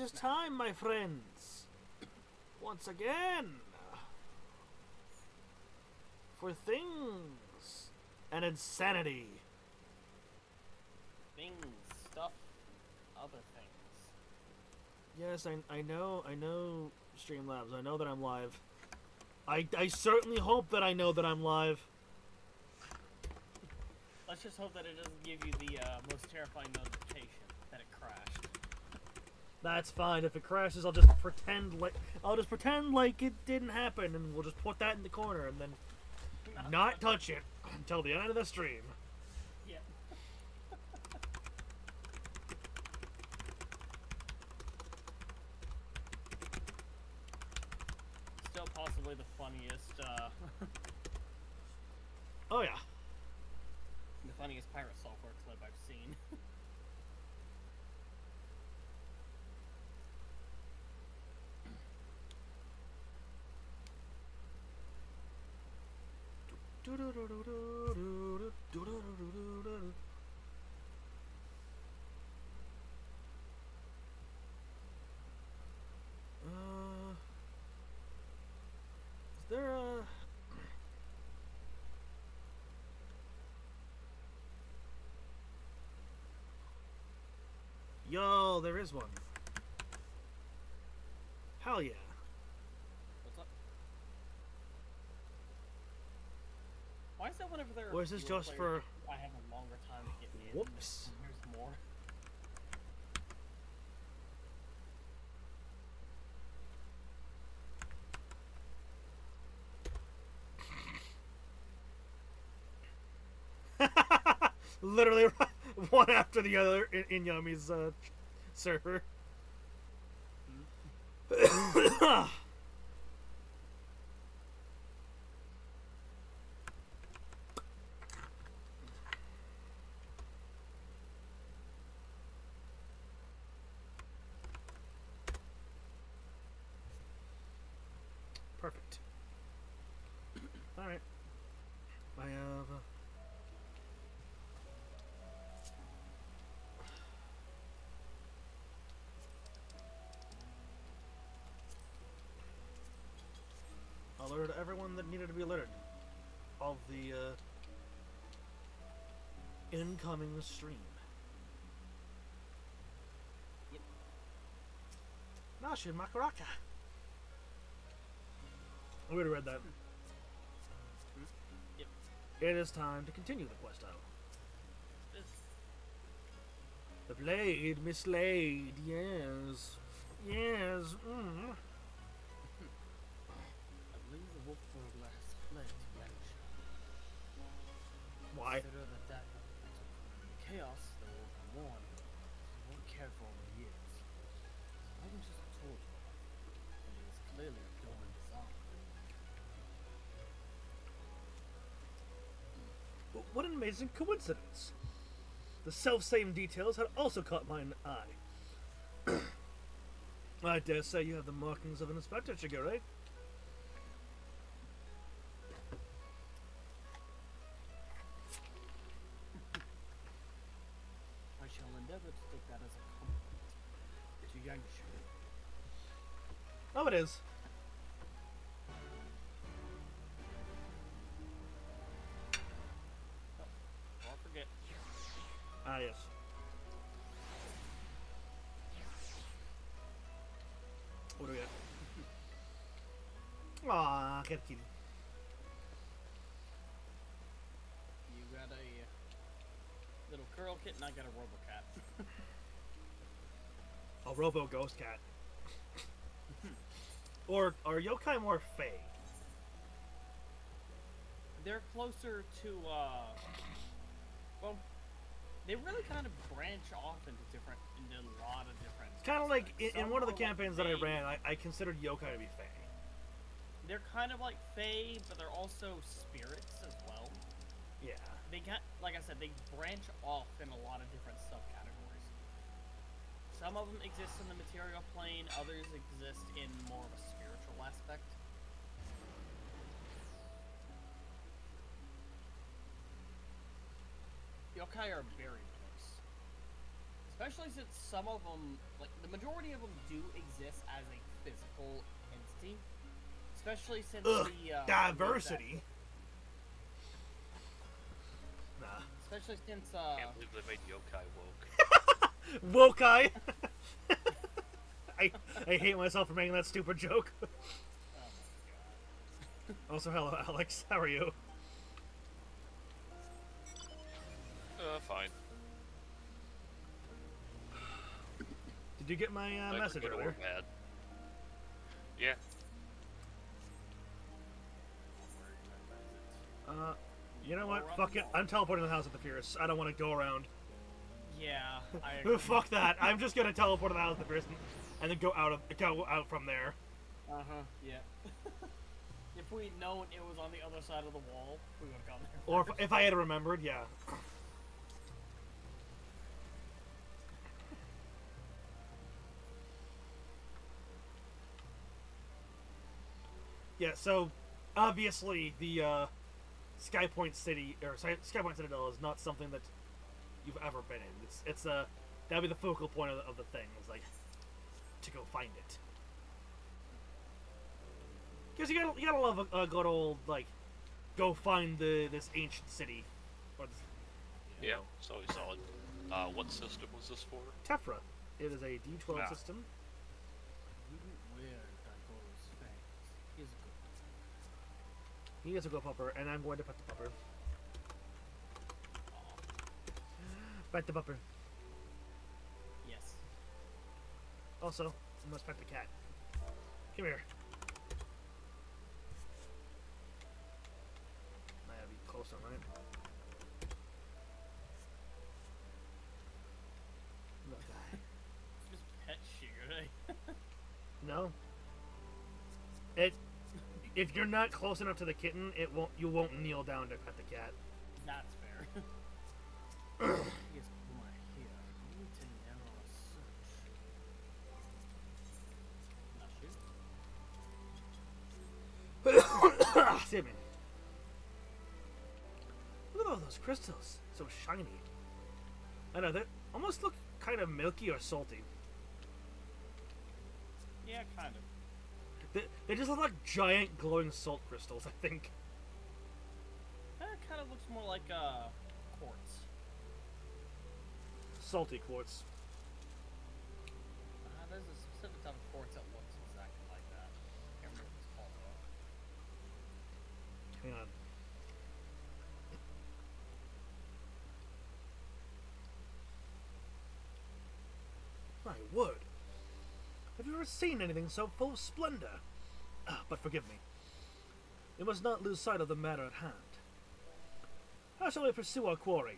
is time, my friends. Once again. For things and insanity. Things, stuff, other things. Yes, I know, Streamlabs. I know that I'm live. I certainly hope that I know that I'm live. Let's just hope that it doesn't give you the most terrifying notification that it crashed. That's fine. If it crashes, I'll just pretend like it didn't happen, and we'll just put that in the corner and then not touch it until the end of the stream. Yeah. Still possibly the funniest, Oh yeah. the funniest pirate software clip I've seen. Is there a... Yo, there is one. Hell yeah. What's up? Why is that whenever there are Or is this fewer just players, for... I have a longer time to get in? Whoops. And there's more. Literally one after the other in Yummy's server. Perfect. Alright. I have... alerted everyone that needed to be alerted of the incoming stream. Yep. Nashin Makaraka. I would have read that. Yep. It is time to continue the quest out. This- The blade mislaid, yes. Yes. I believe the Wolfburglar has fled to Yansha. Why? Consider that chaos that will come on. You won't care for over the years. I was just told you, and it is clearly a dormant design. But what an amazing coincidence. The self-same details had also caught my eye. I dare say you have the markings of an Inspector Chigure. I shall endeavor to take that as a compliment to Yansha. Oh, it is. Don't forget. Ah, yes. What do we got? Aw, cat kitty. You got a little curl kitten, I got a robocat. A robo ghost cat. Or are yokai more fey? They're closer to, well, they really kind of branch off into a lot of different. It's kind of like in Some one of the are like campaigns that I fae. ran, I considered yokai to be fey. They're kind of like fae, but they're also spirits as well. Yeah. They got, like I said, they branch off in a lot of different subcategories. Some of them exist in the material plane, others exist in more of a spiritual aspect. Yokai are very close. Especially since some of them, like the majority of them, do exist as a physical entity. Especially since diversity. Nah. Especially since Can't believe they made yokai woke. Wokai. I hate myself for making that stupid joke. Oh my god. Also, hello, Alex. How are you? Fine. Did you get my Neither message good or earlier? bad. Yeah. You know what? Fuck it. I'm teleporting to the House of the Fierce. I don't want to go around. Yeah, I agree. Fuck that. I'm just gonna teleport to the House of the Fierce and then go out from there. Yeah. If we'd known it was on the other side of the wall, we would have gone there. Or first. if I had remembered, yeah. Yeah, so obviously the Skypoint City or Skypoint Citadel is not something that you've ever been in. It's that'd be the focal point of the thing. Is like to go find it. Because you gotta love a good old like go find this ancient city. Or this, Yeah, it's always solid. What system was this for? Tefra. It is a D12 system. He is a good pupper, and I'm going to pet the pupper. Pet the pupper. Yes. Also, I must pet the cat. Come here. I gotta be closer, right? Okay. Just pet Shigure. No. If you're not close enough to the kitten, you won't kneel down to pet the cat. That's fair. Yes, my here. You need to narrow a search. Not shoot. Excuse me. Look at all those crystals. So shiny. I know, they almost look kind of milky or salty. Yeah, kind of. They just look like giant glowing salt crystals, I think. That kind of looks more like quartz. Salty quartz. There's a specific type of quartz that looks exactly like that. Can't remember what it's called though. Hang on. My word. Have you ever seen anything so full of splendor? But forgive me. We must not lose sight of the matter at hand. How shall we pursue our quarry?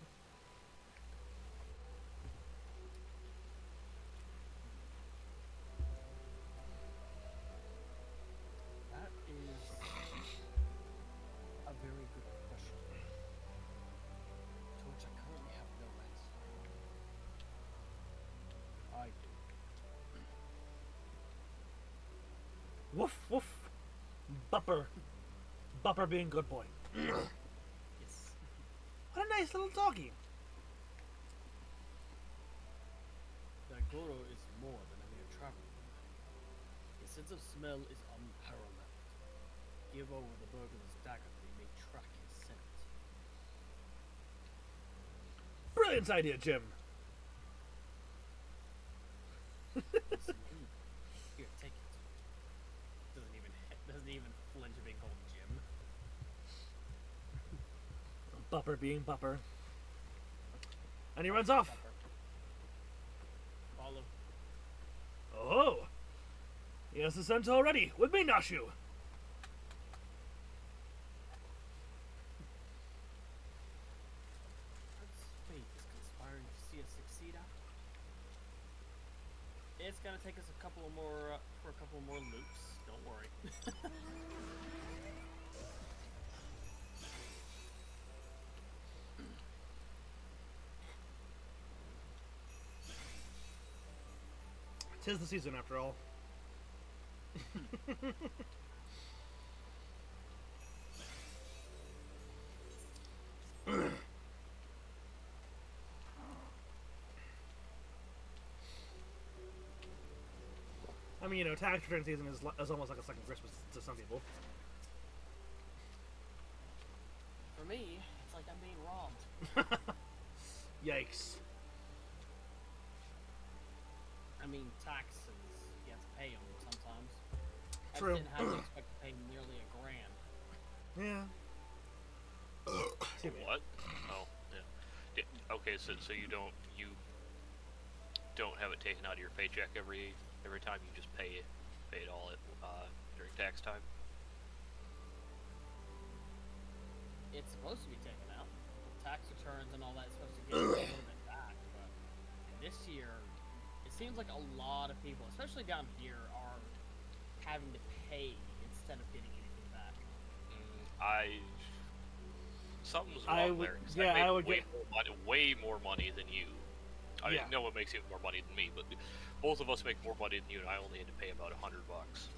That is a very good question, to which I currently have no answer. I do. Woof, woof. Bupper. Bupper being good boy. Yes. What a nice little doggy. Daigoro is more than a mere traveler. His sense of smell is unparalleled. Give over the burglar's dagger that he may track his scent. Brilliant idea, Jim. Yes, indeed. Here, take it. Doesn't even flinch at being called Jim. Bupper being Bupper. And he runs off. Follow. Oh! He has the scent already. With me, Nashu! What's fate is conspiring to see us succeed after? It's gonna take us a couple more loops. Don't worry. Tis the season, after all. mean, you know, tax return season is almost like a second Christmas to some people. For me, it's like I'm being robbed. Yikes. I mean, taxes, you have to pay them sometimes. True. I didn't have to expect to pay nearly $1,000. Yeah. What? Oh, yeah. Okay, so you don't have it taken out of your paycheck every time, you just pay it all during tax time? It's supposed to be taken out. Tax returns and all that is supposed to get a little bit back, but this year, it seems like a lot of people, especially down here, are having to pay instead of getting anything back. Something's wrong there. Yeah, I would get way more money than you. I mean, Yeah. no one makes even more money than me, but both of us make more money than you, and I only had to pay about $100.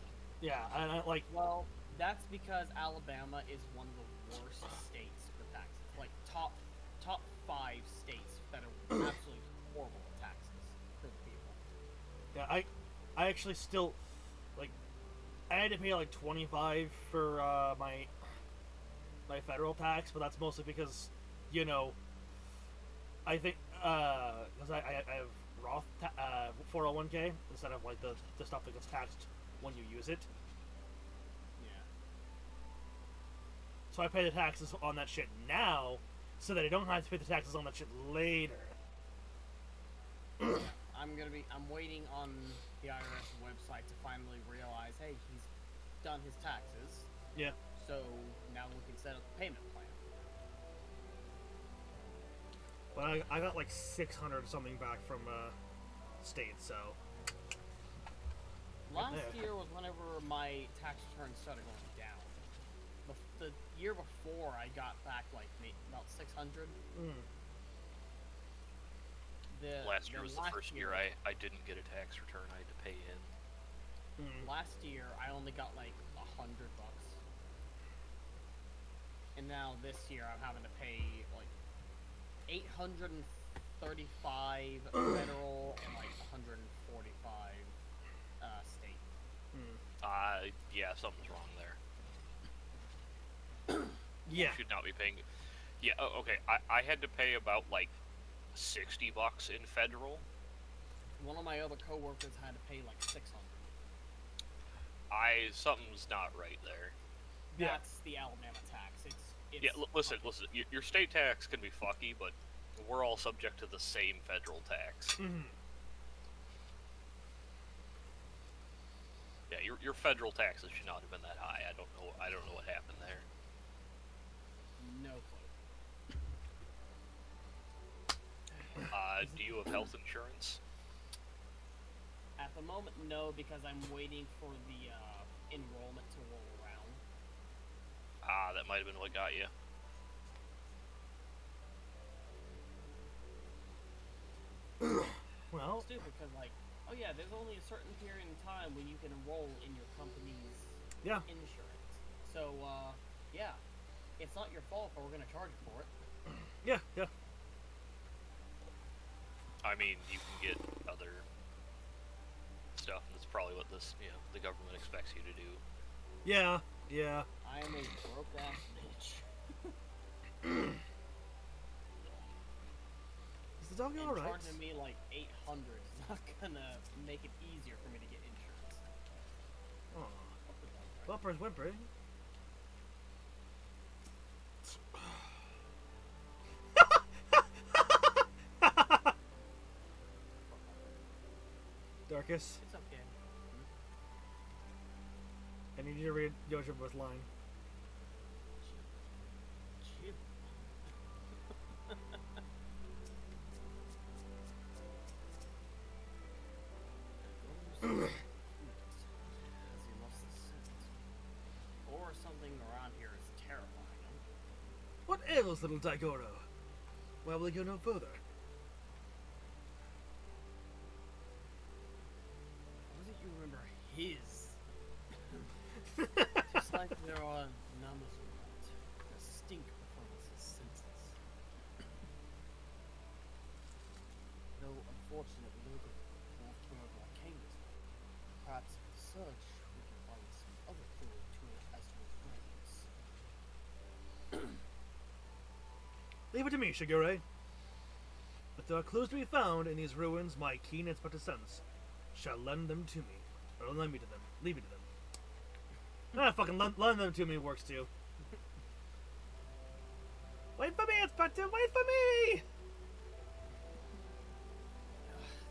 Yeah, and I like. Well, that's because Alabama is one of the worst states for taxes. Like top 5 states that are absolutely horrible at taxes for the people. Yeah, I actually still like. I had to pay like $25 for my federal tax, but that's mostly because, you know, I think because I have Roth 401k instead of like the stuff that gets taxed when you use it. Yeah. So I pay the taxes on that shit now, so that I don't have to pay the taxes on that shit later. I'm waiting on the IRS website to finally realize, hey, he's done his taxes. Yeah. So now we can set up a payment plan. But I got like 600 something back from state, so. Last there. year was whenever my tax returns started going down. The year before, I got back like about 600. Last year was the first year I didn't get a tax return. I had to pay in. Last year, I only got like $100. And now this year, I'm having to pay like $835 federal and like $145 state. Yeah, something's wrong there. Yeah. You should not be paying. Yeah, okay. I had to pay about like $60 in federal. One of my other coworkers had to pay like $600. Something's not right there. That's the Alabama tax. It's Yeah, listen. Your state tax can be fucky, but we're all subject to the same federal tax. Yeah, your federal taxes should not have been that high. I don't know what happened there. No clue. Do you have health insurance? At the moment, no, because I'm waiting for the enrollment to roll around. That might have been what got you. Well. Stupid, because like, oh yeah, there's only a certain period in time when you can enroll in your company's insurance. So, yeah, it's not your fault, but we're gonna charge you for it. Yeah. I mean, you can get other stuff. That's probably what the government expects you to do. Yeah. I am a broke ass bitch. Is the dog alright? Charging me like $800 is not gonna make it easier for me to get insurance. Oh. Bumpers whimpering. Darkus, It's okay. I need you to read Yojibo's line. Jib. Or something around here is terrifying. What ails little Daigoro? Why will he go no further? What is it you remember his? Just like there are numbers that stink from his senses. Though unfortunately, no good like Kangas. perhaps if we search, we can find some other clue to it as to its roots. Leave it to me, Shigure. If there are clues to be found in these ruins, my keen inspector sense shall lend them to me. Or lend me to them. Leave it to them. Fucking lend them to me works too. Wait for me, Inspector! Wait for me!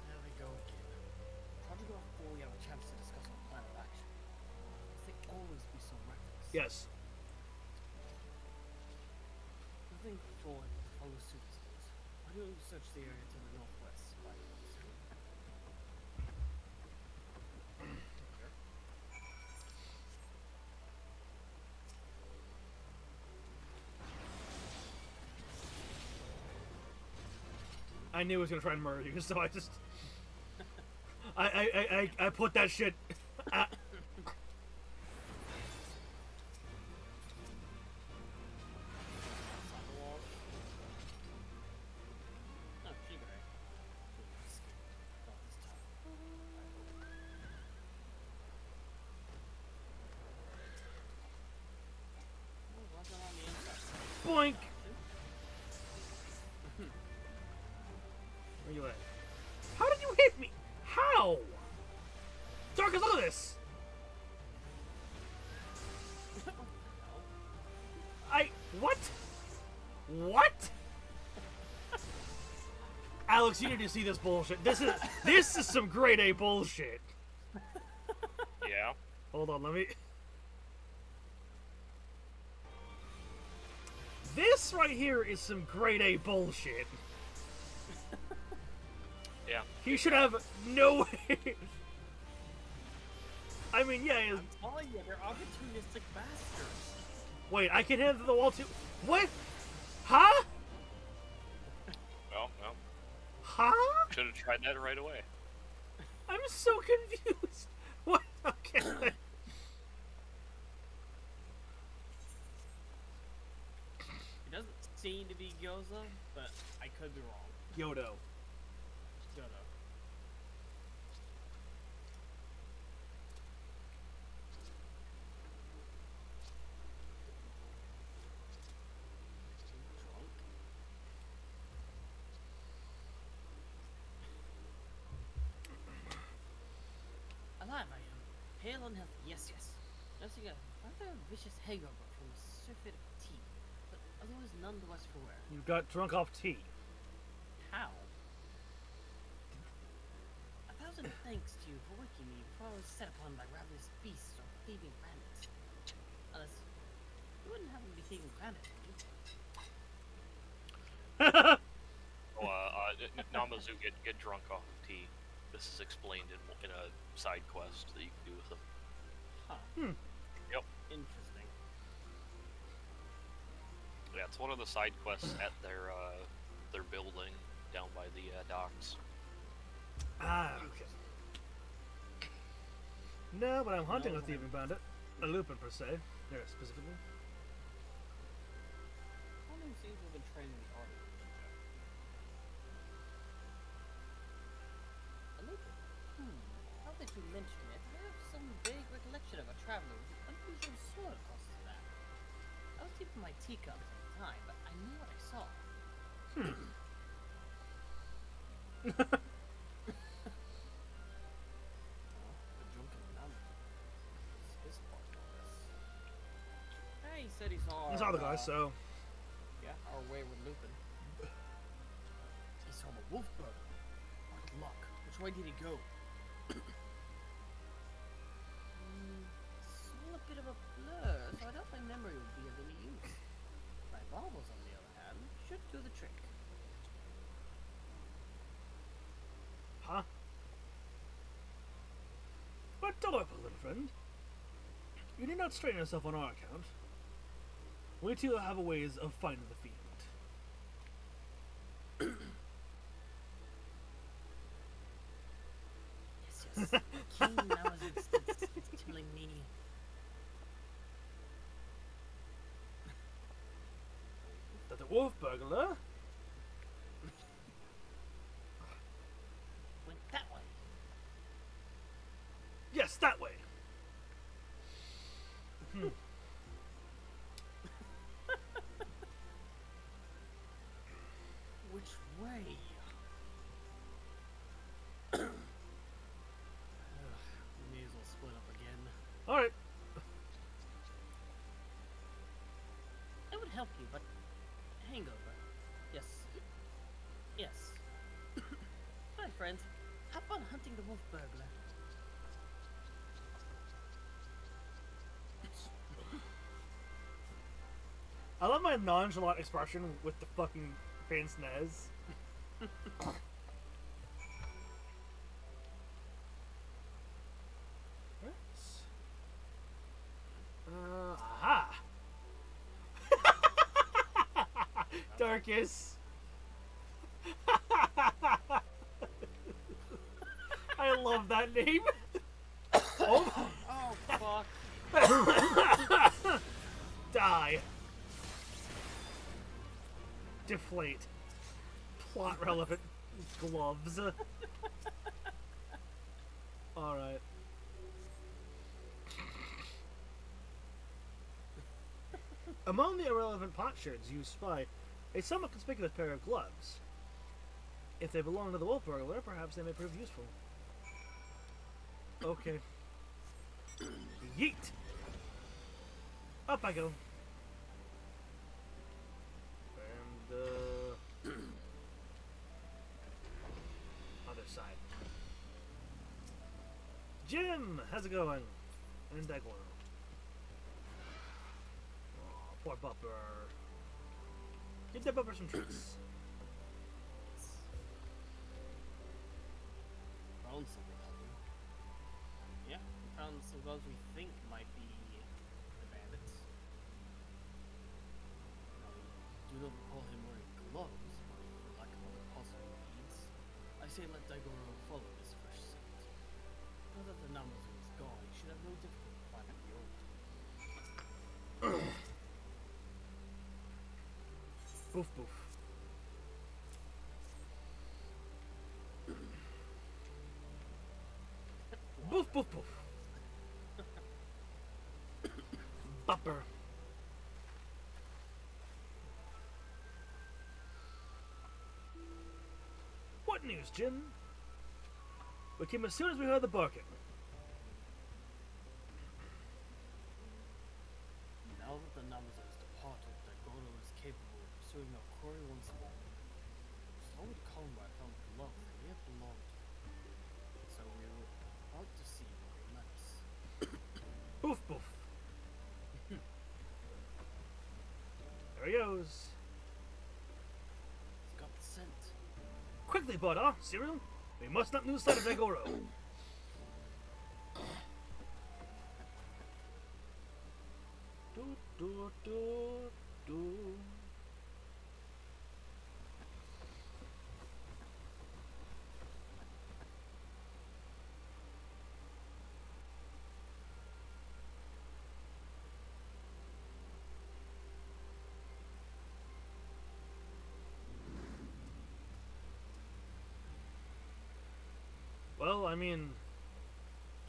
There we go again. Try to go before we have a chance to discuss our plan of action. They always be so reckless. Yes. Moving forward, follow suit, I suppose. Why don't we search the area to the northwest? By the way, I knew he was gonna try and murder you, so I just... I put that shit... Boink! Where you at? How did you hit me? How? Darkus, look at this! What? What? Alex, you need to see this bullshit. This is some grade A bullshit. Yeah. Hold on, let me... This right here is some grade A bullshit. Yeah. He should have no way. I mean, yeah. I'm telling you, they're opportunistic bastards. Wait, I can hit the wall too. What? Huh? Well. Huh? Should have tried that right away. I'm so confused. What? Okay. It doesn't seem to be Gyoza, but I could be wrong. Yodo. Yoda. Drunk? Alive I am. Pale and healthy. Yes. Nursing a rather vicious hangover from a surfeit of tea, but otherwise none the worse for wear. You got drunk off tea. How? A thousand thanks to you for waking me before I was set upon by ravenous beasts or thieving bandits. Unless you wouldn't happen to be thieving bandits, would you? Namazu get drunk off of tea. This is explained in a side quest that you can do with them. Huh. Yep. Interesting. Yeah, it's one of the side quests at their building down by the docks. Okay. No, but I'm hunting a thieving bandit. A lupin, per se. There, specifically. Someone seems to have been training the art of ninja. A lupin? Now that you mention it, I have some vague recollection of a traveler with an unusual sword across his back. I was keeping my teacups at the time, but I knew what I saw. The drunken nun. What's his part in all this? Hey, he said he saw I saw the guy, so... Yeah, our wayward Lupin. He saw the wolf bird. What luck. Which way did he go? It's all a bit of a blur, so I doubt my memory would be of any use. My baubles, on the other hand, should do the trick. Huh? But don't worry, little friend. You need not strain yourself on our account. We too have a ways of finding the fiend. Yes. Keen now as it's telling me. That the wolf burglar Went that way. Yes, Yes, that way. Which way? We may as well split up again. Alright. It would help you, but hangover. Yes. Yes. Hi, friends. How about hunting the wolf burglar? I love my nonchalant expression with the fucking pince nez. Aha! Darkus! I love that name! Oh! Oh, fuck. Die! Deflate. Plot relevant gloves. Alright. Among the irrelevant potsherds you spy a somewhat conspicuous pair of gloves. If they belong to the wolf burglar, perhaps they may prove useful. Okay. Yeet! Up I go. And, other side. Jim! How's it going? And Dagor. Aw, poor Bupper. Give that Bupper some treats. Found something, haven't we? Yeah, we found some gloves we think might be the bandits. Now, we do not recall him wearing gloves, but for lack of other possible means, I say let Daigoro follow this fresh scent. Now that the Namazu is gone, he should have no difficulty finding the old. Boof boof. Boof boof boof. Bupper. What news, Jim? We came as soon as we heard the barking. Now that the Namazu has departed, Daigoro is capable of pursuing our quarry once more. So would Comrade found gloves that may have belonged to him. So we were about to see where he led us. Boof boof. There he goes. He's got the scent. Quickly, Butter, Cyril. We must not lose sight of Dagoro. Do, do, do, do. Well, I mean,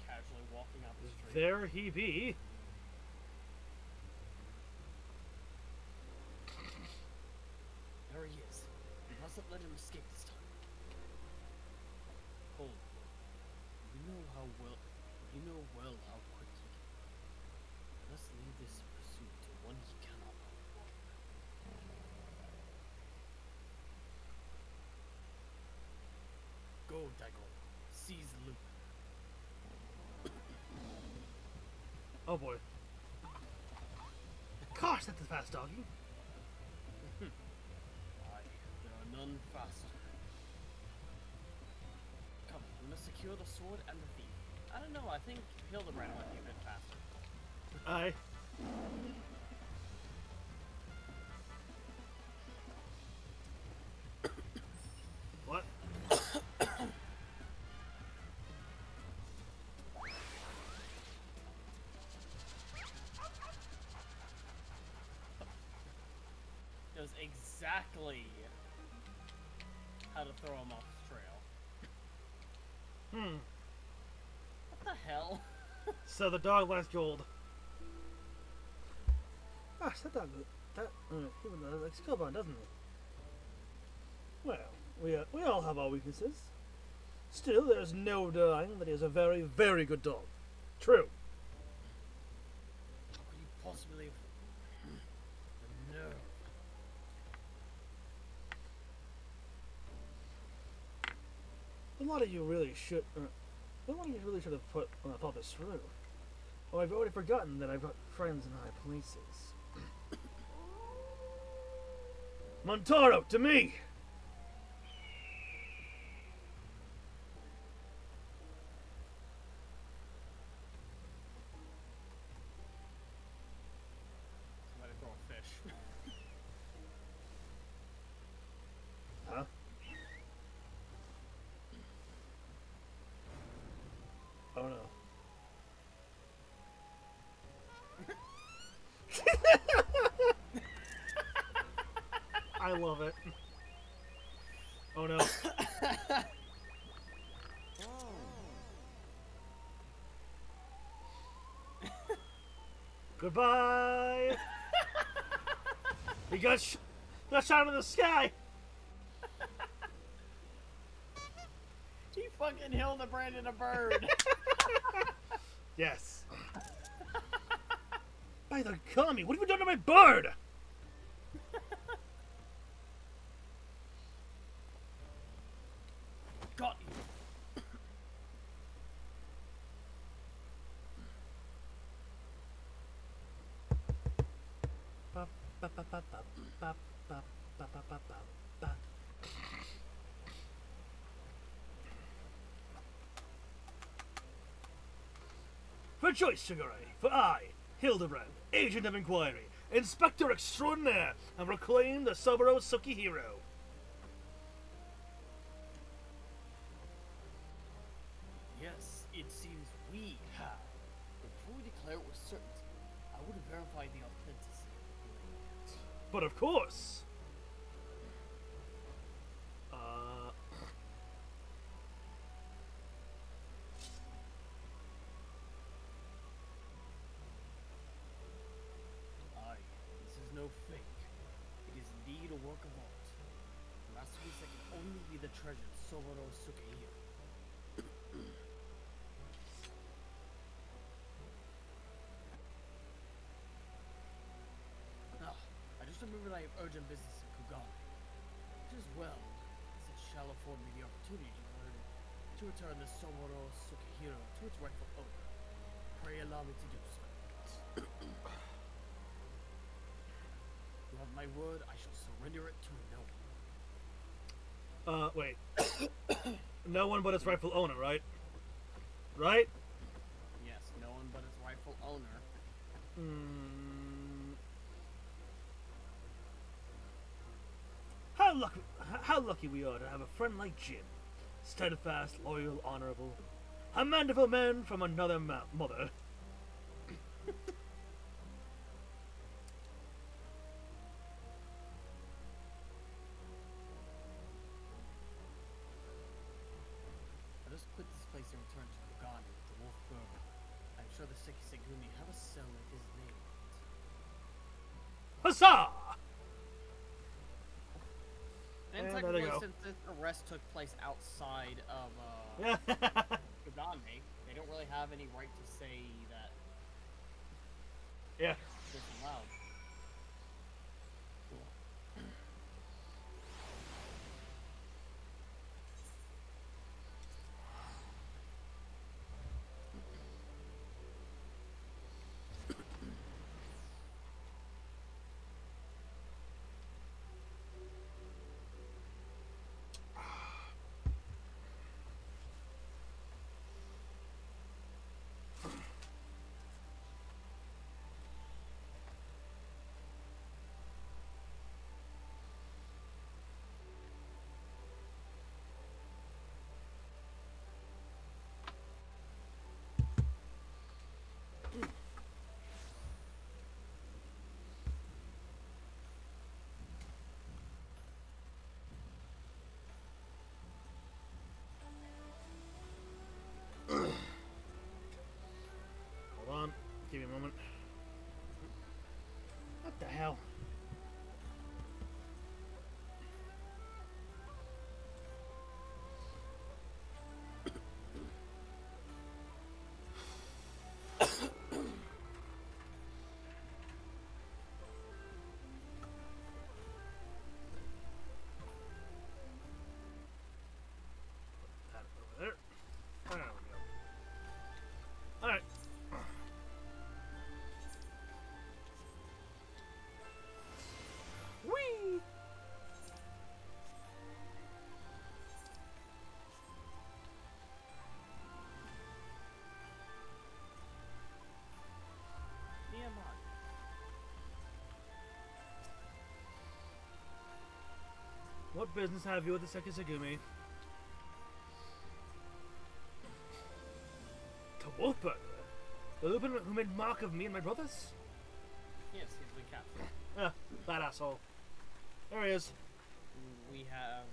Casually walking out the street. there he be. There he is. We mustn't let him escape this time. Hold. You know well how quick he can be. Let us leave this pursuit to one he cannot outrun. Go, Daigoro. Seize the loop. Oh boy. Gosh, that's a fast doggy. Aye, there are none faster. Come, we must secure the sword and the thief. I don't know, I think Hildibrand might be a bit faster. Aye. What? Knows exactly how to throw him off the trail. Hmm. What the hell? So the dog likes gold. Gosh, that dog, he likes Hildibrand, doesn't he? Well, we all have our weaknesses. Still, there's no denying that he is a very, very good dog. True. How could you possibly... The nerve. A lot of you really should have thought this through. Oh, I've already forgotten that I've got friends in high places. Montaro, to me! Somebody throw a fish. Huh? Oh no. I love it. Oh no. Goodbye. He got shot in the sky. He fucking Hildibrand a bird. Yes. By the gummy, what have you done to my bird? Got you. Rejoice, Sugar Ray, for I, Hildibrand, Agent of Inquiry, Inspector Extraordinaire, have proclaimed the Soboro Sukihiro. Yes, it seems we have. But before we declare it with certainty, I would have verified the authenticity of the land. But of course. Aye, this is no fake. It is indeed a work of art. A masterpiece that can only be the treasured Soboro Sukihiro. I just remembered I have urgent business in Kugane. Which is well, as it shall afford me the opportunity to return the Soboro Sukihiro to its rightful owner. Pray allow me to do so. You have my word, I shall surrender it to no one. Wait. No one but its rightful owner, right? Right? Yes, no one but its rightful owner. How lucky we are to have a friend like Jim. Steadfast, loyal, honorable. A mandeville man from another mother. I just quit this place and returned to Kugane with the Wolf Burger. I'm sure the Sekisegumi have a cell with his name on it. Huzzah! And And there technically, they go. since this arrest took place outside of Yeah. Kugane, they don't really have any right to say that Yeah. this is allowed. What the hell? That over there. There we go. Alright. Whee! Nehemiah. What business have you with the Sekisagumi? The wolf burglar? The Lupin who made mock of me and my brothers? Yes, he's been captured. Ah, that asshole. There he is. We have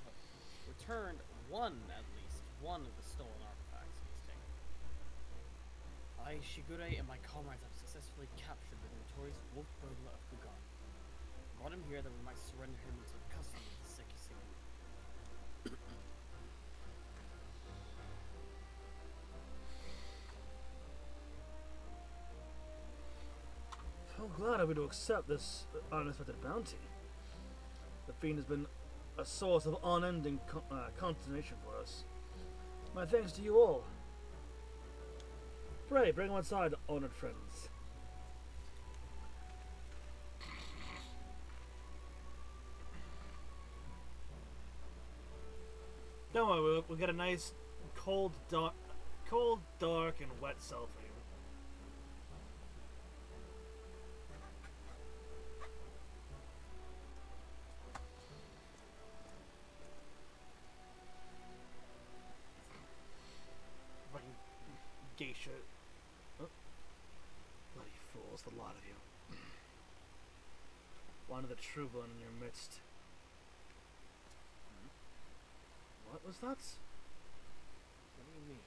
returned one, at least, one of the stolen artifacts he's taken. I, Shigure, and my comrades have successfully captured the notorious wolf burglar of Gugan. Brought him here that we might surrender him into the custody of the Sekisagumi. How glad are we to accept this unexpected bounty. The fiend has been a source of unending consternation for us. My thanks to you all. Pray, bring him inside, honored friends. Don't worry, we'll get a nice cold, dark, and wet cell for you. Fucking geisha. Oh. Bloody fools, the lot of you. One of the true blood in your midst. What was that? What do you mean?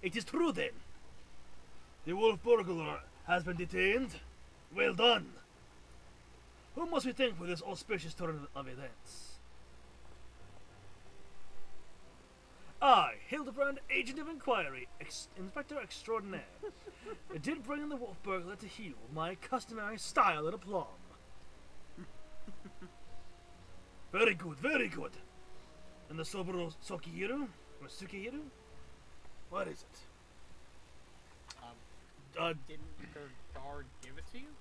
It is true then. The wolf burglar has been detained. Well done. Who must we thank for this auspicious turn of events? I, Hildibrand, Agent of Inquiry, Inspector Extraordinaire, did bring in the wolf burglar to heel my customary style and aplomb. Very good, very good. And the Soboro Sokihiru? Or Sukihiru? What is it? Didn't your guard give it to you?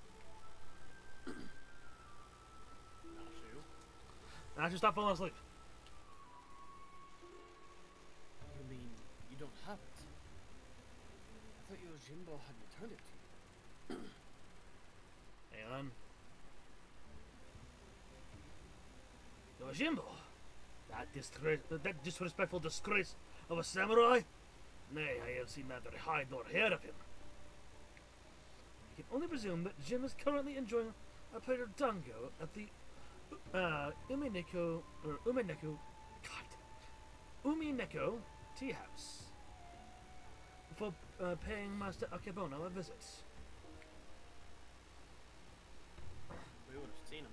Not you. Now just stop falling asleep. You mean you don't have it? I thought Yojimbo had returned it to you. Hang on. Yojimbo? That disrespectful disgrace of a samurai? Nay, I have seen neither hide nor hair of him. I can only presume that Jim is currently enjoying a plate of dango at the Umineko tea house for paying Master Akebono a visit. We would have seen him.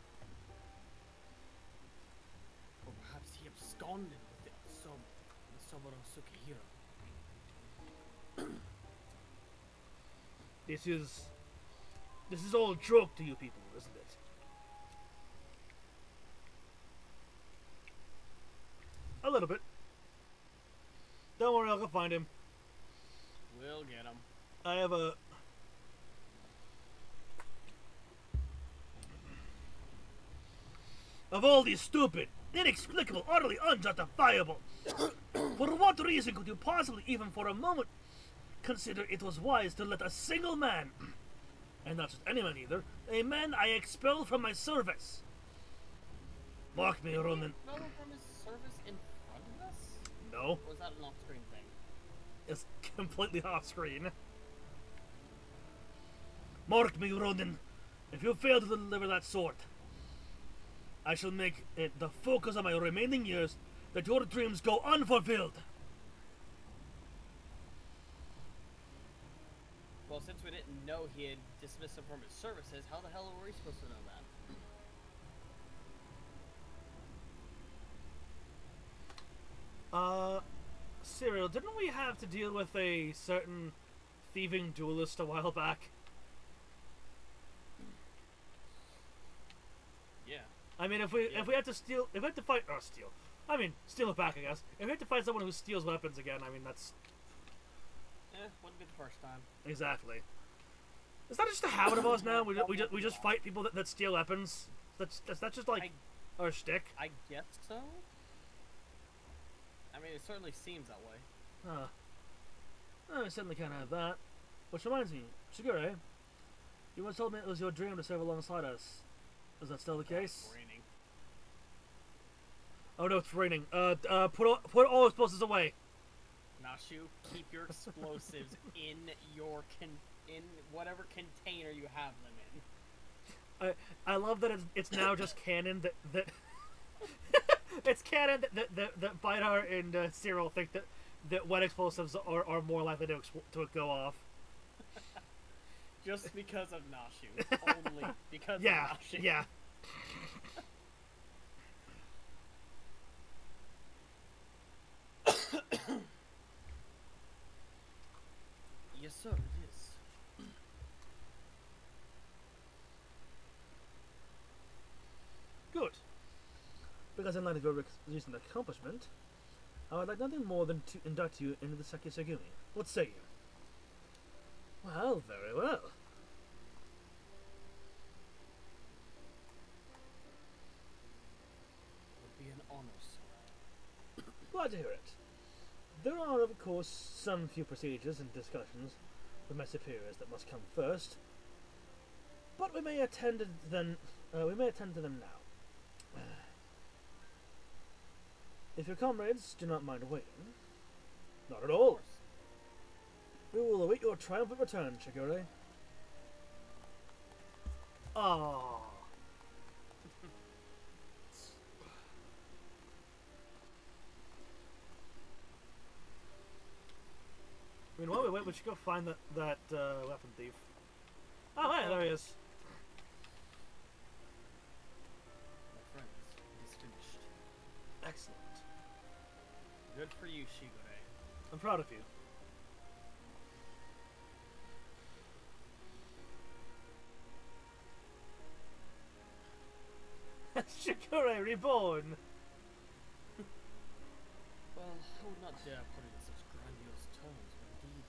Or perhaps he absconded with the Soboro Sukihiro. This is all a joke to you people, isn't it? A little bit. Don't worry, I'll go find him. We'll get him. I have a... Of all these stupid, inexplicable, utterly unjustifiable... For what reason could you possibly, even for a moment, consider it was wise to let a single man, and not just any man either, a man I expelled from my service? Mark me, Ronan. No one from his service in front of us? No, Or was that an off-screen thing? it's completely off screen. Mark me, Ronan. If you fail to deliver that sword, I shall make it the focus of my remaining years that your dreams go unfulfilled. Well, since we didn't know he had dismissed him from his services, how the hell were we supposed to know that? Cyril, didn't we have to deal with a certain thieving duelist a while back? Yeah. I mean, if we had to steal, if we had to fight or steal, I mean, steal it back, I guess. If we had to fight someone who steals weapons again, I mean, that's Wouldn't be the first time. exactly. Is that just a habit of ours now? We just fight people that steal weapons. That's just like our shtick. I guess so. I mean, it certainly seems that way. Oh, we certainly can't have that. Which reminds me, Shigure, you once told me it was your dream to serve alongside us. Is that still the case? It's raining. Oh no, it's raining. Put all explosives away. Nashu, keep your explosives in your in whatever container you have them in. I love that it's now just canon that it's canon that Bidar and Cyril think that wet explosives are more likely to go off. Just because of Nashu. Only because of Nashu. Yeah. Yes, sir, it is. Good. Because in light of your recent accomplishment, I would like nothing more than to induct you into the Sakisagumi. What say you? Well, very well. Would be an honor, sir. Glad to hear it. There are, of course, some few procedures and discussions with my superiors that must come first, but we may attend to them. Now. If your comrades do not mind waiting, not at all. We will await your triumphant return, Shigure. Ah. I mean, while we wait, we should go find that weapon thief. Oh, hey, there he is. My friends, it is finished. Excellent. Good for you, Shigure. I'm proud of you. Shigure reborn! Well, I would not dare put it in such grandiose terms, but indeed,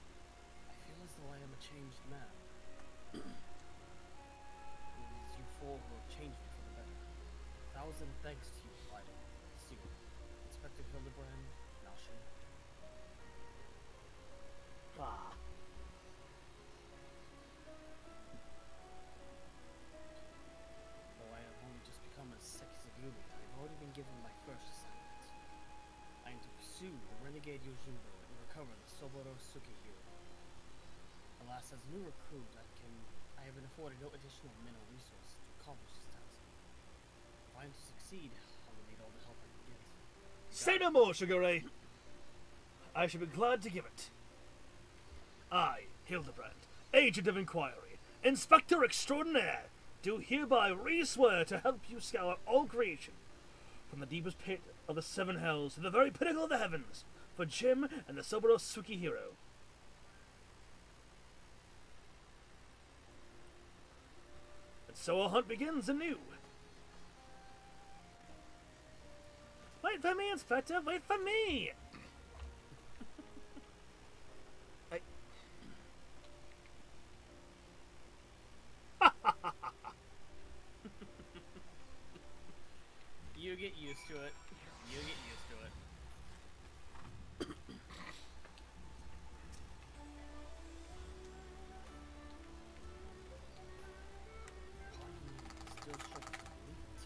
I feel as though I am a changed man. It is you four who have changed me for the better. 1,000 thanks to you, Vital, Sigurd, Inspector Hildibrand, Nashu. Ah. Though I have only just become a Sekisagumi, I have already been given my first assignment. I am to pursue the renegade Yojimbo and recover the Soboro Sukihiro. Alas, as a new recruit, I have been afforded no additional mental resources to accomplish this task. If I am to succeed, I will need all the help I can get. Say no more, Shigure! I shall be glad to give it. I, Hildibrand, Agent of Inquiry, Inspector Extraordinaire, do hereby re-swear to help you scour all creation, from the deepest pit of the seven hells to the very pinnacle of the heavens, for Jim and the Soboro Sukihiro. And so our hunt begins anew. Wait for me, Inspector! Wait for me! You get used to it. You get used to it. Still struggling to believe it.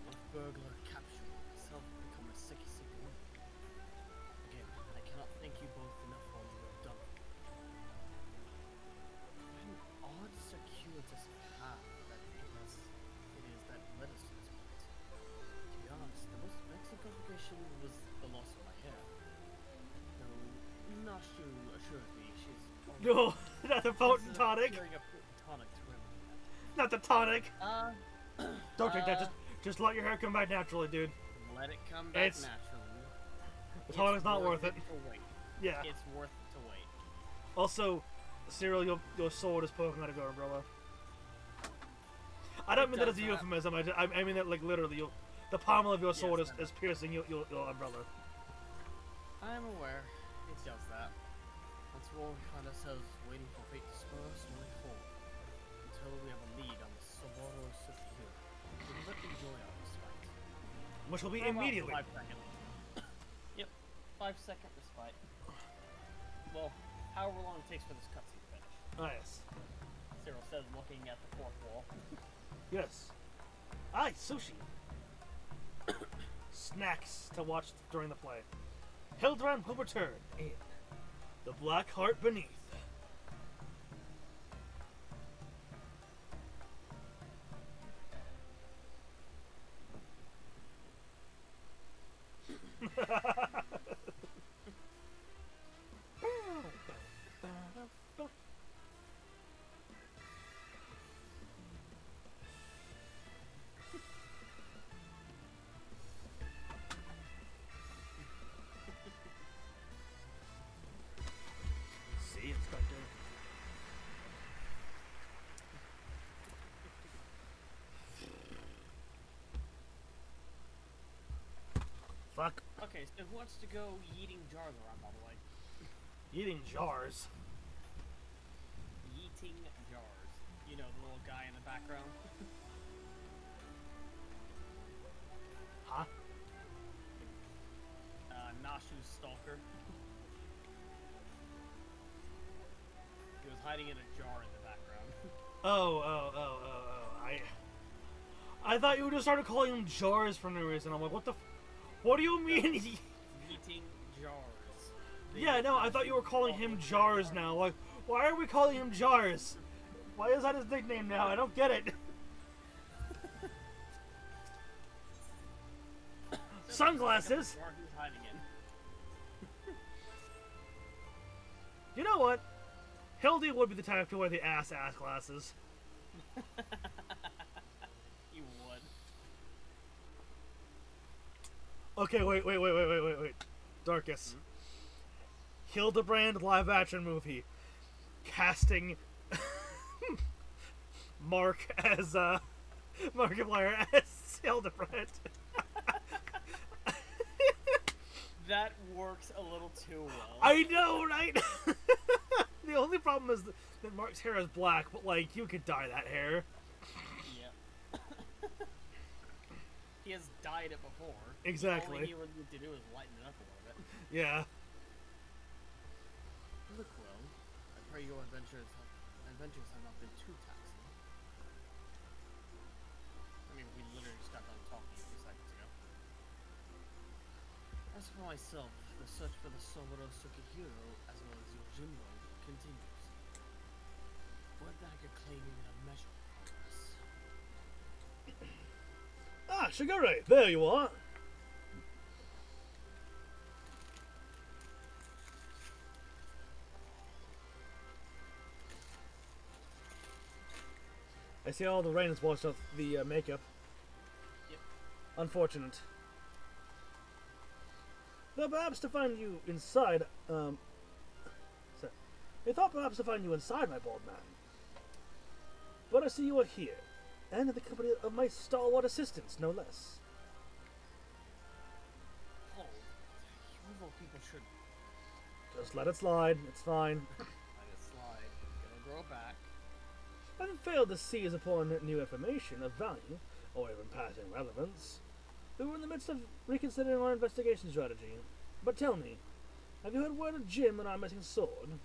One burglar captured myself and become a Sekisagumi. Again, I cannot thank you both enough for all you have done. What an odd, circuitous path that it is that led us to this point. To be honest, the most vexing complication was the loss of my hair. Though Nashu assures me she's No, the tonic. Hearing a tonic to him. Not the tonic. Don't drink that. uh, Just let your hair come back naturally, dude. Let it come back It's- naturally. The tonic's not worth it. To wait. Yeah. It's worth it to wait. Also, Cyril, your sword is poking out of your umbrella. I don't mean that as a euphemism. I mean that like literally, the pommel of your sword is piercing your umbrella. I'm aware. It does that. That's where we find ourselves waiting for fate to spur us to move forward until we have a lead on the Saboro Hill. We can enjoy our respite. Which will be For about immediately. 5 seconds. Yep. 5-second respite. Well, however long it takes for this cutscene to finish. Ah, yes. Cyril says, looking at the fourth wall. Yes. Aye, sushi. Snacks to watch during the play. Hildibrand will return in The Black Heart Beneath. See, it's got to. Fuck. Okay, so who wants to go yeeting jars around, by the way? Eating jars. Yeeting jars. You know, the little guy in the background? Huh? Nashu's stalker. He was hiding in a jar in the background. Oh. I thought you would just started calling them jars for no reason. I'm like, what the what do you mean? Yeeting jars. Yeah, no, I thought you were calling him jars now. Like, why are we calling him jars? Why is that his nickname now? I don't get it. Sunglasses. Jar he was hiding in. You know what? Hildy would be the type to wear the ass glasses. You would. Okay, wait. Darkus. Hildibrand live action movie. Casting Mark as Markiplier as Hildibrand. That works a little too well. I know, right? The only problem is that Mark's hair is black, but like you could dye that hair. Yep. He has dyed it before. Exactly. All he would need to do is lighten it up a little bit. Yeah. Look, well, I pray your adventures have not been too taxing. I mean, we literally just got done talking a few seconds ago. As for myself, the search for the Saburo Sukihiro, as well as Yojimbo, continues. Would that I could claim even a measure of progress. Ah, Shigure, there you are. I see all the rain has washed off the makeup. Yep. Unfortunate. Though perhaps to find you inside, they thought perhaps to find you inside, my bold man. But I see you are here, and in the company of my stalwart assistants, no less. Oh, you of all people should Just let it slide, it's fine. let it slide. It'll grow back. Having failed to seize upon new information of value, or even passing relevance, we were in the midst of reconsidering our investigation strategy. But tell me, have you heard word of Jim and our missing sword?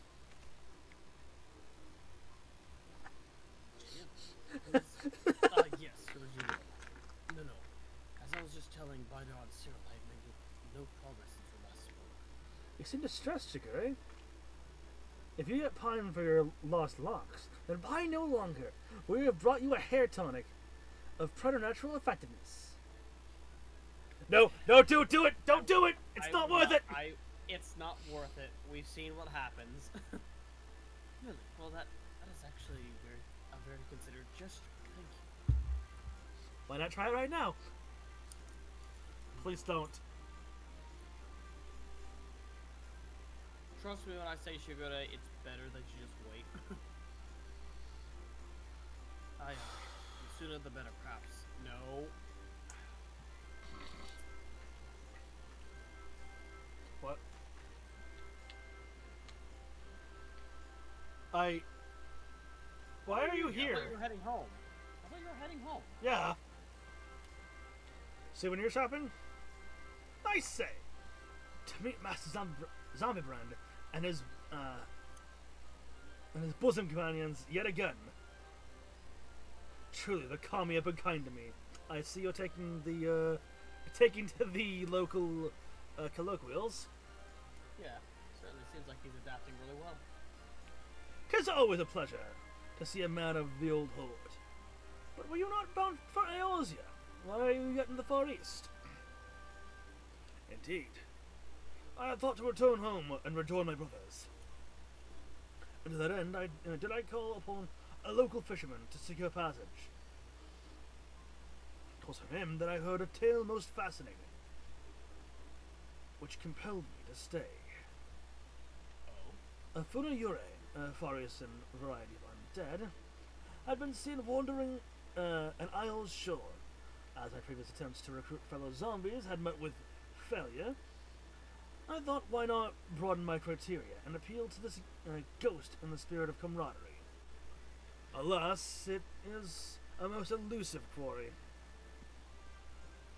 Yes, Yojimbo. No. As I was just telling Bidar and Cyril, I have made no progress since we last spoke. You seem distressed, Shigure. If you yet pine for your lost locks, then pine no longer. We have brought you a hair tonic of preternatural effectiveness. No, do it! Don't do it! It's not worth it! It's not worth it. We've seen what happens. Really? Well, that is actually a very considered gesture. Thank you. Why not try it right now? Please don't. Trust me when I say, Shigure, it's better that you just wait. The sooner the better, perhaps. No. What? Why are you I here? thought you were heading home. I thought you were heading home. Yeah. Souvenir shopping? I say. To meet Master Zombiebrand and his bosom companions yet again. Truly, the Kami have been kind to me. I see you're taking to the local colloquials. Yeah, certainly seems like he's adapting really well. 'Tis always a pleasure to see a man of the old horde. But were you not bound for Eorzea? Why are you yet in the Far East? Indeed. I had thought to return home and rejoin my brothers. And to that end, did I call upon a local fisherman to secure passage. 'Twas from him that I heard a tale most fascinating, which compelled me to stay. Oh? A Funayure, Farius and Variety of Undead, had been seen wandering an isle's shore. As my previous attempts to recruit fellow zombies had met with failure, I thought why not broaden my criteria and appeal to this ghost in the spirit of camaraderie. Alas, it is a most elusive quarry.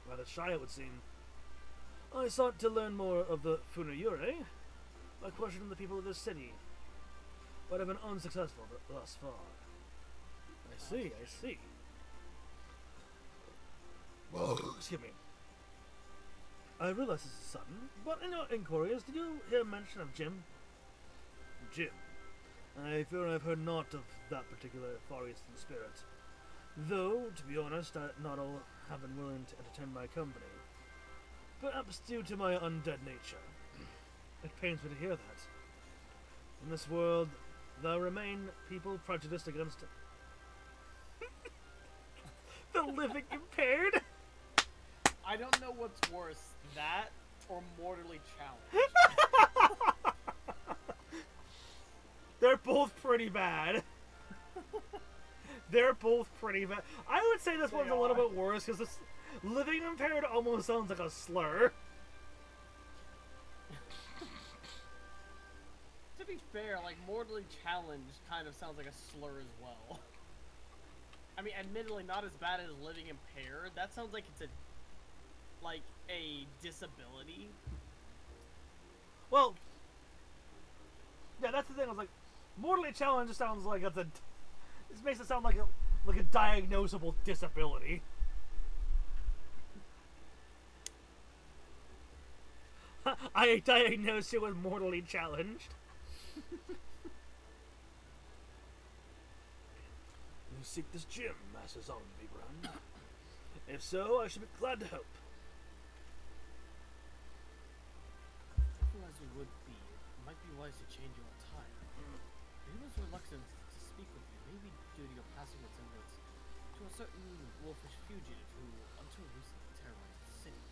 Rather shy, it would seem. I sought to learn more of the Funayure by questioning the people of this city, but have been unsuccessful thus far. I see. Whoa, excuse me. I realize this is sudden, but in your inquiries, did you hear mention of Jim? Jim. I fear I've heard naught of that particular Far Eastern spirit. Though, to be honest, not all have been willing to entertain my company. Perhaps due to my undead nature. It pains me to hear that. In this world, there remain people prejudiced against the living impaired. I don't know what's worse, that or mortally challenged. They're both pretty bad. They're both pretty bad. I would say this one's a little bit worse because this living impaired almost sounds like a slur. To be fair, like, mortally challenged kind of sounds like a slur as well. I mean, admittedly, not as bad as living impaired. That sounds like it's a disability. Well, yeah, that's the thing. I was like, mortally challenged sounds like it's a. This makes it sound like a diagnosable disability. I diagnosed you with mortally challenged. You seek this gem, Master Zombiebrand. If so, I should be glad to help. As we would be, it might be wise to change your attire. Ryuma's reluctance to speak with you may be due to your passing resemblance to a certain wolfish fugitive who, until recently, terrorized the city.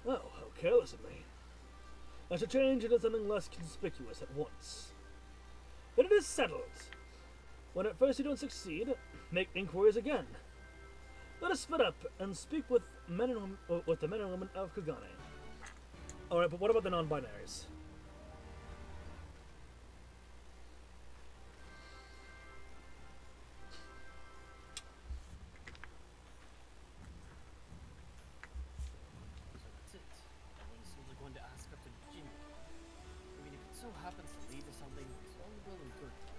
Oh, how careless of me. I should change into something less conspicuous at once. But it is settled. When at first you don't succeed, make inquiries again. Let us split up and speak with the men and women of Kagane. Alright, but what about the non-binaries? So that's it. Everyone seems going to ask up to Jimmy. I mean, if it so happens to lead to something, it's all well and good, but...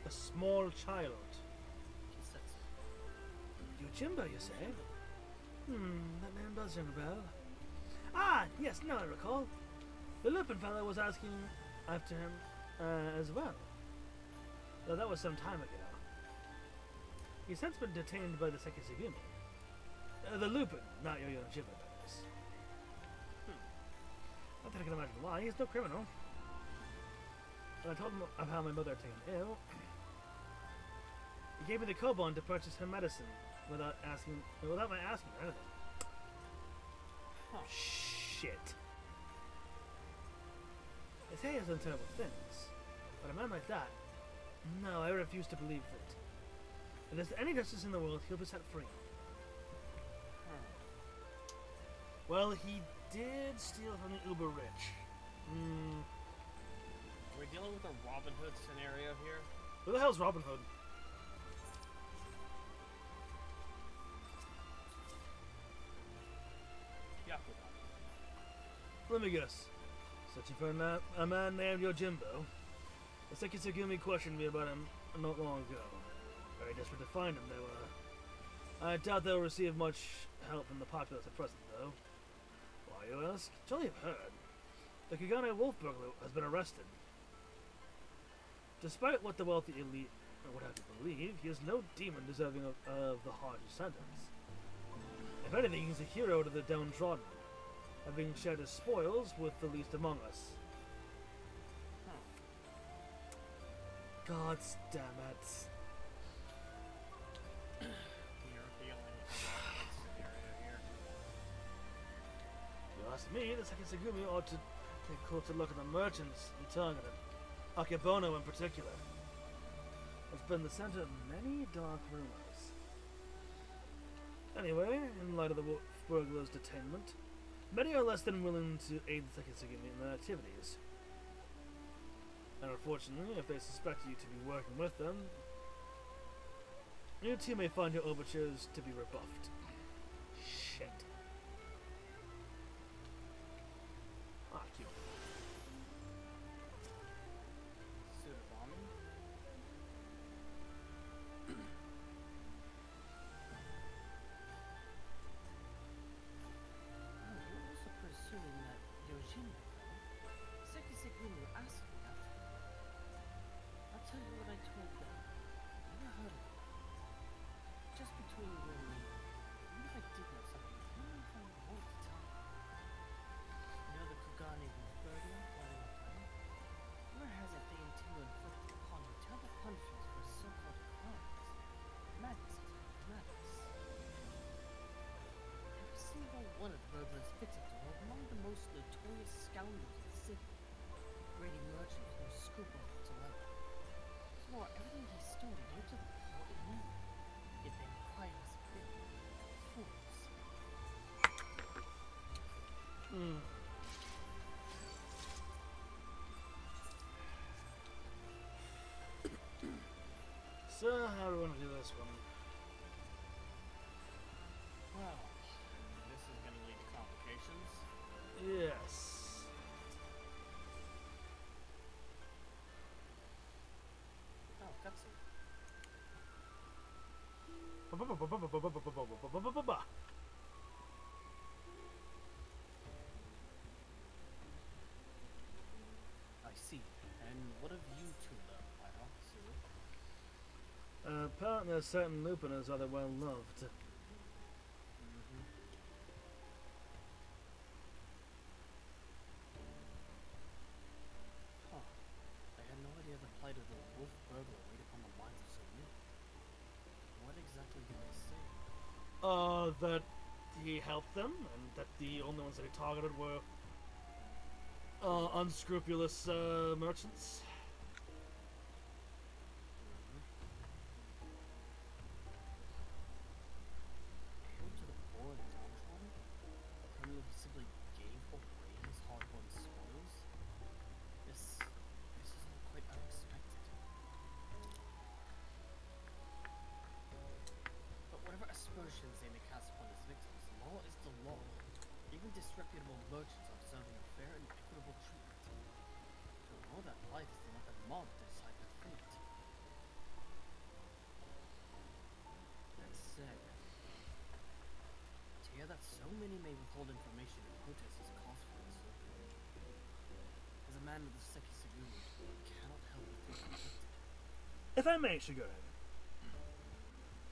A small child. Kisetsu. Yojimbo, you say? That name does ring a bell. Ah, yes, now I recall. The Lupin fellow was asking after him as well. though that was some time ago. He's since been detained by the Sekisugumi. The Lupin, not Yo-Yo Jimbo, that is. Not that I can imagine why, he's no criminal. When I told him of how my mother had taken ill, he gave me the koban to purchase her medicine without my asking or anything. Huh. Shit. They say he's done terrible things, but a man like that, no, I refuse to believe that. If there's any justice in the world, he'll be set free. Well, he did steal from the uber rich. Are we dealing with a Robin Hood scenario here? Who the hell's Robin Hood? Yakuza. Let me guess. Searching for a man named Yojimbo. The Sekisugumi questioned me about him not long ago. Very desperate to find him, they were. I doubt they'll receive much help from the populace at present, though. Why, you ask? Surely you've heard. The Kagane wolf burglar has been arrested. Despite what the wealthy elite would have you believe, he is no demon deserving of the harshest sentence. If anything, he's a hero to the downtrodden, having shared his spoils with the least among us. God damn it. You're dealing with a Robin Hood scenario here. If you ask me, the Sekisugumi ought to take a closer look at the merchants he targeted. Akebono in particular has been the center of many dark rumors. Anyway, in light of the wolf burglar's detainment, many are less than willing to aid the Sekisugumi in their activities. And unfortunately, if they suspect you to be working with them, you too may find your overtures to be rebuffed. Shit. Ah, cute. Tsunami? Oh, you're also pursuing that Yojimbo fellow. Sekisugumi were asking after him. I'll tell you what I told them. Never heard of him. Just between you and me, even if I did know something, I don't know if I would want to tell you. You know the Kugane wolf burglar riding on town? Rumor has it they intend to inflict upon him terrible punishments for so-called crimes. Madness, madness. Every single one of the burglar's victims were among the most notorious scoundrels in the city. Raiding merchants with no scruple whatsoever. Swore everything he stole near to the poor in need. Yet they cry as big fools. So, how do we want to do this one? Well, this is gonna lead to complications. Yes. Oh, cutscene. I see. And what have you two learned, my officer? Apparently a certain Lupin is rather well loved. Huh. I had no idea the plight of the wolf burglar weighed upon the minds of so many. What exactly did they say? That he helped them, and that the only ones that he targeted were unscrupulous merchants. Appeal to the poor and downtrodden? A criminal who simply gave away his hard-won spoils? This is all quite unexpected. But whatever aspersions they may cast upon his victims, the law is the law. Even disreputable merchants are deserving of fair and equitable treatment. To all that life is to let the mob decide their fate. That said, to hear that so many may withhold information in protest is cause for concern. As a man of the Sekisugumi, I cannot help but feel conflicted. If I may, Shigure,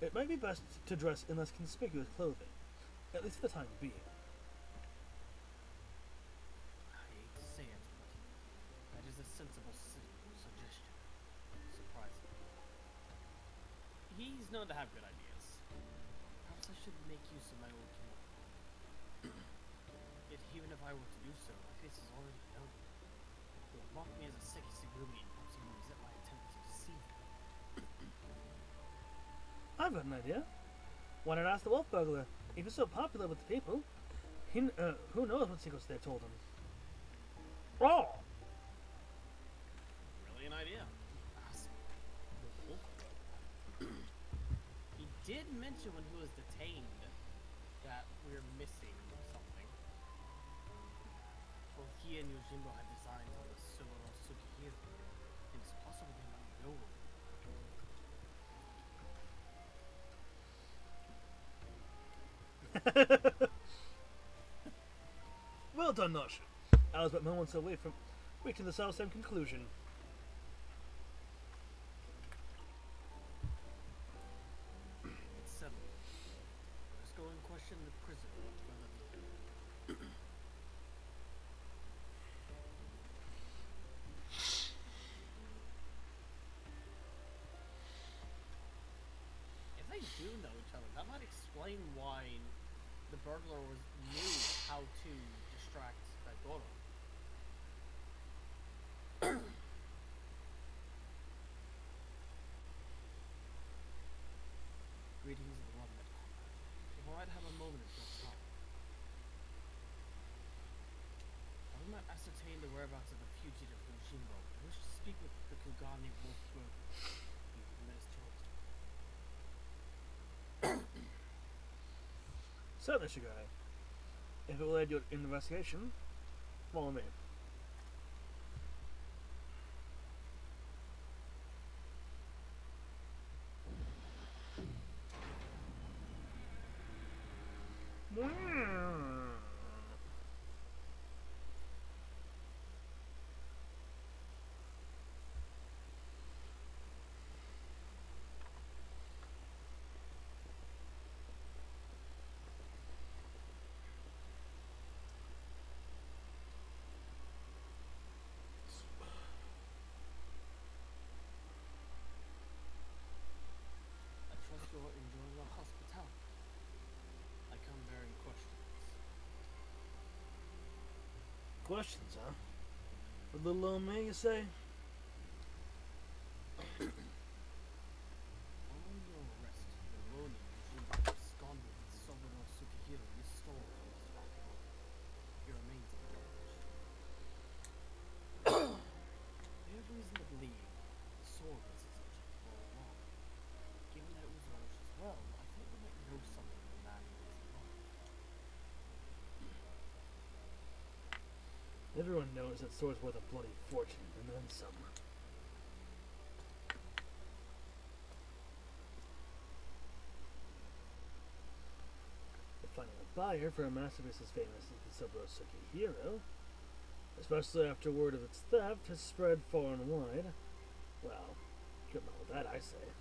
it might be best to dress in less conspicuous clothing, at least for the time being. I hate to say it, but that is a sensible suggestion. Surprising. He's known to have good ideas. Perhaps I should make use of my old kimono. Yet even if I were to do so, my face is already known. He would mock me as a Seki Segumi, and perhaps even resent my attempt to deceive him. I've got an idea. Why not ask the wolf burglar? If he's so popular with the people, who knows what secrets they've told him? Oh! Really an idea. Ask the wolf burglar. He did mention when he was detained that we're missing something. Both he and Yojimbo had designs on the Subaro Sukihiro, and it's possible they might know where. Well done, Nosh. I was but moments away from reaching the self-same conclusion. It's settled. Let's go and question the prisoner further. If they do know each other, that might explain why the burglar knew how to distract Goro. Greetings of the one that if I might have a moment of your time. I would not ascertain the whereabouts of the fugitive Yojimbo. I wish to speak with the Kugani wolf burglar. You permit us to Certainly, Shigure. If it will aid your investigation, follow me. I trust you're enjoying our hospitality. I come bearing questions. Questions, huh? For little old me, you say? Following your arrest, the Ronin Yojimbo absconded with Soburo Sukihiro restored from his vacuum. He remains in bondage. We have reason to believe the sword was his object all along. Given that it was Roche as well, I think we might know something of the man who is involved. Everyone knows that sword's worth a bloody fortune, and then some. But finding a buyer for a masterpiece as famous as the Suburo Sukihiro, especially after word of its theft has spread far and wide, well, good luck with that, I say.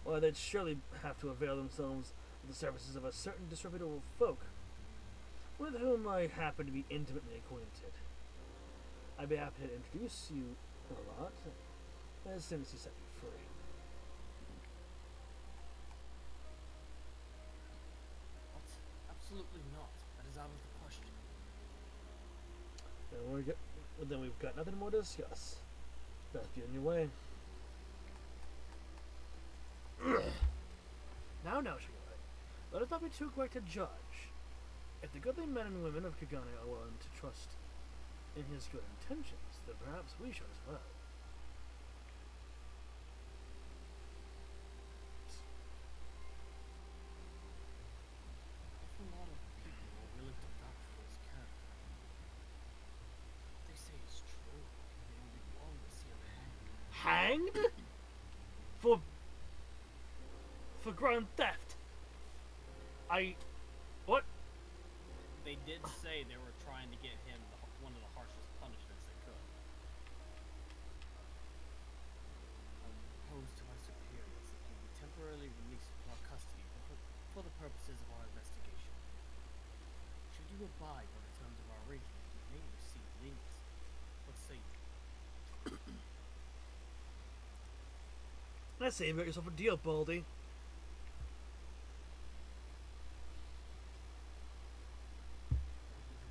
Well, they'd surely have to avail themselves of the services of a certain disreputable folk, with whom I happen to be intimately acquainted. I'd be happy to introduce you a lot as soon as you set me free. What? Absolutely not. That is out of the question. Then we've got nothing more to discuss. Best be on your way. Now, Shigure, let us not be too quick to judge. If the goodly men and women of Kagane are willing to trust in his good intentions, then perhaps we should as well. If a lot of people are willing to vouch for his character, what they say is true. They would be willing to see him hanged. Hanged? For grand theft? What? They did say they were trying to get him one of the harshest punishments they could. I say you got yourself a deal, Baldy.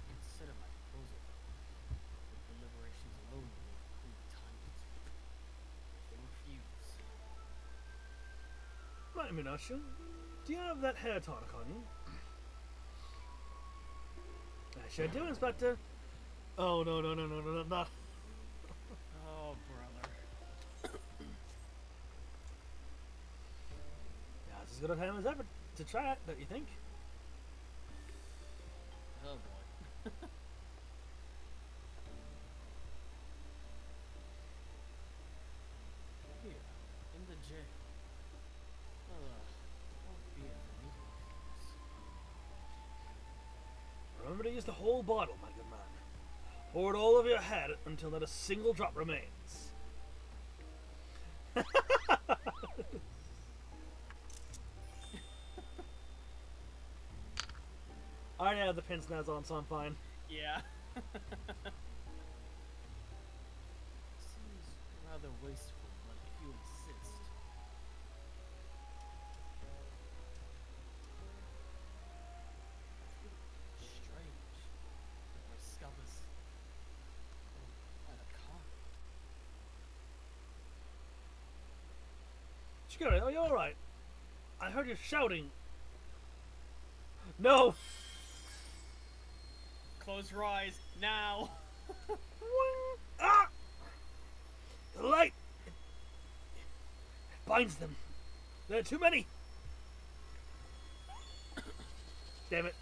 Consider my proposal. The deliberations alone will include time consuming. If they refuse, Right, Minashu. Do you have that hair tonic on you? I sure do, Inspector. Oh, no, not. oh brother. Yeah, it's as good a time as ever to try it, don't you think? Oh boy. Here, in the jail. Won't be it for me. Remember to use the whole bottle, my good man. Pour it all over your head until not a single drop remains. I already have the pince nez on, so I'm fine. Yeah. Seems rather wasteful, but if you insist. Strange. My scalp is quite a calm. Shigure, are you alright? I heard you shouting. No! Close your eyes now. Ah! The light! It binds them. There are too many! Damn it.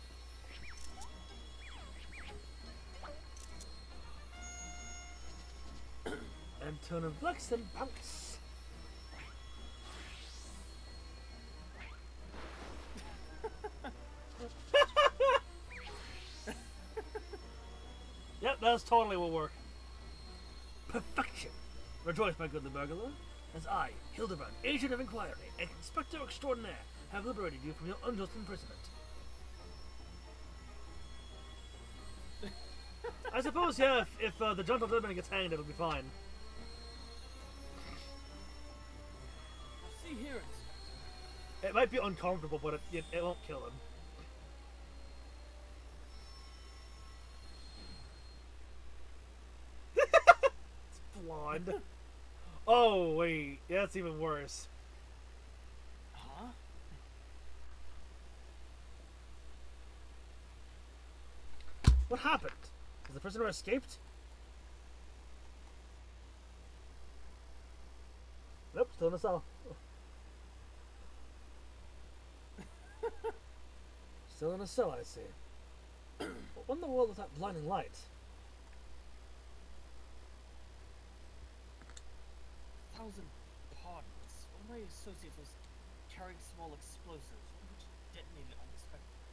And turn and flex and pounce. Yep, that's totally will work. Perfection! Rejoice, my goodly burglar, as I, Hildibrand, agent of inquiry and inspector extraordinaire, have liberated you from your unjust imprisonment. I suppose, yeah, if the gentle gentleman gets hanged, it'll be fine. See here, Inspector. It might be uncomfortable, but it won't kill him. It's blonde. Oh, wait. Yeah, that's even worse. Huh? What happened? Has the prisoner escaped? Nope, still in the cell. Still in a cell, I see. What in the world is that blinding light? Thousand pardons. One of my associates was carrying small explosives, which detonated unexpectedly.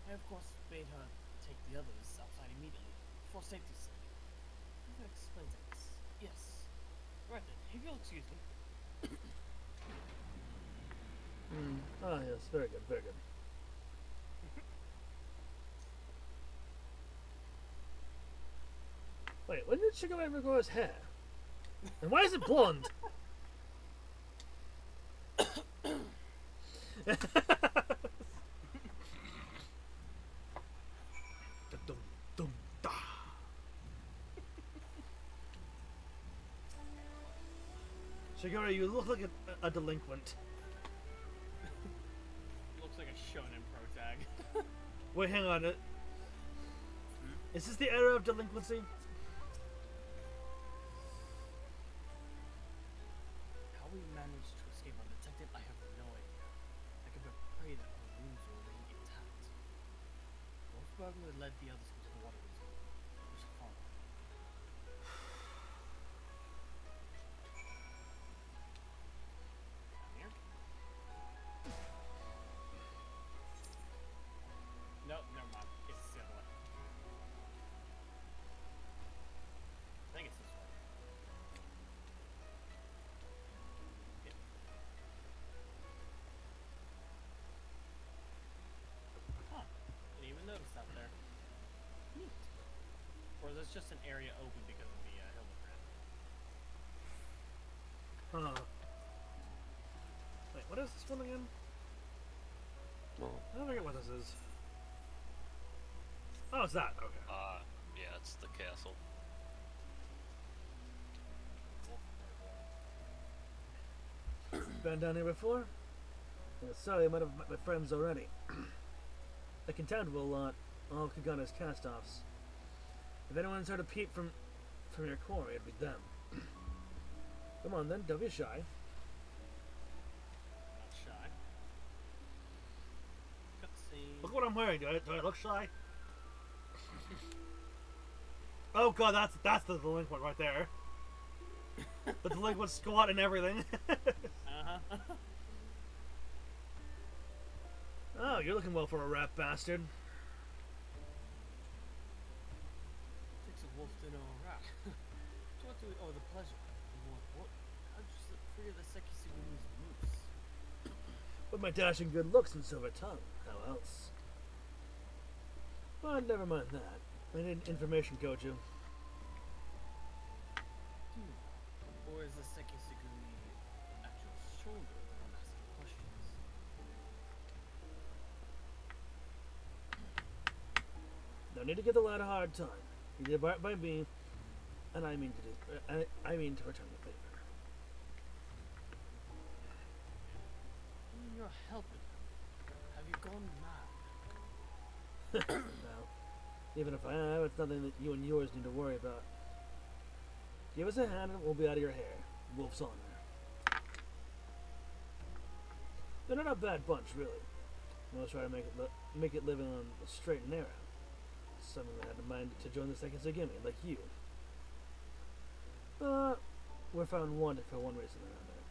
I, of course, bade her take the others outside immediately, for safety's sake. If that explains it. Yes. Right then, if you'll excuse me. Ah, yes, very good, very good. Wait, when did Sugar ever grow his hair? And why is it blonde? Shigure, you look like a delinquent. Looks like a shonen pro tag. Wait, hang on. Is this the era of delinquency? How we managed to escape undetected, I have no idea. I can but pray that our wounds will remain intact. Wolfberger led the others into the waterways. We shall follow. Down here? Nope, never mind. It's the other way. I think it's this way. Yep. Huh. Didn't even notice that there. Neat. Or is this just an area open because of the Hildibrand? Huh. What is this one again? Well, I forget what this is. Oh, it's that. Okay. Yeah, it's the castle. Been down here before? Yeah, sorry, I might have met my friends already. I can tell a lot. All of Kagana's cast-offs. If anyone's heard a peep from your quarry, it'd be them. Come on then, don't be shy. Not shy. Cutscene. Look what I'm wearing. Do I look shy? Oh god, that's the delinquent right there. The delinquent squat and everything. Uh-huh. Oh, you're looking well for a rat bastard. Takes a wolf to know a rat. To what do we owe the pleasure? And more important, how'd you slip free of the Sekisugumi's noose? With my dashing good looks and silver tongue. How else? But never mind that. I need information, Goju. Or is the Sekisugumi at your shoulder when I'm asking questions? No need to give the lad a hard time. He did right by me, and I mean to I mean to return the favor. You're helping him. Have you gone mad? Now, even if I have, it's nothing that you and yours need to worry about. Give us a hand and we'll be out of your hair. Wolf's honor. They're not a bad bunch, really. Most try to make it living on the straight and narrow. Some of them had in mind to join the second Sagimi, like you. But we're found wanted for one reason or another.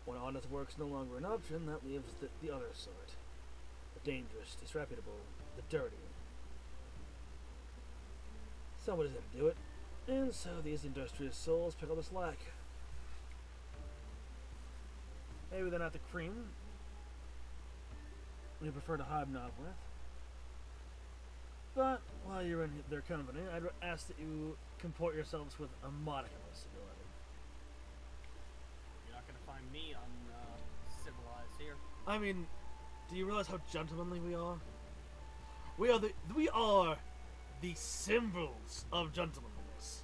When honest work's no longer an option, that leaves the other sort. The dangerous, disreputable, the dirty. Somebody's got to do it. And so these industrious souls pick up the slack. Maybe they're not the cream we prefer to hobnob with. But while you're in their company, I'd ask that you comport yourselves with a modicum of civility. You're not gonna find me uncivilized here. I mean, do you realize how gentlemanly we are? We are the symbols of gentlemanliness.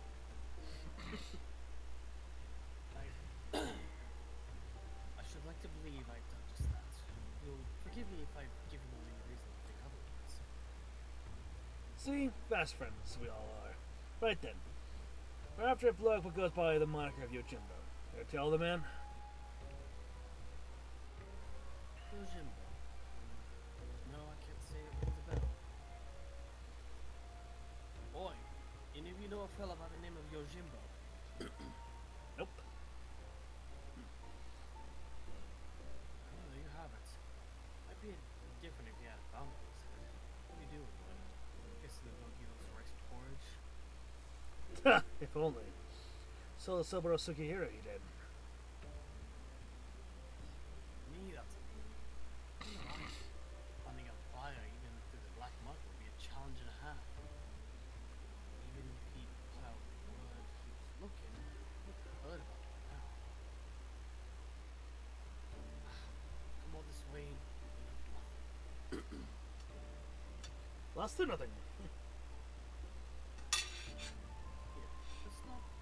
I should like to believe I've done just that. You'll forgive me if I've given you any reason to think otherwise. See, fast friends we all are. Right then. We're after a bloke who goes by the moniker of Yojimbo. Care to tell the man? Yojimbo. No, I can't say it rings a bell. Boy, any of you know a fella by the name of Yojimbo? Nope. Oh, there you have it. Might be different if you had found it. What do you do with it? Guessing the Nogiro's rice porridge. If only. So the Soboro Sukihira he did. Me, that's a finding a buyer even through the black market would be a challenge and a half. Even if he put out word he was looking, we've heard about it now. Come all this way and nothing. Lost to nothing.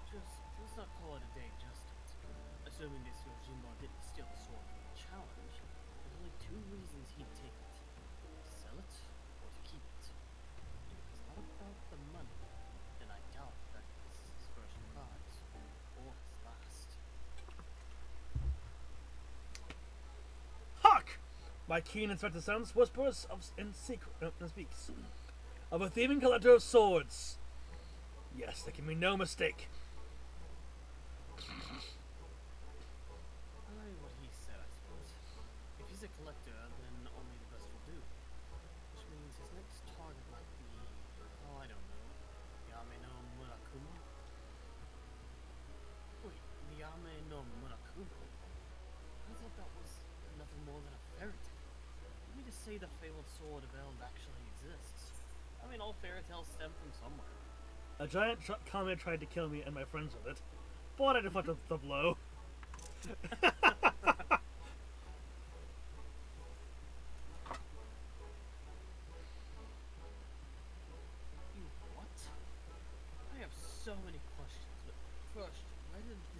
Here, let's not call it a day just yet. Assuming this Yojimbo didn't steal the sword from the challenge, there's only two reasons he'd take it. To sell it, or to keep it. If it's not about the money, then I doubt that this is his first prize, or his last. Hark! My keen inspector sense whispers and speaks of a thieving collector of swords. Yes, there can be no mistake. What he said, I suppose. If he's a collector, then only the best will do. Which means his next target might be, oh, I don't know, Yame no Murakuma? Wait, Yame no Murakuma? I thought that was nothing more than a fairy tale. You mean to say the fabled sword of Eld actually exists? I mean, all fairy tales stem from somewhere. A giant comet tried to kill me and my friends with it, but I deflected the blow.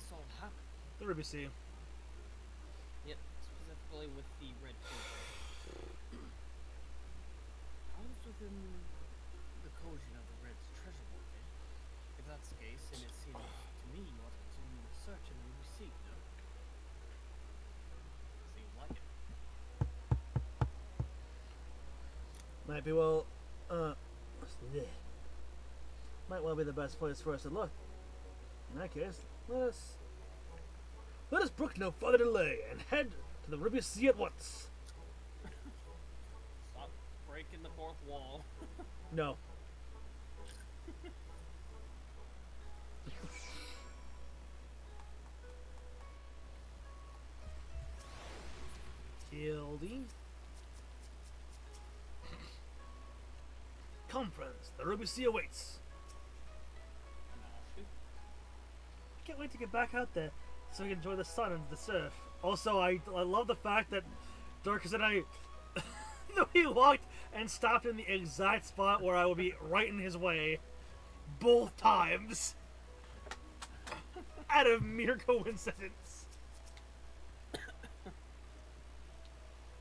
this all happen? The Ruby Sea. Yep, specifically with the red Koji. How is within the Koji of the Red's treasure vault, eh? If that's the case, then it seems to me you ought to continue the search in the Ruby Sea, no? Seems like it. Might be well, might well be the best place for us to look. In that case, let us brook no further delay and head to the Ruby Sea at once. Stop breaking the fourth wall. No. Hildy. Come, friends, the Ruby Sea awaits. Can't wait to get back out there so we can enjoy the sun and the surf. Also, I love the fact that Dorcas and I we walked and stopped in the exact spot where I would be right in his way both times. Out of mere coincidence.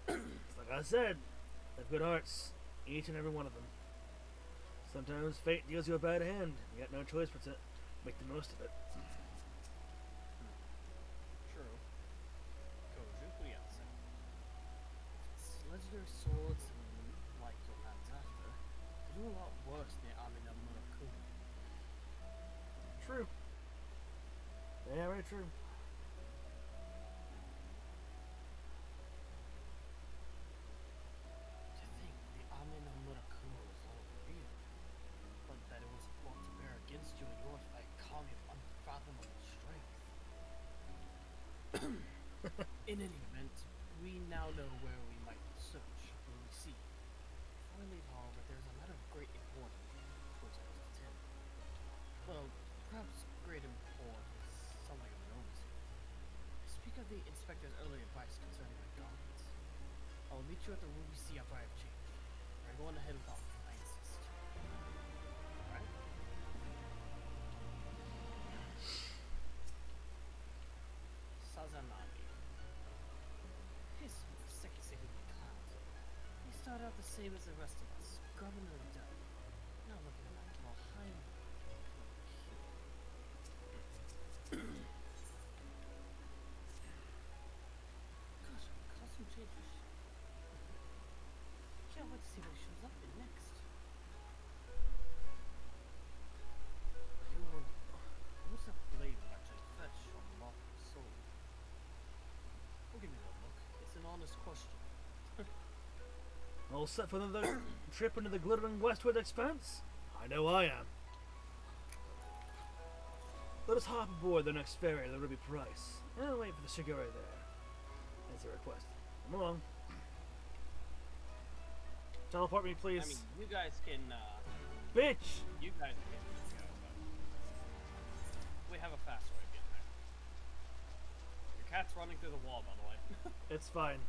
Like I said, they have good hearts, each and every one of them. Sometimes fate deals you a bad hand. You got no choice but to make the most of it. True. Koji, what do you have to say? It's legendary swords and like your man's after. They do a lot worse than the Amina Murakuni. True. Yeah, very true. To think the Amina Murakuni was all real, but that it was brought to bear against you and yours by a kami of unfathomable strength. In any event, we now know where we might search when we see. Before we leave, however, there's a matter of great importance which I must attend. Well, perhaps great import is something of an overstatement. I speak of the inspector's early advice concerning my garments. I will meet you at the Ruby Sea after I have changed. We're going ahead without, I insist. Alright? Sazanami. His sexy little clown. He started out the same as the rest of us, scrubbing in the dirt. Now look at him acting all high and gosh, costume changes. Can't wait to see what he shows up in next. You wonder, what's that blade that actually fetch on Marco's soul? Don't give me that look. It's an honest question. All set for another trip into the glittering westward expanse? I know I am. Let us hop aboard the next ferry to the Ruby Price, and wait for the Shigure there. That's a request. Come along. Teleport me, please. I mean, you guys can, Bitch! you guys can go, but we have a fast way of getting there. Your cat's running through the wall, by the way. It's fine.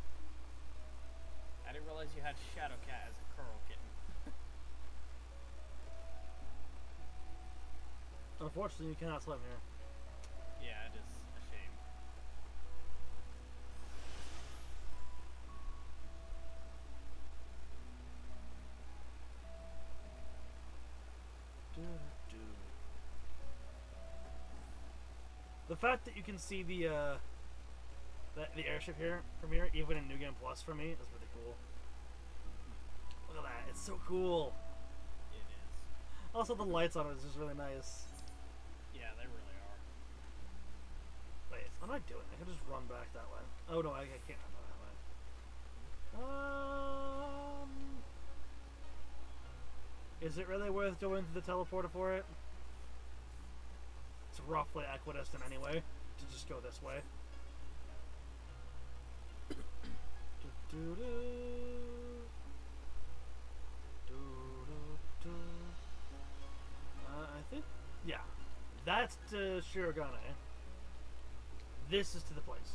I didn't realize you had Shadow Cat as a curl kitten. Unfortunately, you cannot swim here. Yeah, it is a shame. The fact that you can see the airship here from here, even in New Game Plus for me, is really cool. Look at that, it's so cool. It is. Also, the lights on it is just really nice. Yeah, they really are. Wait, what am I doing? I can just run back that way. Oh no, I can't run that way. Is it really worth going to the teleporter for it? It's roughly equidistant anyway, to just go this way. I think, yeah, that's to Shirogane. This is to the place.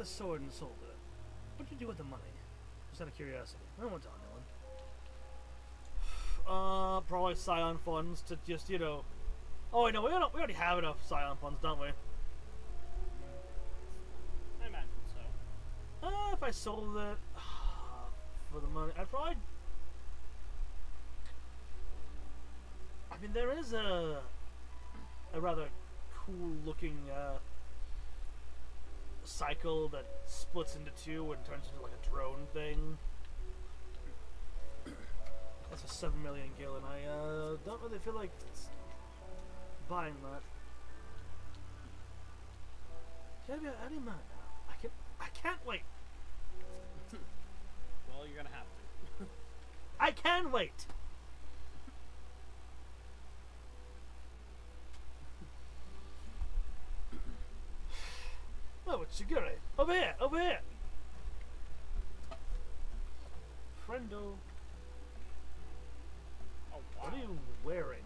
the sword and sold it, what did you do with the money? Just out of curiosity. I don't want to tell anyone. Probably Scion funds to just, you know... Oh, wait, no, we already have enough Scion funds, don't we? I imagine so. If I sold it for the money, I'd probably... I mean, there is a rather cool-looking cycle that splits into two and turns into like a drone thing. That's a 7 million gil, and I don't really feel like buying that. How do you mind now? I can't wait. Well, you're gonna have to. I can wait. Oh, it's Shigure. Over here, over here. Friendo. Oh, wow. What are you wearing?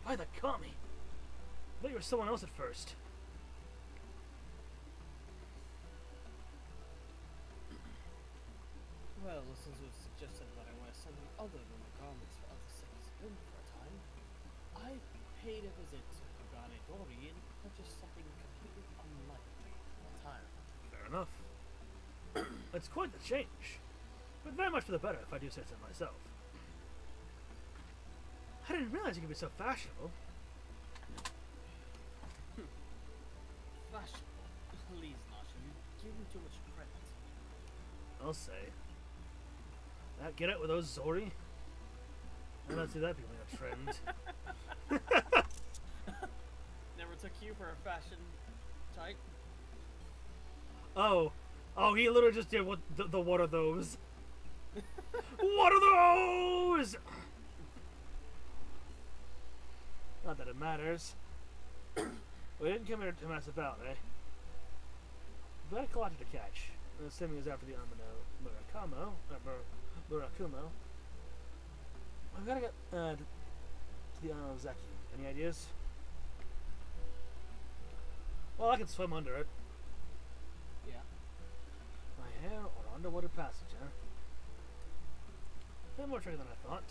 Why the caught me? I thought you were someone else at first. Well, since it was suggested that I wear something other than the garments for other citizens for a time, I paid a visit to Kagane Dori and purchased something completely unlike my attire. Fair enough. It's quite the change, but very much for the better if I do say so myself. I didn't realize you could be so fashionable. Fashionable? Please, Nasha, you give me too much credit. I'll say. That get out with those Zori? I don't see that becoming a trend. Never took you for a fashion type. Oh, he literally just did what the what are those? What are those? Not that it matters. We didn't come here to mess about, eh? We've got a collector to catch. I'm assuming it's after the Murakumo. I've got to get to the Zeki. Any ideas? Well, I can swim under it. Yeah. My hair or underwater passage, huh? A bit more tricky than I thought.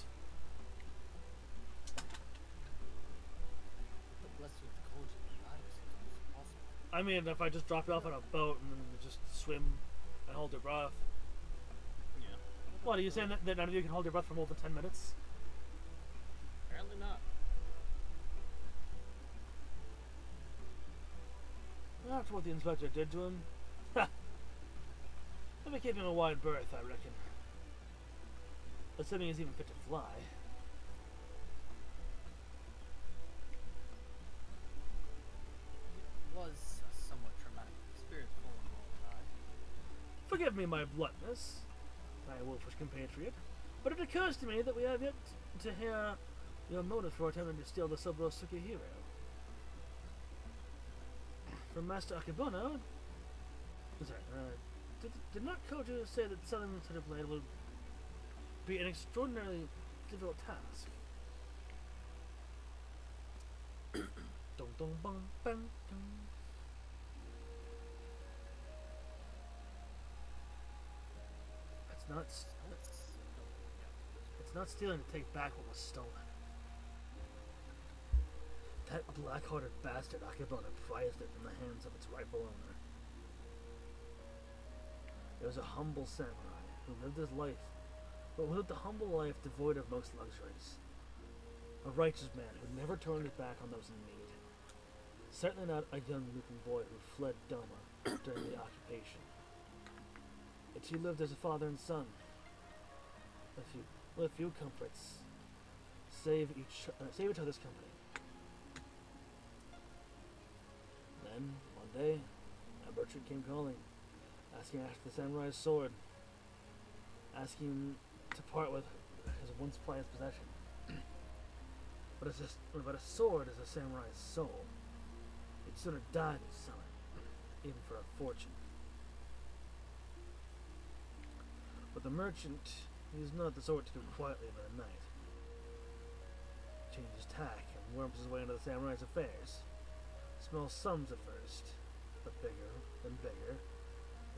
But bless you with the cold you got, it's impossible. I mean, if I just drop you off on a boat and then just swim and hold your breath. Yeah. What, are you saying that none of you can hold your breath for more than 10 minutes? Apparently not. After what the inspector did to him, let me give him a wide berth, I reckon. Assuming he's even fit to fly. It was a somewhat traumatic experience for him all the time. Forgive me my bluntness, my wolfish compatriot, but it occurs to me that we have yet to hear your motive for attempting to steal the Subro Sukihiro. From Master Akebono, did not Kojo say that selling such a blade would be an extraordinarily difficult task? Dong dong bong bang dong. It's not stealing to take back what was stolen. That black-hearted bastard Akebono prized it from the hands of its rightful owner. He was a humble samurai who lived his life, but lived a humble life devoid of most luxuries. A righteous man who never turned his back on those in need. Certainly not a young-looking boy who fled Doma during the occupation. The two lived as a father and son, with a few comforts, save each other's company. Then, one day, a merchant came calling, asking after the samurai's sword, asking him to part with his once prized possession. But a sword is a samurai's soul. He'd sooner die than sell it, even for a fortune. But the merchant, he's not the sort to do quietly by the night. Changes tack and worms his way into the samurai's affairs. Small sums at first, but bigger and bigger.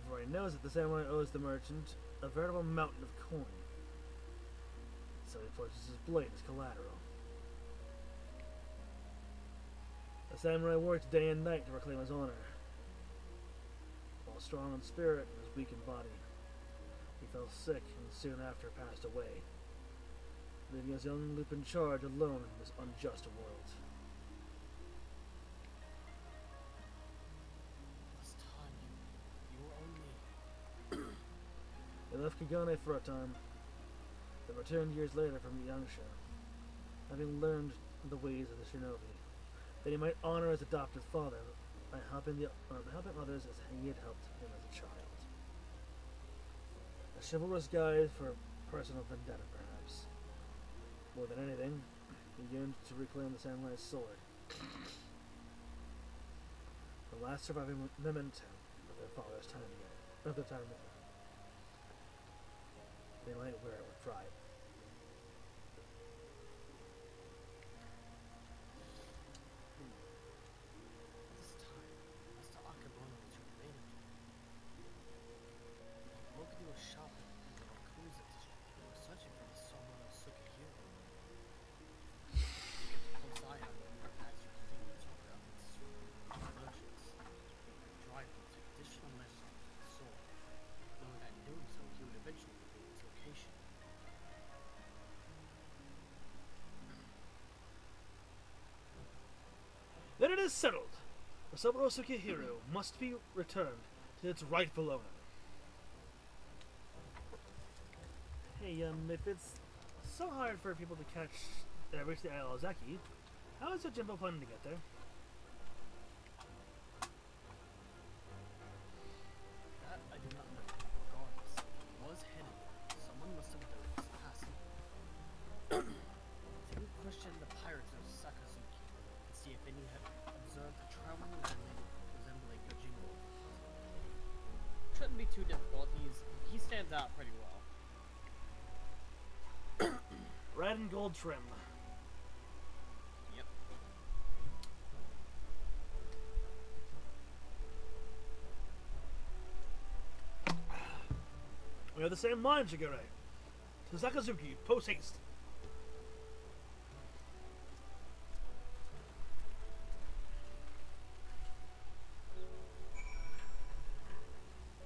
Before he knows it, the samurai owes the merchant a veritable mountain of coin. So he pushes his blade as collateral. The samurai worked day and night to reclaim his honor. While strong in spirit and was weak in body, he fell sick and soon after passed away, leaving his young loop in charge alone in this unjust world. This time you were only. He left Kagane for a time, then returned years later from Yangsha, having learned the ways of the shinobi, that he might honor his adopted father by helping others as he had helped him as a child. A chivalrous guide for personal vendetta, perhaps. More than anything, he yearned to reclaim the samurai's sword. The last surviving memento of their father's time together. Of their time together. They might wear it with pride. This time, Mr. Akebono was related to me. Mokudi was shopping in the Rakuza district and was searching for the Somono Sukihiro. Keep a close eye on him as you continue to talk about its merchants. Drive him to additional measures on the sword, knowing that in doing so he would eventually reveal its location. Then it is settled. The Saburo Sukihiro must be returned to its rightful owner. Hey, if it's so hard for people to reach the Isle of Zeki, how is Yojimbo planning to get there? That I do not know. Regardless, he was headed there. Someone must have done his passing. Take a question the pirates of Sakazuki and see if any have observed a traveling landing resembling Yojimbo. Shouldn't be too difficult. He stands out pretty well. Red and gold trim. Yep. We have the same mind, Shigure. To Sakazuki, post haste.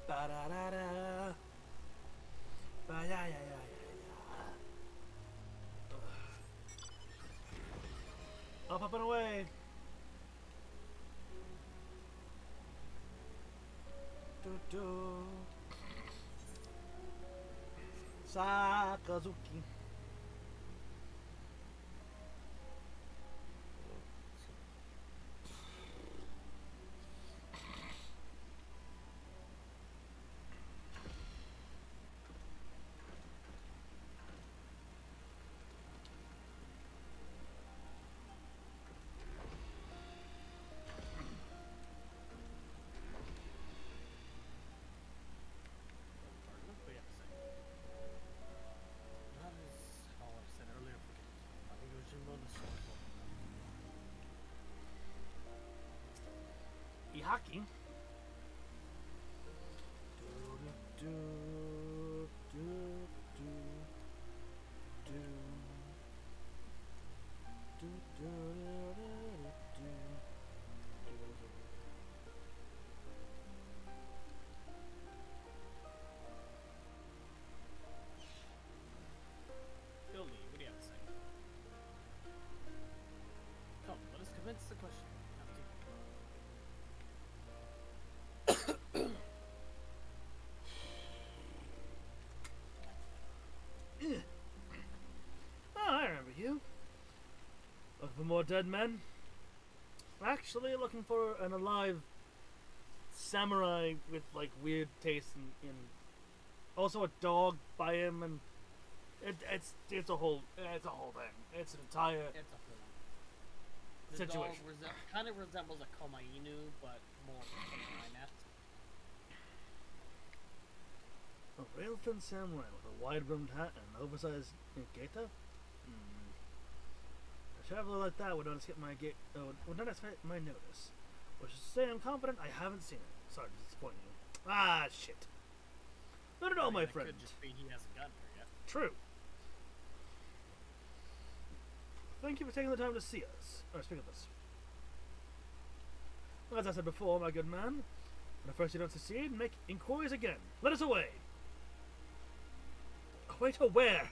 Ba-da-da-da. Ba-ya-ya-ya-ya-ya. Up and away. Do-do. Sakazuki. What do you have to say? That is all I said earlier. I think Yojimbo the sword will Ihaki. Hildy, what do you have to say? Come, let us commence the question. Oh, I remember you. Looking for more dead men? Actually, looking for an alive samurai with like weird tastes in also a dog by him, and it's a whole thing. It's an entire It's a whole The situation. dog kind of resembles a Komainu, but more of a Komaina. A real thin samurai with a wide-brimmed hat and an oversized gaiter? A traveler like that would not escape my would not escape my notice. Which is to say, I'm confident I haven't seen it. Sorry to disappoint you. Ah, shit. Not at all, my friend. Could just be he hasn't gotten here yet. True. Thank you for taking the time to see us. Or speak of us. As I said before, my good man, when at first you don't succeed, make inquiries again. Let us away. Away to where?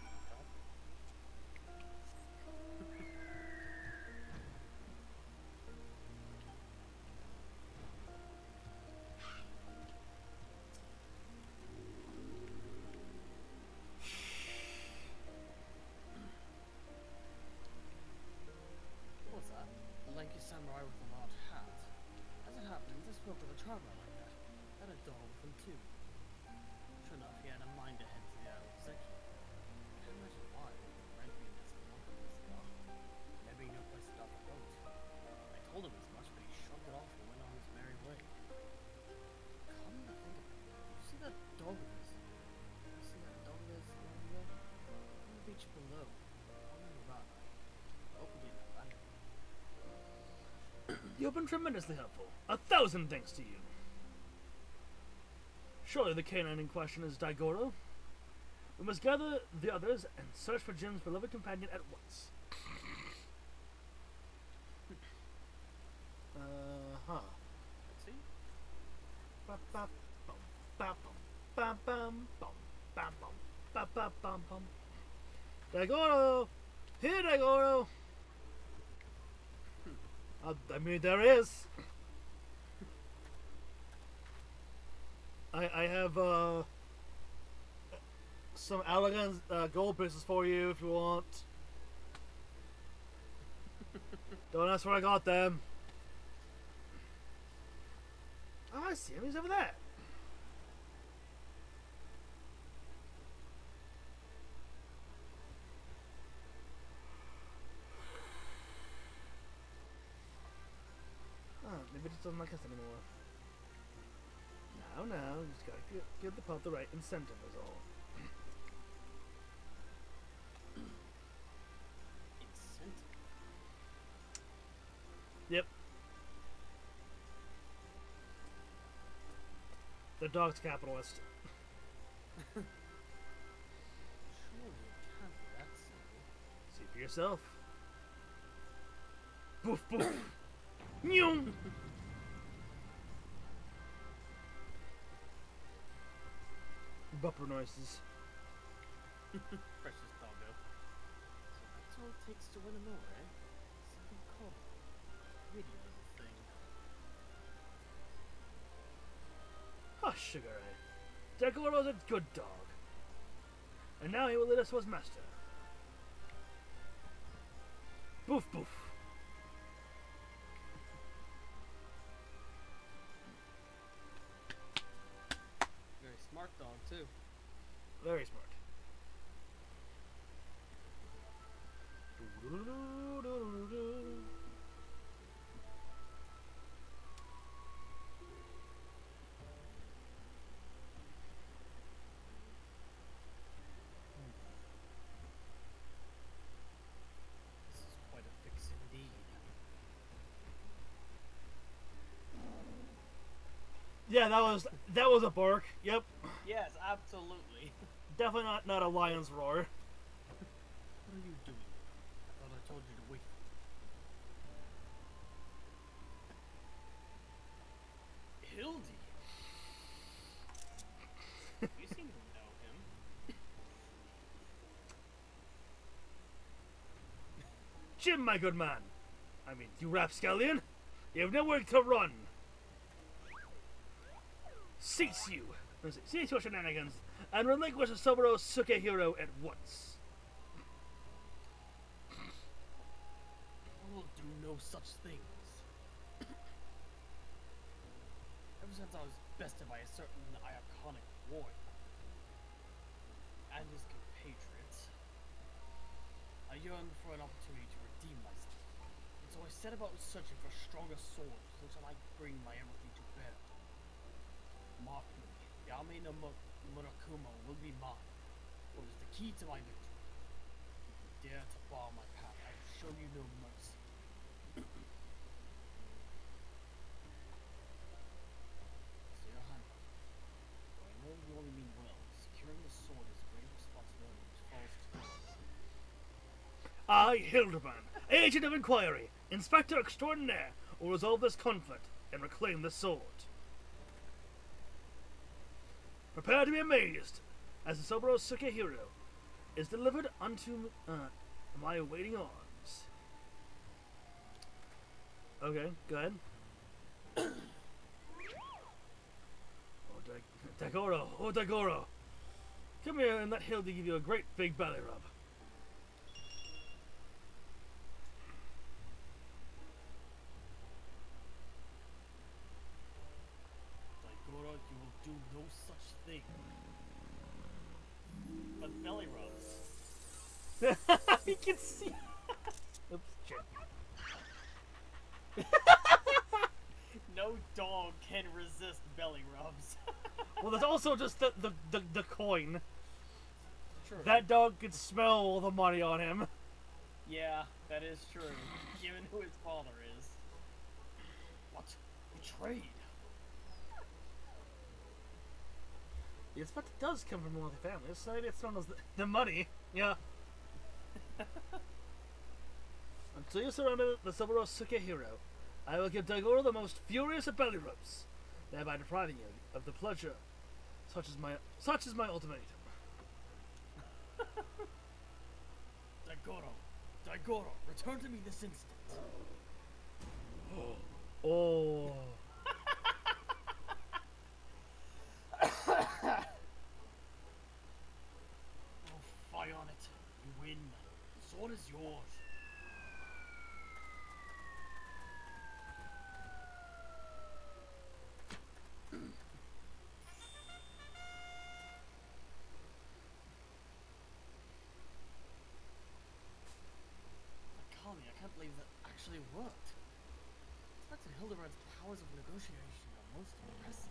What's that? A lanky samurai with a large hat. As it happens, I spoke with a traveler like that. Had a dog with him too. Sure enough, he had a mind to head to the island section. Can't imagine why. Right being as long as they are. There being no place to dock a boat. I told him as much, but he shrugged it off and went on his merry way. Come to think of it, you see that dog of his? You see that dog of his along there? On the beach below. On the rock. I hope he didn't abandon it. You've been tremendously helpful. 1,000 thanks to you. Surely the canine in question is Daigoro. We must gather the others and search for Jim's beloved companion at once. Huh. Let's see. Ba ba bum ba bum ba bum bum ba bum ba ba bum bum. Daigoro! Here, Daigoro! I mean, there is. I have some elegant gold pieces for you if you want. Don't ask where I got them. Oh, I see him. He's over there. Oh, maybe it just doesn't like us anymore. No, you just gotta give the pup the right incentive is all. Incentive. Yep. The dog's capitalist. Surely it can't be that simple. See for yourself. Boof boof. Nyum. Bumper noises. Precious doggo. So that's all it takes to win him over, eh? Simple call. Pretty little thing. Hush, Sugar Ray. Daigoro's a good dog. And now he will lead us to his master. Boof boof. Very smart dog, too. Very smart. This is quite a fix indeed. Yeah, that was a bark. Yep. Yes, absolutely. Definitely not a lion's roar. What are you doing? I thought I told you to wait. Hildy! You seem to know him. Jim, my good man. I mean, you rapscallion. You have nowhere to run. Cease you. Cease your shenanigans and relinquish the Soboro Sukehiro at once. I will do no such things. Ever since I was bested by a certain iconic warrior and his compatriots, I yearned for an opportunity to redeem myself. And so I set about searching for stronger swords which I might bring my everything to bear. Mark me, Yami no Murakumo will be mine. It is the key to my victory. If you dare to bar my path, I will show you no mercy. So your Highness, though I know you only mean well, securing the sword is a great responsibility which falls to you. I, Hildibrand, agent of inquiry, inspector extraordinaire, will resolve this conflict and reclaim the sword. Prepare to be amazed as the Soboro Sukehiro is delivered unto my waiting arms. Okay, go ahead. Dagoro. Come here and let Hildy give you a great big belly rub. Daigoro, you will do no such thing. But belly rubs. You can see. Oops, shit. No dog can resist belly rubs. Well, there's also just the coin. True. That dog could smell all the money on him. Yeah, that is true. Given who his father is. What? Betrayed? The inspector does come from a wealthy family. It's known as the money. Yeah. Until you surrender the Soboro Sukehiro, I will give Daigoro the most furious of belly rubs, thereby depriving you of the pleasure. Such is my ultimatum. Daigoro, return to me this instant. Oh. Oh, fie on it. You win. The sword is yours. Akali, I can't believe that actually worked. Inspector Hildibrand's powers of negotiation are most impressive.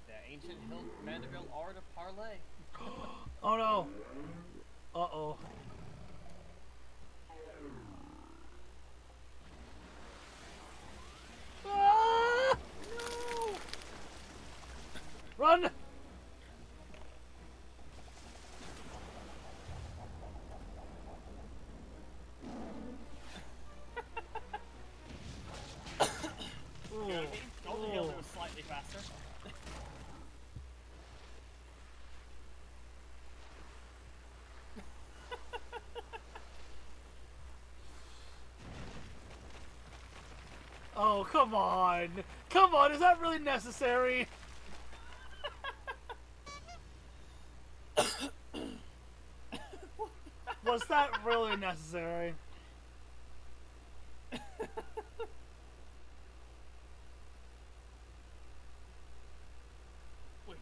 The ancient Mandeville art of parley. Oh no. Uh-oh. Ah! No! Run! Golden Hill was slightly faster. Oh, come on. Come on, is that really necessary? Was that really necessary? Wait,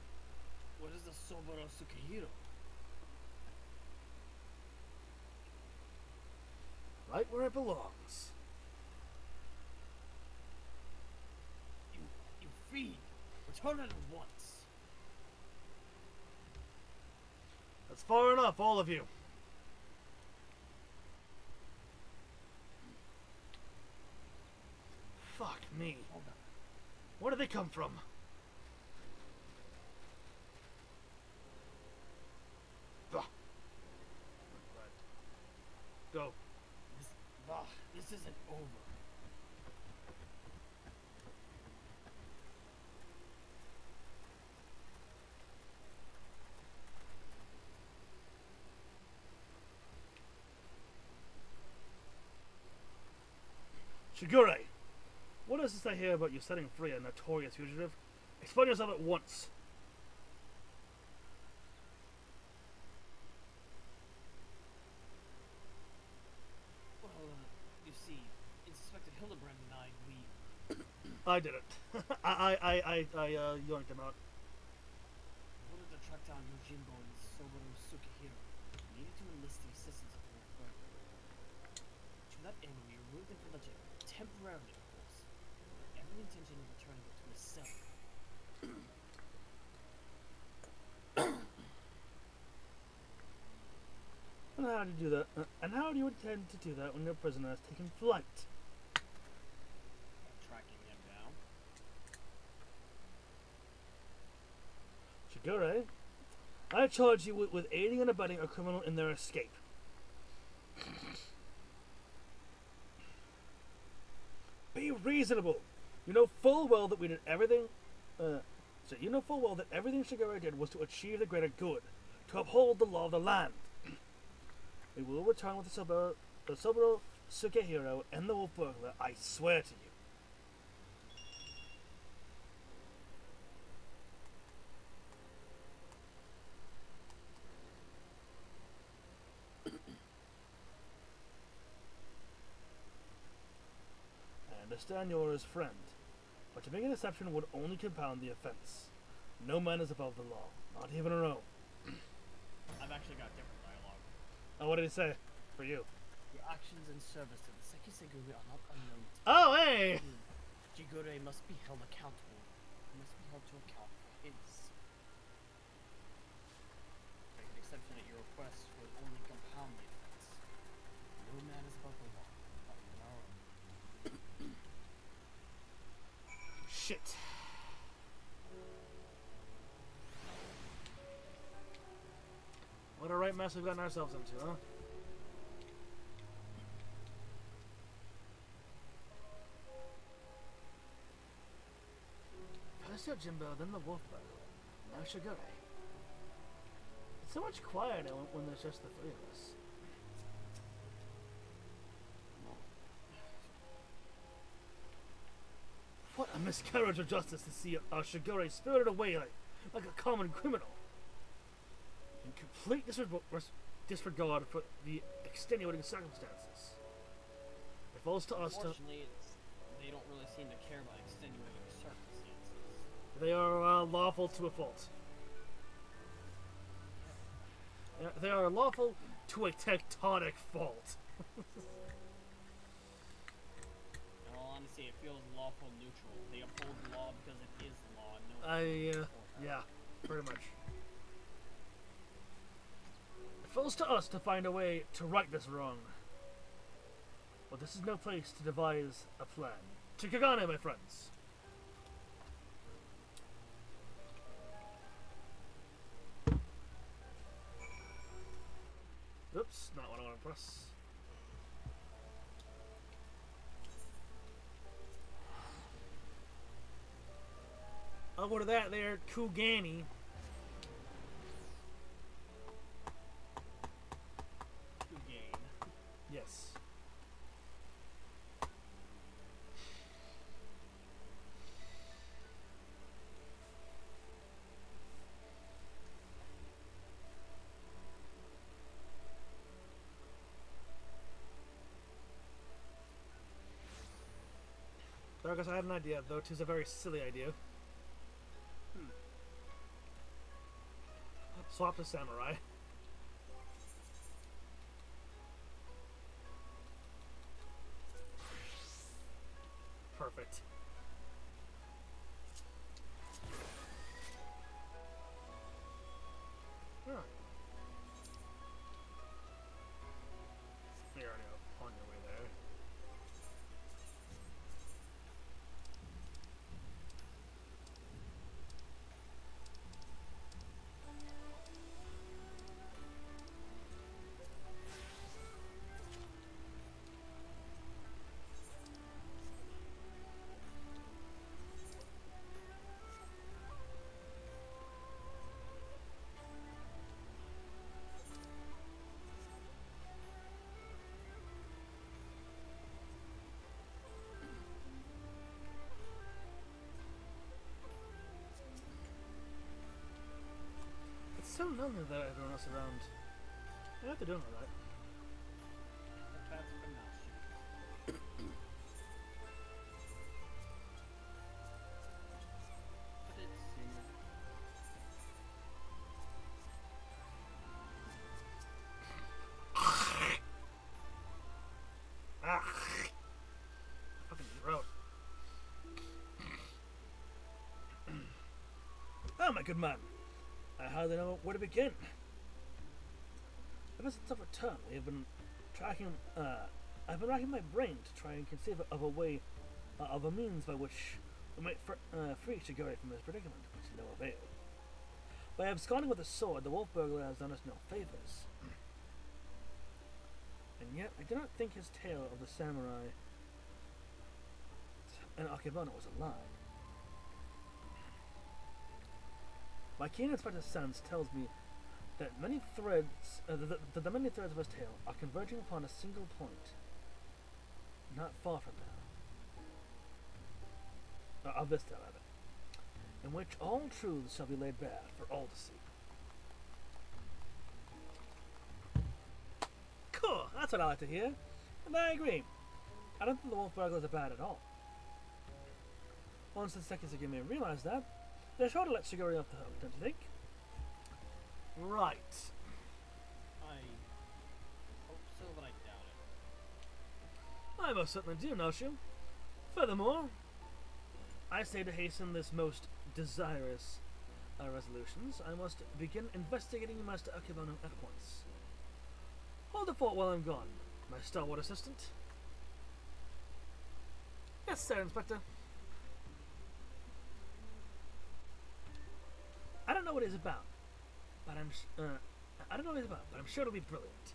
what is the Soboro Sukehiro? Right where it belongs. You fiend! Return it at once! That's far enough, all of you. Fuck me. Hold on. Where did they come from? Ugh. Right. Go. This isn't over. Shigure, what is this I hear about you setting free a notorious fugitive? Explain yourself at once. Well, you see, Inspector Hildibrand and I, we I did it. I yoinked him out. wanted to track down Yojimbo and Soboro Sukehiro. We needed to enlist the assistance of the Red. To that end, we removed them from the jail, temporarily, of course, with every intention of returning them to his cell. how do you do that? And how do you intend to do that when your prisoner has taken flight? Tracking him down. Shigure, I charge you with aiding and abetting a criminal in their escape. Be reasonable. You know full well that we did everything. You know full well that everything Shigure did was to achieve the greater good, to uphold the law of the land. We will return with the Soburo Sugehiro and the Wolf Burglar, I swear to you. I understand you are his friend, but to make an exception would only compound the offense. No man is above the law, not even our own. I've actually got different dialogue. Oh, what did he say? For you. Your actions in service to the Sekisegumi are not unknown to Oh, hey! you. Jigure must be held accountable. He must be held to account for his. Make an exception at your request would only compound the offense. No man is above the law, not even our own. Shit. What a right mess we've gotten ourselves into, huh? First Jimbo, then the Wolf Burglar. Now Shigure. It's so much quieter when there's just the three of us. What a miscarriage of justice to see Shigure spirited away like a common criminal. In complete disregard for the extenuating circumstances. It falls to us to... Unfortunately, they don't really seem to care about extenuating circumstances. They are lawful to a fault. They are lawful to a tectonic fault. In all honesty, it feels lawful neutral. They uphold the law because it is the law. No Yeah, pretty much. It falls to us to find a way to right this wrong. But this is no place to devise a plan. To Kagane, my friends. Oops, not what I want to press. Over to that there, Kugani. gain. Yes. Darkus, I had an idea, though 'tis a very silly idea. Swap to Samurai. Perfect. Yeah. You're already on your way there. It's so lonely that everyone else around. I have to do all right. That's for now. But it's Ah! Fucking throat. Oh, my good man. I hardly know where to begin. Ever since our return, we have been tracking. I've been racking my brain to try and conceive of a way, of a means by which we might free Shigure from his predicament, but to no avail. By absconding with a sword, the wolf burglar has done us no favors. And yet, I do not think his tale of the samurai and Akebana was a lie. My keen inspector's sense tells me that many threads, the many threads of his tale are converging upon a single point, not far from now. Of this tale, rather, in which all truths shall be laid bare for all to see. Cool, that's what I like to hear, and I agree. I don't think the wolf burglars are bad at all. Once the second Segumi realize that, they're sure to let Shigure off the hook, don't you think? Right. I hope so, but I doubt it. I most certainly do, Noshu. Furthermore, I say to hasten this most desirous resolutions, I must begin investigating Master Akebano at once. Hold the fort while I'm gone, my stalwart assistant. Yes, sir, Inspector. I don't know what it's about, but I'm sure it'll be brilliant.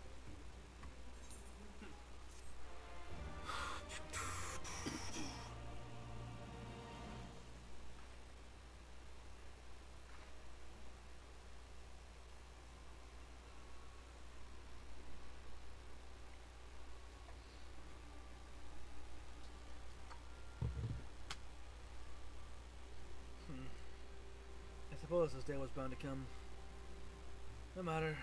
I suppose this day was bound to come. No matter.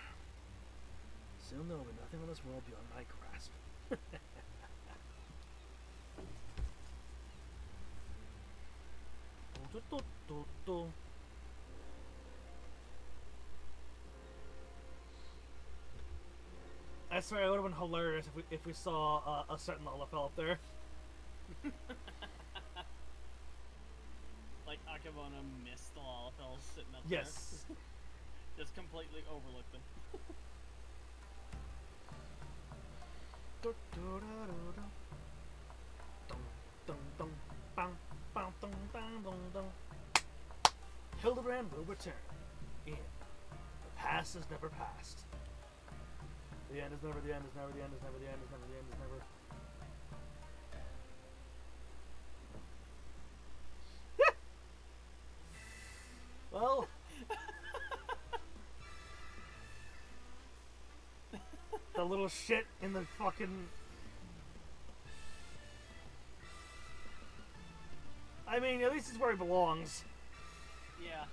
Soon there will be nothing on this world beyond my grasp. I swear it would have been hilarious if we saw a certain Lalafell up there. Like Akebana missed the Lalafells sitting up there. Yes. Just completely overlooked them. Hildibrand will return. In. The past is never past. The end is never the end is never the end is never the end is never the end is never. Well, the little shit in the fucking. I mean, at least it's where he belongs. Yeah.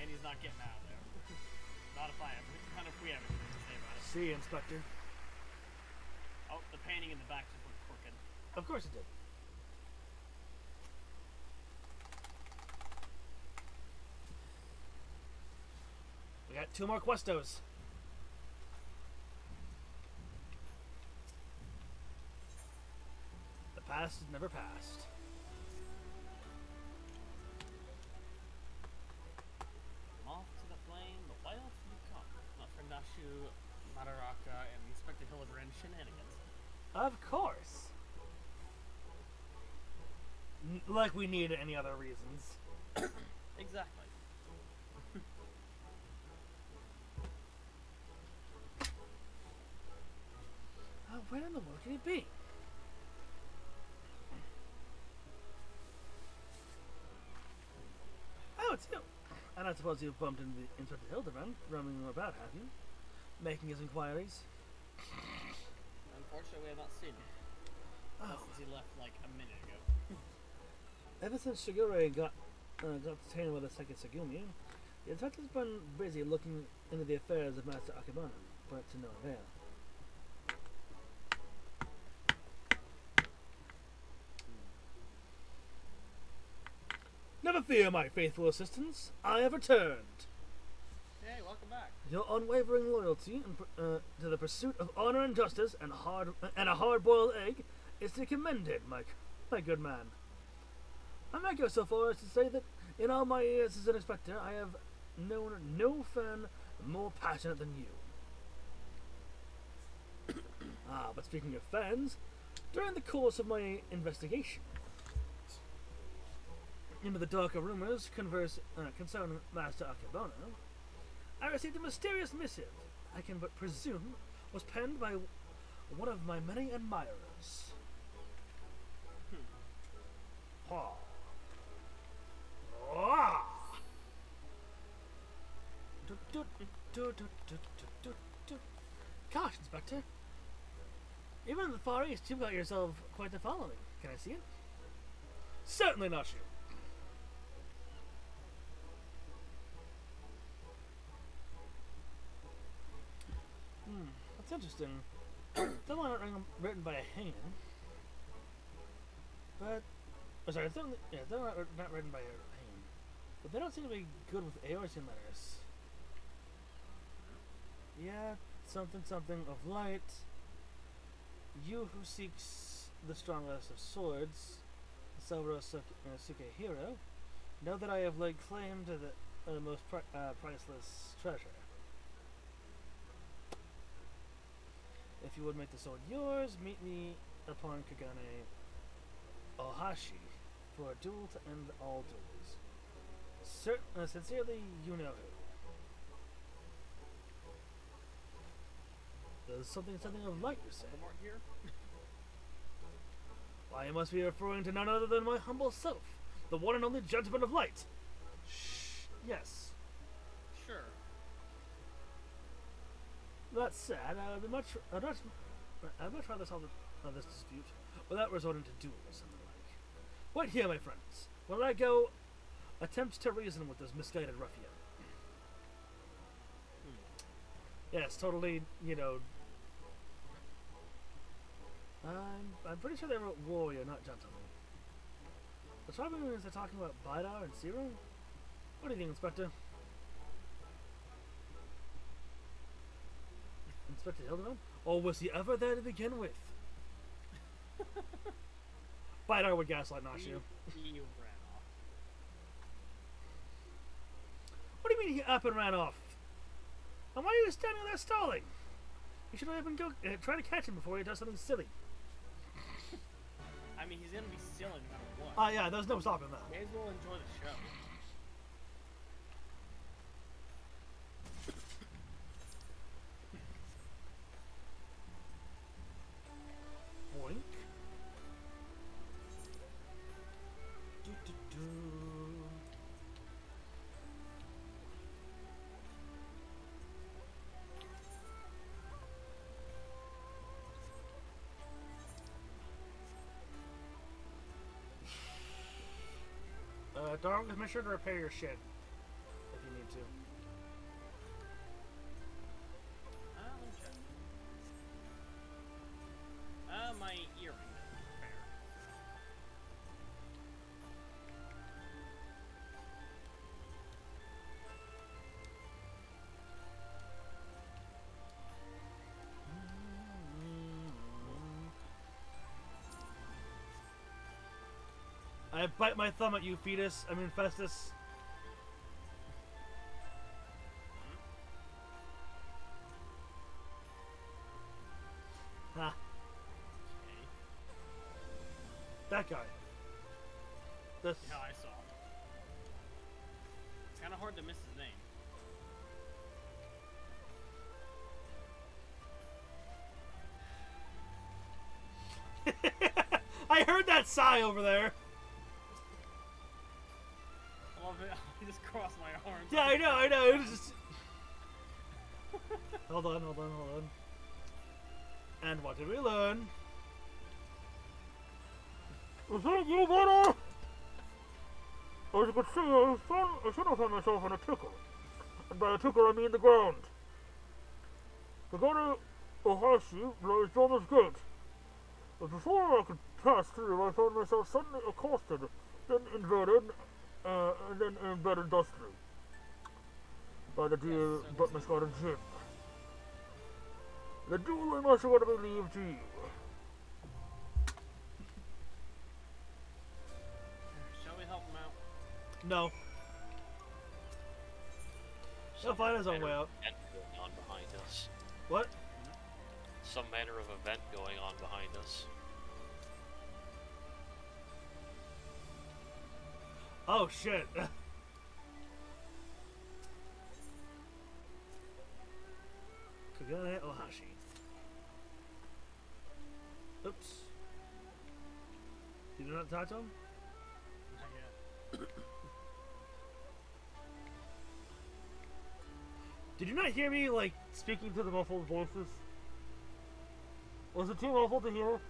And he's not getting out of there. Not if we have anything to say about it. See, Inspector. Oh, the painting in the back just looked crooked. Of course it did. We got 2 more questos. The past is never past. Moth to the flame, the wild to become. Not for Nashu, Madaraka, and Inspector Hildibrand Shenanigans. Of course. Like we need any other reasons. Exactly. Where in the world can it be? Oh, it's you. And I suppose you've bumped into Inspector Hildibrand, roaming about, have you? Making his inquiries. Unfortunately, we have not seen him. Not Oh. since he left like a minute ago. Ever since Shigure got detained by the second Segumi, the inspector's been busy looking into the affairs of Master Akebana, but to no avail. Never fear, my faithful assistants. I have returned. Hey, welcome back. Your unwavering loyalty to the pursuit of honor and justice and a hard-boiled egg is to be commended, my good man. I might go so far as to say that in all my years as an inspector, I have known no fan more passionate than you. But speaking of fans, during the course of my investigation into the darker rumors concerning Master Akebono, I received a mysterious missive I can but presume was penned by one of my many admirers. Ha. Ah. Gosh, Inspector. Even in the Far East, you've got yourself quite the following. Can I see it? Certainly not you. That's interesting. Still not written by a hangman. But... Oh, sorry, still not written by a hangman. But they don't seem to be good with Eorzean letters. Yeah, something of light. You who seeks the strongest of swords, the Selvro Suke hero, know that I have laid claim to the most priceless treasure. If you would make the sword yours, meet me upon Kagane Ohashi for a duel to end all duels. Sincerely, you know who. There's something of light, you say? Here? Why, you must be referring to none other than my humble self, the one and only gentleman of light. Shh. Yes. Sure. That said, I'd much rather solve this dispute without resorting to duels and the like. Wait here, my friends. While I go attempt to reason with this misguided ruffian. Yes, totally, you know... I'm pretty sure they wrote warrior, not gentleman. The tribunals are talking about Bidar and Zero? What do you think, Inspector? Inspector Hildibrand? Or was he ever there to begin with? Bidar would gaslight, not you. He ran off. What do you mean he up and ran off? And why are you standing there stalling? You should have been trying to catch him before he does something silly. I mean, he's gonna be silly no matter what. Yeah, there's no stopping that. May as well enjoy the show. Boink. Do, do, do. Dog, make sure to repair your shit if you need to. Let me check. My earring is fair. I bite my thumb at you, fetus. I mean, Festus. Ha. Okay. That guy. This. Yeah, I saw. It's kind of hard to miss his name. I heard that sigh over there. I love it. I just crossed my arms. Yeah, I know. It was just... Hold on. And what did we learn? Is that you, brother? As you can see, I should have found myself in a tickle. And by a tickle, I mean the ground. Kagane Ohashi lies Dormer's gate. But before I could pass through, I found myself suddenly accosted, then invaded, and then embedded thusly by the dear but misguided Jin. The duel I must want to leave to you. Shall we help him out? No. He'll find his own way out. And going on behind us. What? some manner of event going on behind us. Oh shit. Kagane Ohashi. Oops. Did you not talk to him? Not yet. Did you not hear me, like, speaking to the muffled voices? Was it too muffled to hear?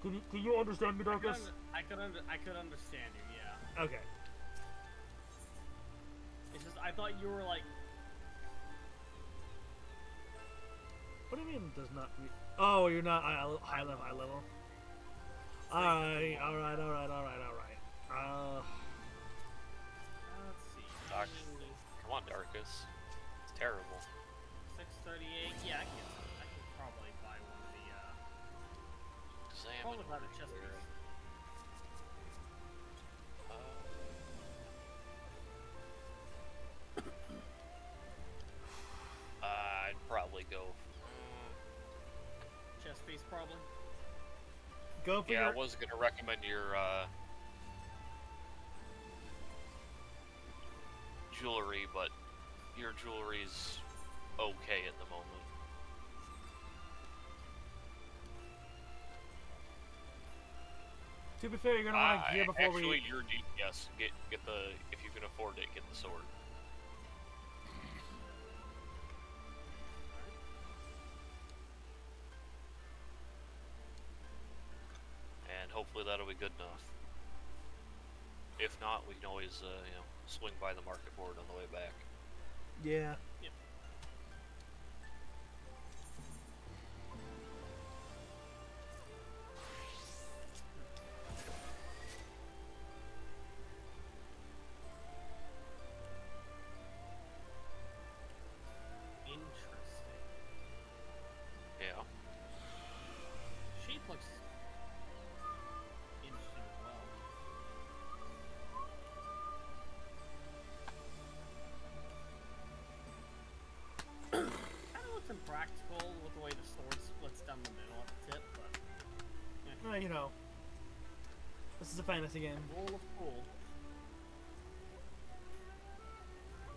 Can you understand me, Darkus? I could understand you, yeah. Okay. It's just, I thought you were like... What do you mean does not re- Oh, you're not high level. Alright. Let's see. Doc, come on, Darkus. It's terrible. 638. Yeah, I can probably buy one of the. Probably buy the chest piece. I'd probably go. Chest piece, probably. Go for Yeah, your... I was gonna recommend your jewelry, but your jewelry's okay at the moment. To be fair, you're gonna want to gear before actually, yes, get the, if you can afford it, get the sword. And hopefully that'll be good enough. If not, we can always, you know, swing by the market board on the way back. Yeah. Yep. Interesting. Yeah. Shape looks interesting as well. Kind of looks impractical with the way the sword splits down the middle at the tip, but Well, you know. This is a fantasy game. rule of cool.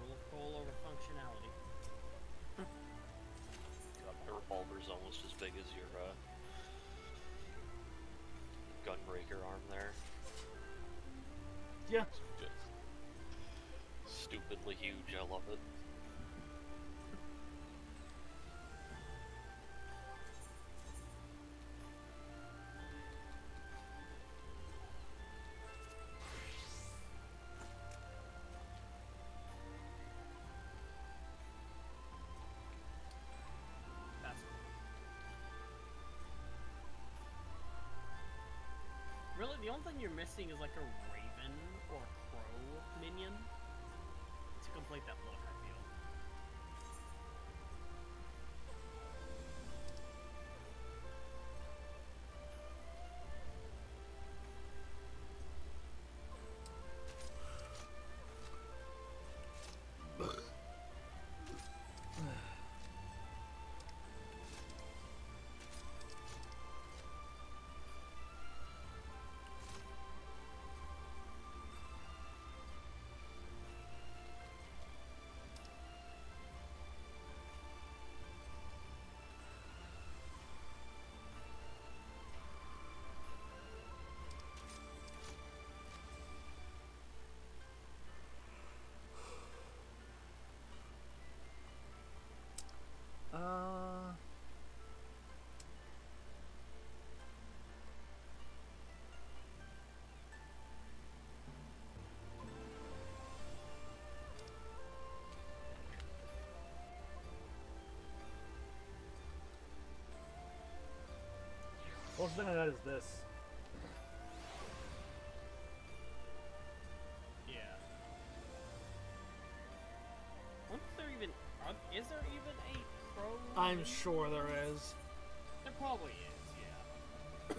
Rule of cool over functionality. God, the revolver's almost as big as your gunbreaker arm there. Yeah. Just stupidly huge, I love it. That's cool. Really, the only thing you're missing is like a raven or a crow minion to complete that look, I feel. Closest thing I got is this. Yeah. Wonder if there even is there even a crow? I'm minion? sure there is. There probably is, yeah.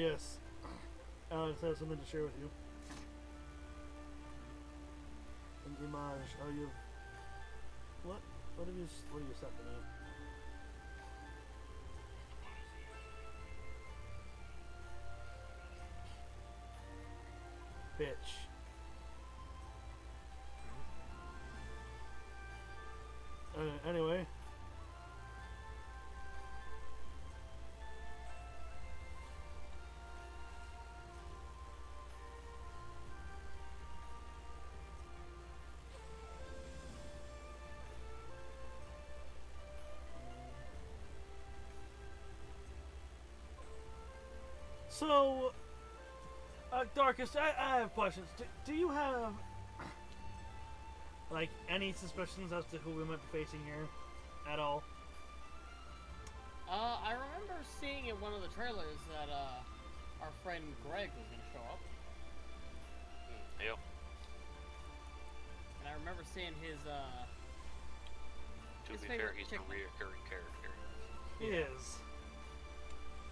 yes. Alex has something to share with you. An image. Oh, you. What? What have you sent to me? Bitch. Anyway. So, Darkest, I have questions. Do you have, like, any suspicions as to who we might be facing here at all? I remember seeing in one of the trailers that our friend Greg was gonna show up, Yep. and I remember seeing his To his be fair, favorite he's a chicken. reoccurring character. He is.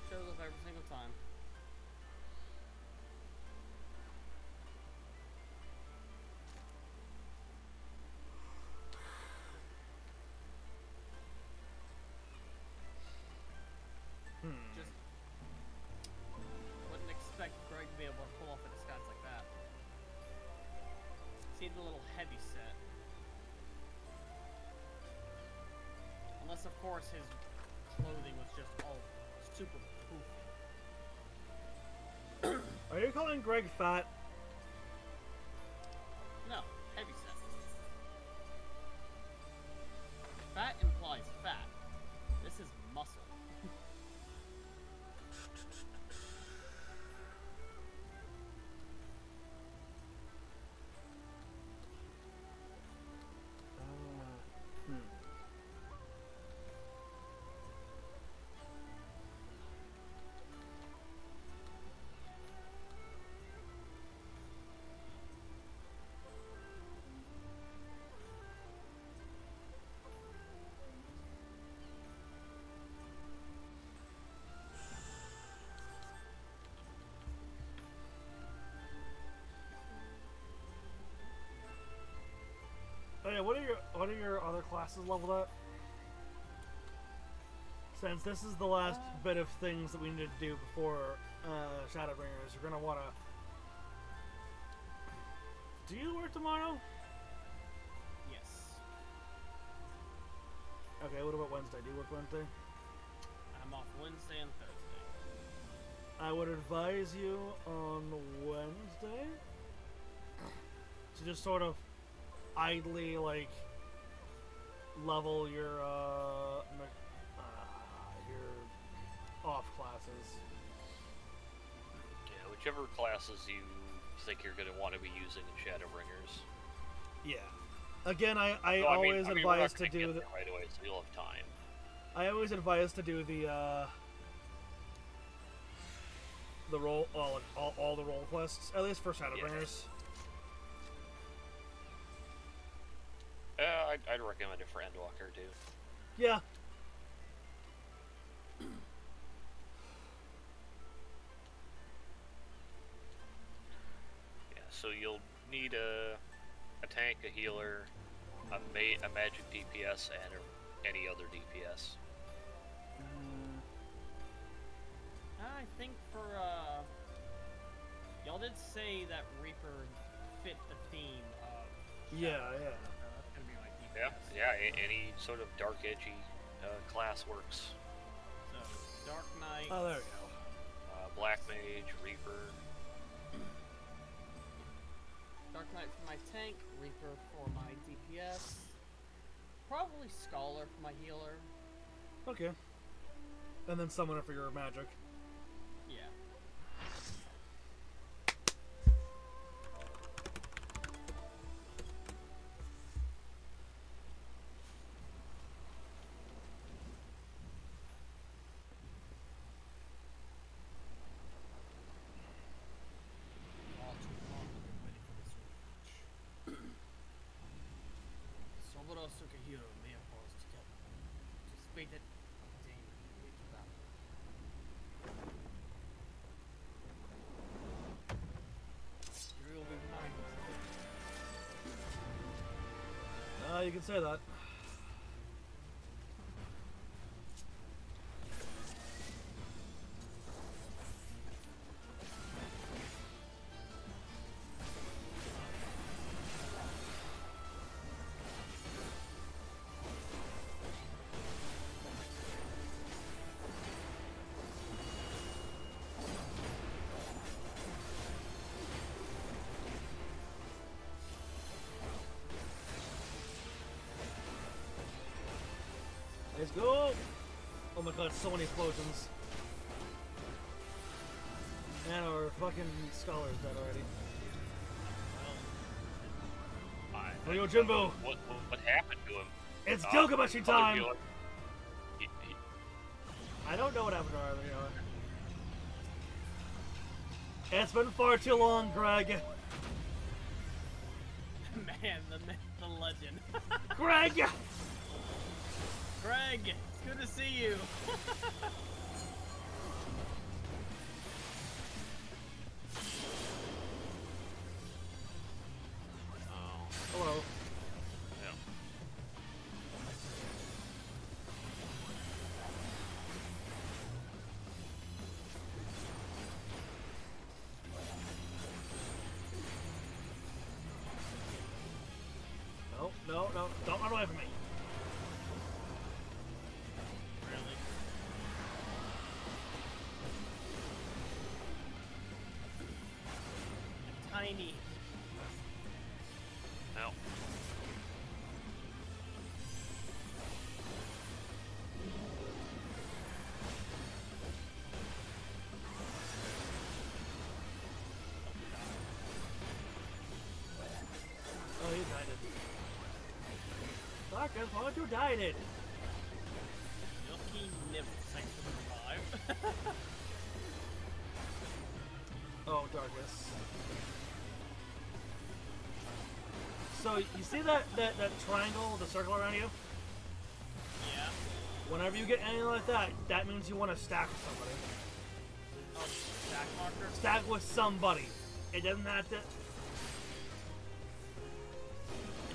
Shows up every single time. Just wouldn't expect Greg to be able to pull off a disguise like that. Seemed a little heavy set. Unless, of course, his clothing was just all super poofy. Are you calling Greg fat? No, heavy set. Fat implies fat. This is muscle. Oh yeah, what are your other classes leveled at? Since this is the last bit of things that we need to do before Shadowbringers, you're gonna wanna. Do you work tomorrow? Yes. Okay, what about Wednesday? Do you work Wednesday? I'm off Wednesday and Thursday. I would advise you on Wednesday to just sort of idly like level your off classes. Yeah, whichever classes you think you're going to want to be using in Shadowbringers. Yeah. Again, I So, always we're not advise to gonna do get the. there right away, so you'll have time. I always advise to do the role all the role quests, at least for Shadowbringers. I'd recommend it for Endwalker too. Yeah. Yeah, so you'll need a tank, a healer, a magic DPS, and any other DPS. I think for y'all did say that Reaper fit the theme of Yeah, Shadow. yeah. That's gonna be my Yeah, DPS. yeah. Any sort of dark, edgy class works. So Dark Knight. Oh, there we go. Black Mage, Reaper. Dark Knight for my tank, Reaper for my DPS. Probably Scholar for my healer. Okay. And then Summoner for your magic. Yeah. All too long I've been waiting for this rematch. Soboro Sukahiro may have brought us together. Anticipated, ordained, and waged battle. you can say that. Let's go! Oh my god, so many explosions. And our fucking scholar's dead already. Oh, yo, Jimbo! What happened to him? It's Gilgamesh time! He, I don't know what happened to our other hero. It's been far too long, Greg. Man, the myth, the legend. Greg! Greg, it's good to see you. oh, Hello. yeah. No, don't run away from me. Really? Tiny. No. Oh, he died it. Darkness, why don't you die it? Milky nibble. Thanks for the revive. Oh, Darkness. So, you see that triangle, the circle around you? Yeah. Whenever you get anything like that, that means you want to stack with somebody. Oh, stack marker. Stack with somebody. It doesn't have to... It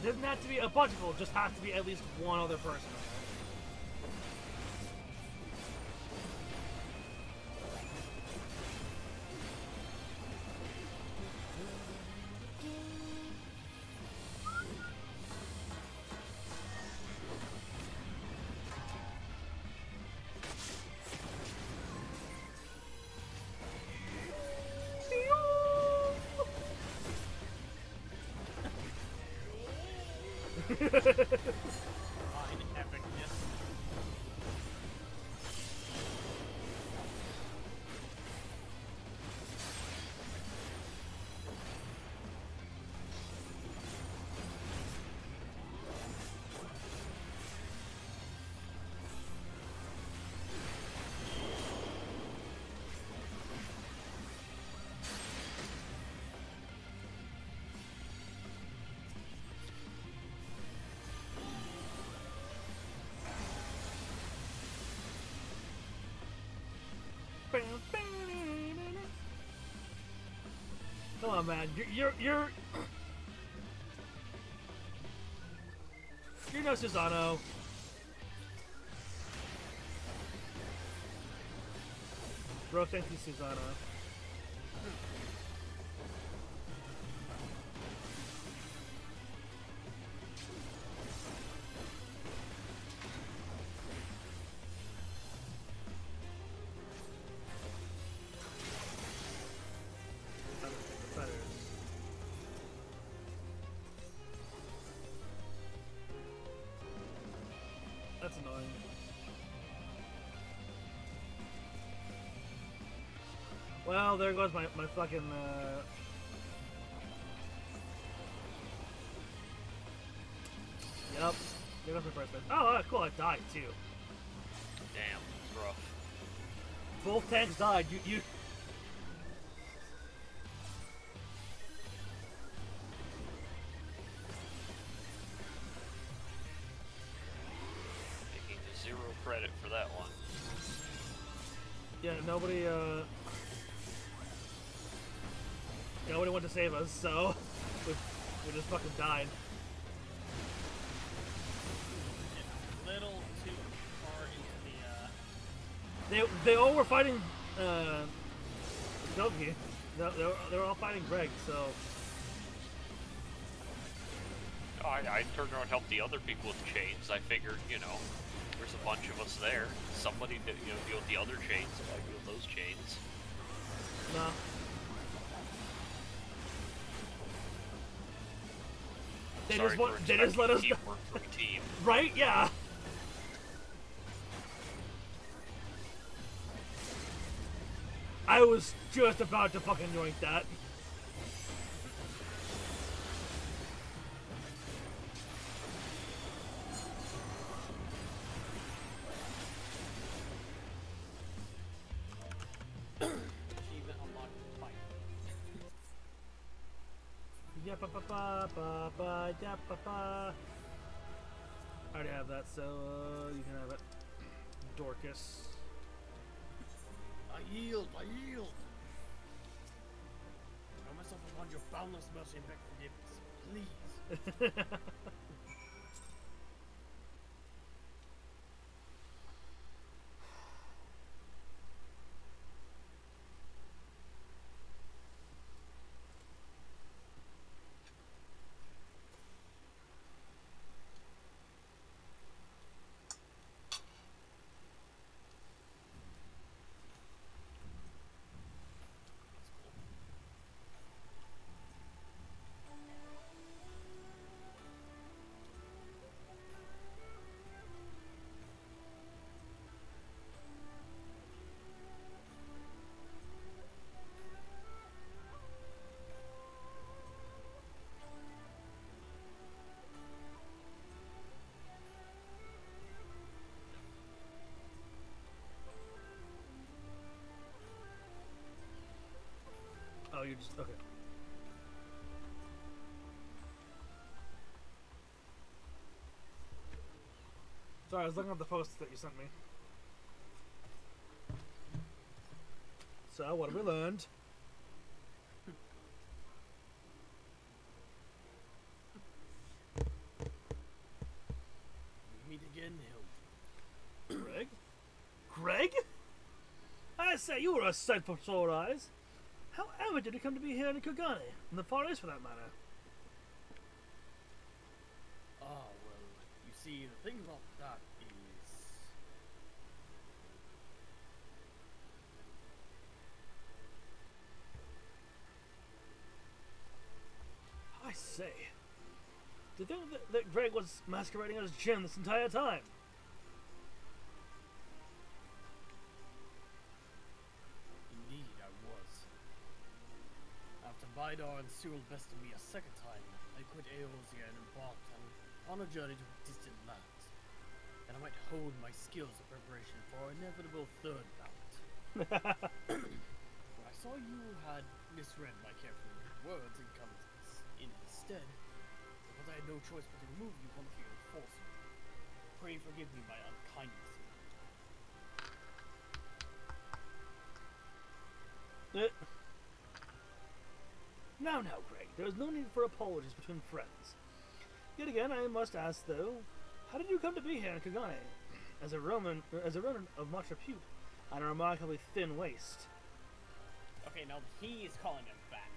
doesn't have to be a bunch of people, it just has to be at least one other person. Fine epicness. Come on, man. You're no Susano. Bro, thank you, Susano. That's annoying. Well, there goes my fucking, Yep. There goes my first bit. Oh, cool, I died, too. Damn, it's rough. Both tanks died. You... Taking 0 credit for that one. Yeah, nobody went to save us, so we just fucking died. little too far into the. They all were fighting Dogi. They were all fighting Greg, so I turned around and helped the other people with chains. I figured, you know, there's a bunch of us there. Somebody did, you know, deal with the other chains, so I deal with those chains. no. They Sorry just for want. They just let us. expecting teamwork from a team. Right? Yeah. I was just about to fucking yoink that. Achievement unlocked. Fight. Yappa pa pa pa pa yappa pa. I already have that, so you can have it. Dorcas. I yield. I yield. Throw myself upon your boundless mercy and beg forgiveness, please. Oh, you're just okay. Sorry, I was looking at the post that you sent me. So, what have we learned? We meet again, Hill. Greg? Greg? I say, you were a sight for sore eyes. However did you come to be here in Kogane, in the Far East for that matter? Ah, well, you see, the thing about that is... I say, do you think that Greg was masquerading as Jin this entire time? Indeed, I was. After Vidar and Cyril bested me a second time, I quit Eorzea and embarked on a journey to distant lands. And I might hone my skills in preparation for our inevitable third bout. When I saw you had misread my carefully written words and come in instead, I felt I had no choice but to remove you from the field of force. Pray forgive me my unkindness. Now, Greg, there is no need for apologies between friends. Yet again, I must ask, though, how did you come to be here in Kogane? As a Roman of much repute, and a remarkably thin waist. Okay, now he is calling him fat.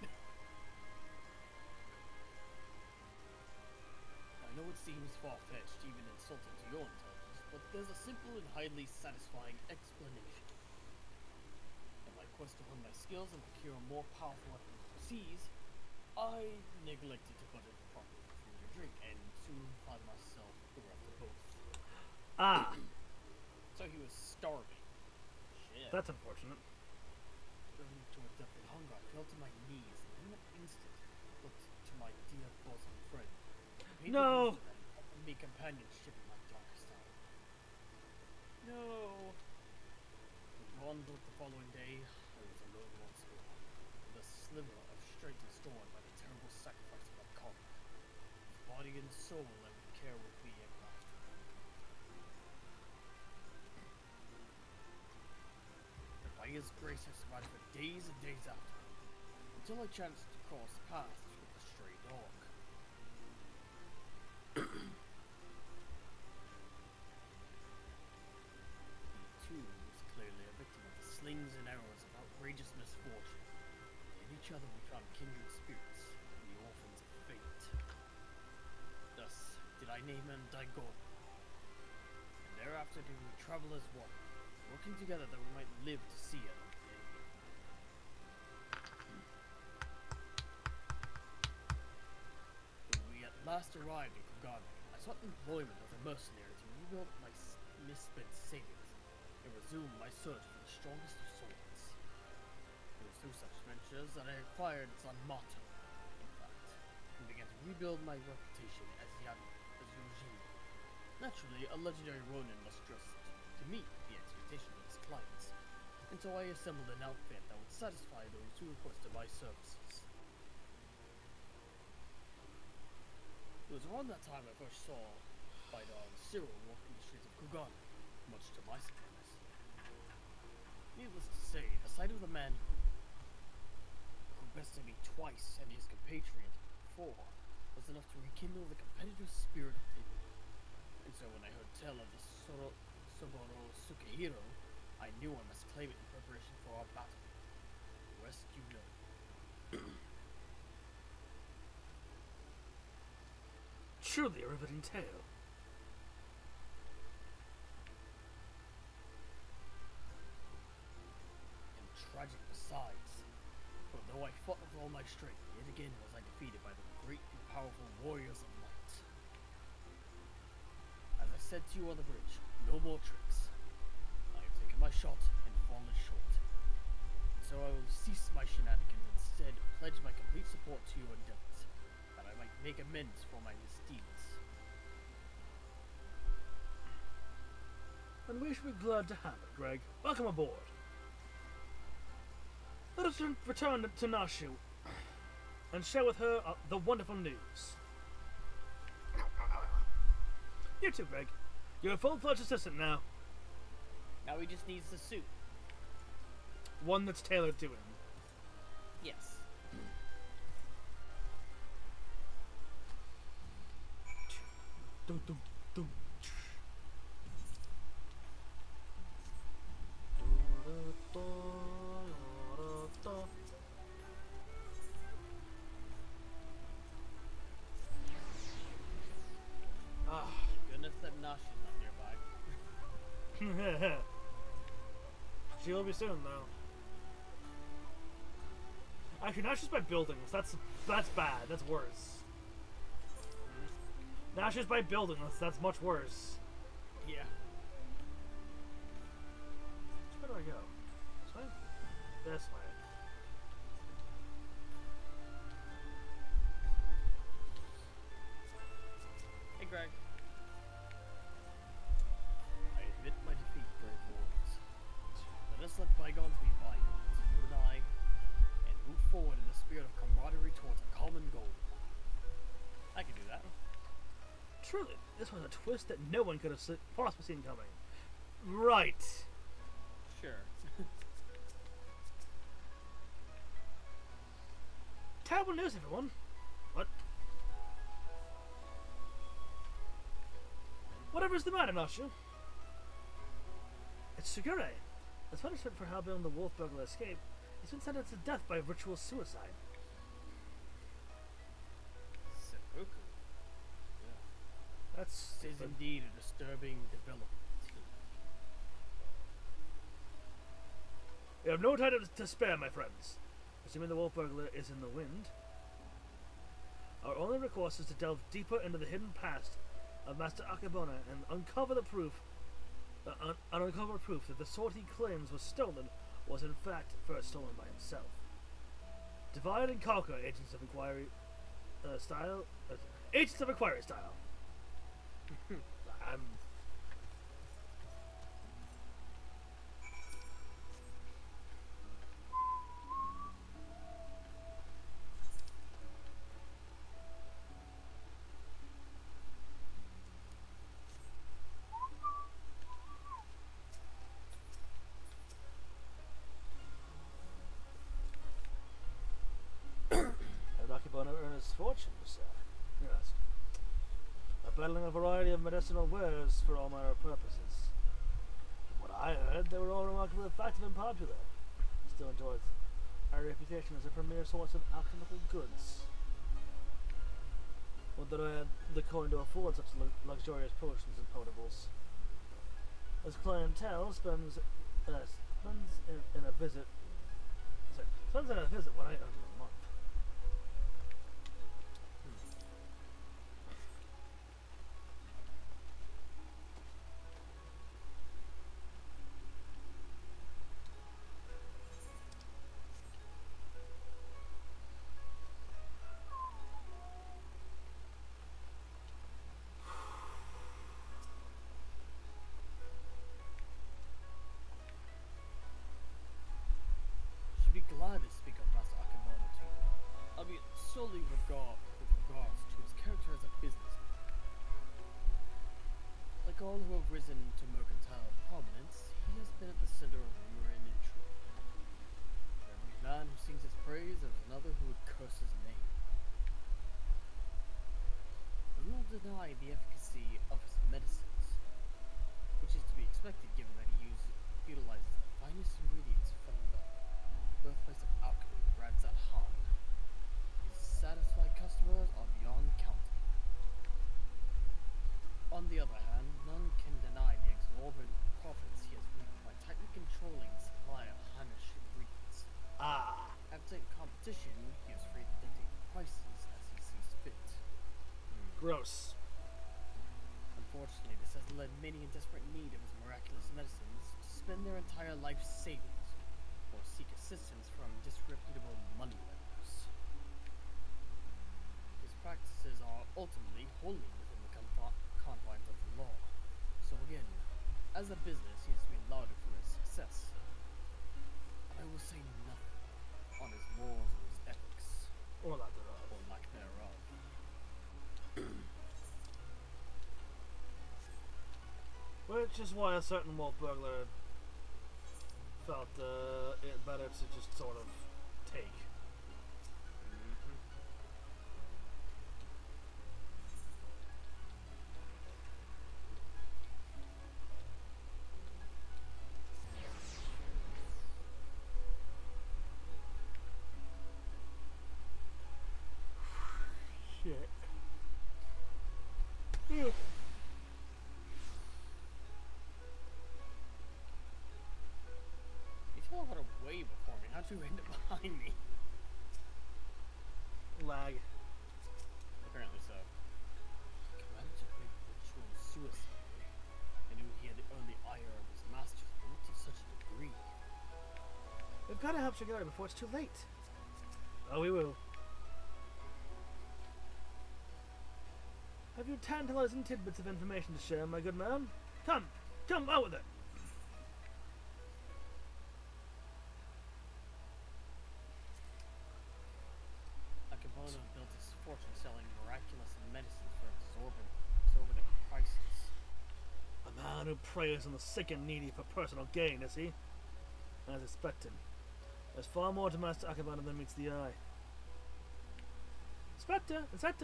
I know it seems far-fetched, even insulting to your intelligence, but there's a simple and highly satisfying explanation. In my quest to hone my skills and procure a more powerful weapon overseas, I neglected to budget properly for food and drink, and soon found myself bereft of both. Ah, So he was starving. Shit. that's unfortunate. Driven to a death and hunger, I fell to my knees, and in an instant, looked to my dear bosom friend. Painted No. wisdom and offered me companionship in my darkest hour. No. When dawn broke the following day, I was alone once more, with a sliver of strength restored by the terrible sacrifice of my comrade, whose body and soul I would care with me ever after. And by his grace I survived for days and days after, until I chanced to cross paths with a stray dog. each other we found kindred spirits, the orphans of fate. Thus did I name him Daigon. And thereafter did we travel as one, working together that we might live to see another day. When we at last arrived in Kugane, I sought employment as a mercenary to rebuild my misspent savings and resume my search for the strongest of swords. It was through such ventures that I acquired Zanmato, in fact, and began to rebuild my reputation as Yojimbo. Naturally, a legendary Ronin must dress to meet the expectations of his clients, and so I assembled an outfit that would satisfy those who requested my services. It was around that time I first saw Bidon Cyril walking the streets of Kugane, much to my surprise. Needless to say, the sight of the man who bested me twice and his compatriot before was enough to rekindle the competitive spirit within me. And so when I heard tell of the Soboro Sukehiro, I knew I must claim it in preparation for our battle. The rest you know. Truly a riveting tale. And tragic besides. For though I fought with all my strength, yet again was I defeated by the great and powerful warriors of light. As I said to you on the bridge, no more tricks. I have taken my shot and fallen short. So I will cease my shenanigans and instead pledge my complete support to your endeavors, that I might make amends for my misdeeds. And we should be glad to have it, Greg. Welcome aboard. Let us return to Nashu and share with her the wonderful news. You too, Greg. You're a full-fledged assistant now. Now he just needs the suit. One that's tailored to him. Yes. Dum, dum, dum. Ah. Goodness that Nashi's not nearby. She will be soon, though. Actually, not just by buildings. That's bad. That's worse. Not just by buildings. That's much worse. Yeah. Where do I go? This way? This way. Hey, Greg. I admit my defeat, brave warriors. Let us let bygones be bygones, you and I, and move forward in the spirit of camaraderie towards a common goal. I can do that. Truly, this was a twist that no one could have possibly seen coming. Right. Sure. Terrible news, everyone. What? Whatever's the matter, Nashu? It's Sugure. As punishment for helping the wolf burglar escape, he's been sentenced to death by ritual suicide. Seppuku. Yeah. That's This is stupid. indeed a disturbing development. We have no time to spare, my friends. Assuming the wolf burglar is in the wind, our only recourse is to delve deeper into the hidden past of Master Akebona and uncover the proof, uncover proof that the sword he claims was stolen was in fact first stolen by himself. Divide and conquer, agents of inquiry style. Agents of inquiry style. I'm. Akebona earn his fortune, sir. Yes. Peddling a variety of medicinal wares for all manner of purposes. From what I heard, they were all remarkably effective and popular. Still enjoys our reputation as a premier source of alchemical goods. Would that I had the coin to afford such luxurious potions and potables. As clientele spends in a visit. Sorry, spends in a visit what I earn in a month. Should be glad to speak of Master Akabano to you, albeit solely with regards to his character as a businessman. Like all who have risen to mercantile prominence, he has been at the center of rumor and intrigue. For every man who sings his praise, there is another who would curse his name. We will deny the efficacy of his medicines, which is to be expected given that he utilizes the finest ingredients from the birthplace of alchemy, Radzat Han. His satisfied customers are beyond counting. On the other hand, none can deny the exorbitant profits he has reaped by tightly controlling the supply of Hanish ingredients. Absent competition, he is free to dictate prices as he sees fit. Gross. Unfortunately, this has led many in desperate need of his miraculous medicines to spend their entire life savings or seek assistance from disreputable moneylenders. His practices are ultimately wholly within the confines of the law. So again, as a business, he is to be lauded for his success. I will say nothing on his morals or his ethics, Or lack thereof. or lack thereof. Which is why a certain wolf burglar felt it better to just sort of take. Shit. You teleported way before me. How'd you end up behind me? Lag. Apparently so. He commanded to commit ritual suicide. I knew he had earned the ire of his masters, but not to such a degree. We've got to help Shigeru before it's too late. Oh, we will. Have you tantalizing tidbits of information to share, my good man? Come, out with it. Akebono built his fortune selling miraculous medicines for exorbitant prices. A man who preys on the sick and needy for personal gain, is he? As expected. There's far more to Master Akebano than meets the eye. Inspector, we've had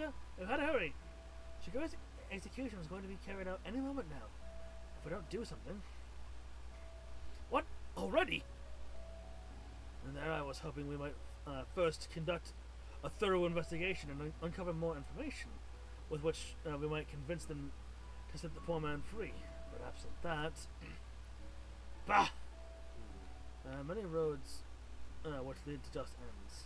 to hurry. Shigeru's execution is going to be carried out any moment now. If we don't do something... What? Already? And there I was hoping we might first conduct a thorough investigation and uncover more information, with which we might convince them to set the poor man free. But absent that... Bah! Many roads which lead to just ends.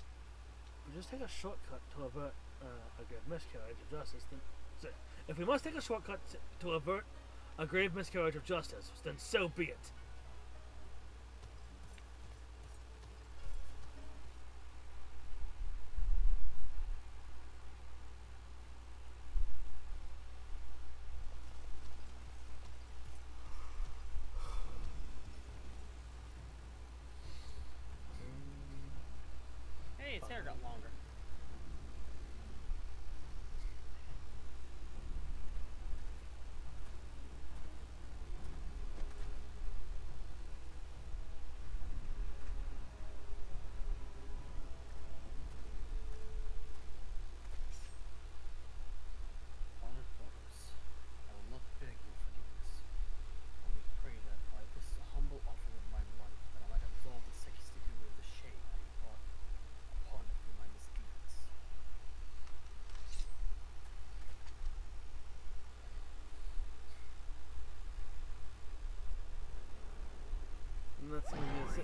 If we just take a shortcut to avert a grave miscarriage of justice, then... If we must take a shortcut to avert a grave miscarriage of justice, then so be it. Hey, his hair got longer.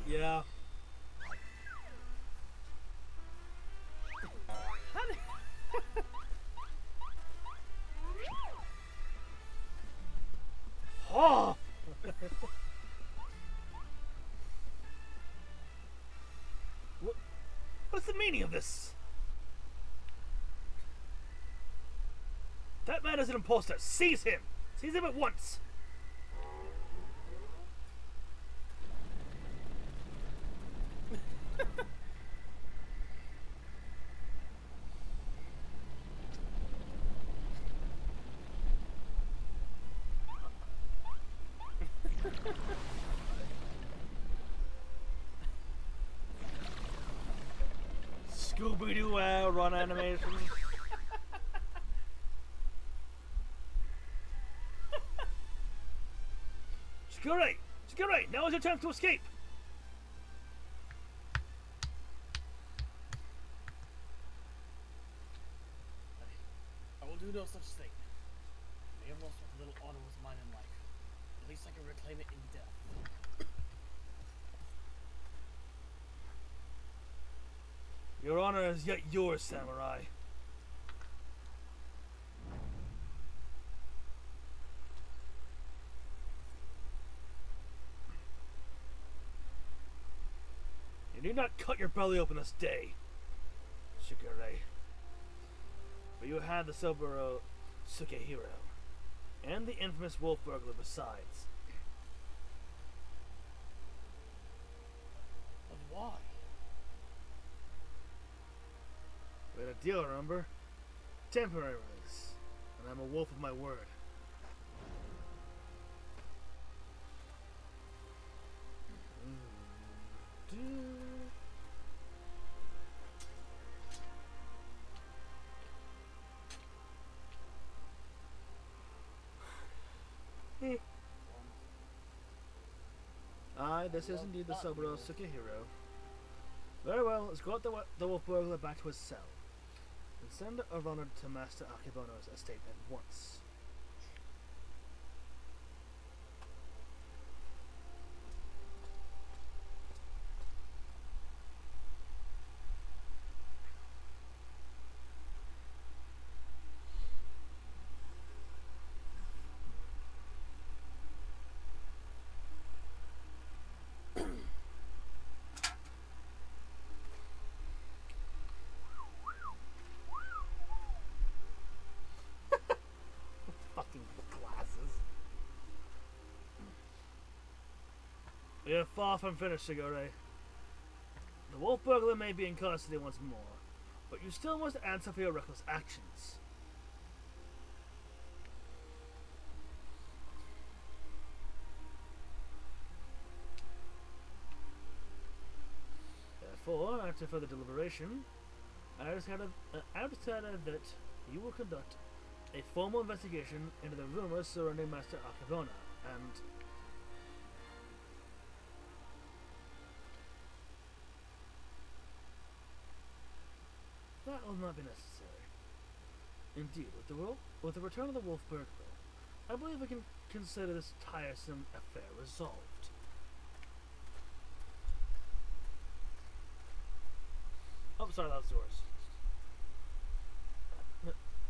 Yeah. How did... Oh! What's the meaning of this? That man is an imposter. Seize him! Seize him at once! Scooby-Doo run animation. Security! Security! Now is your chance to escape! I will do no such thing. I may have lost what little honor was mine in life. At least I can reclaim it in death. Your honor is yet yours, samurai. You need not cut your belly open this day, Shigure. For you had the Soburo Sukehiro, and the infamous wolf burglar besides. But why? We had a deal, remember? Temporary release, and I'm a wolf of my word. Aye, this is indeed the Soburo Sukehiro. Very well, let's go out the wolf burglar back to his cell. And send a runner to Master Akebono's estate at once. Fucking glasses. We are far from finished, Shigure. The wolf burglar may be in custody once more, but you still must answer for your reckless actions. Therefore, after further deliberation, I decided that you will conduct a formal investigation into the rumors surrounding Master Akebona, and that will not be necessary. Indeed, with the return of the wolf burglar, I believe we can consider this tiresome affair resolved. Oh, sorry, that was yours.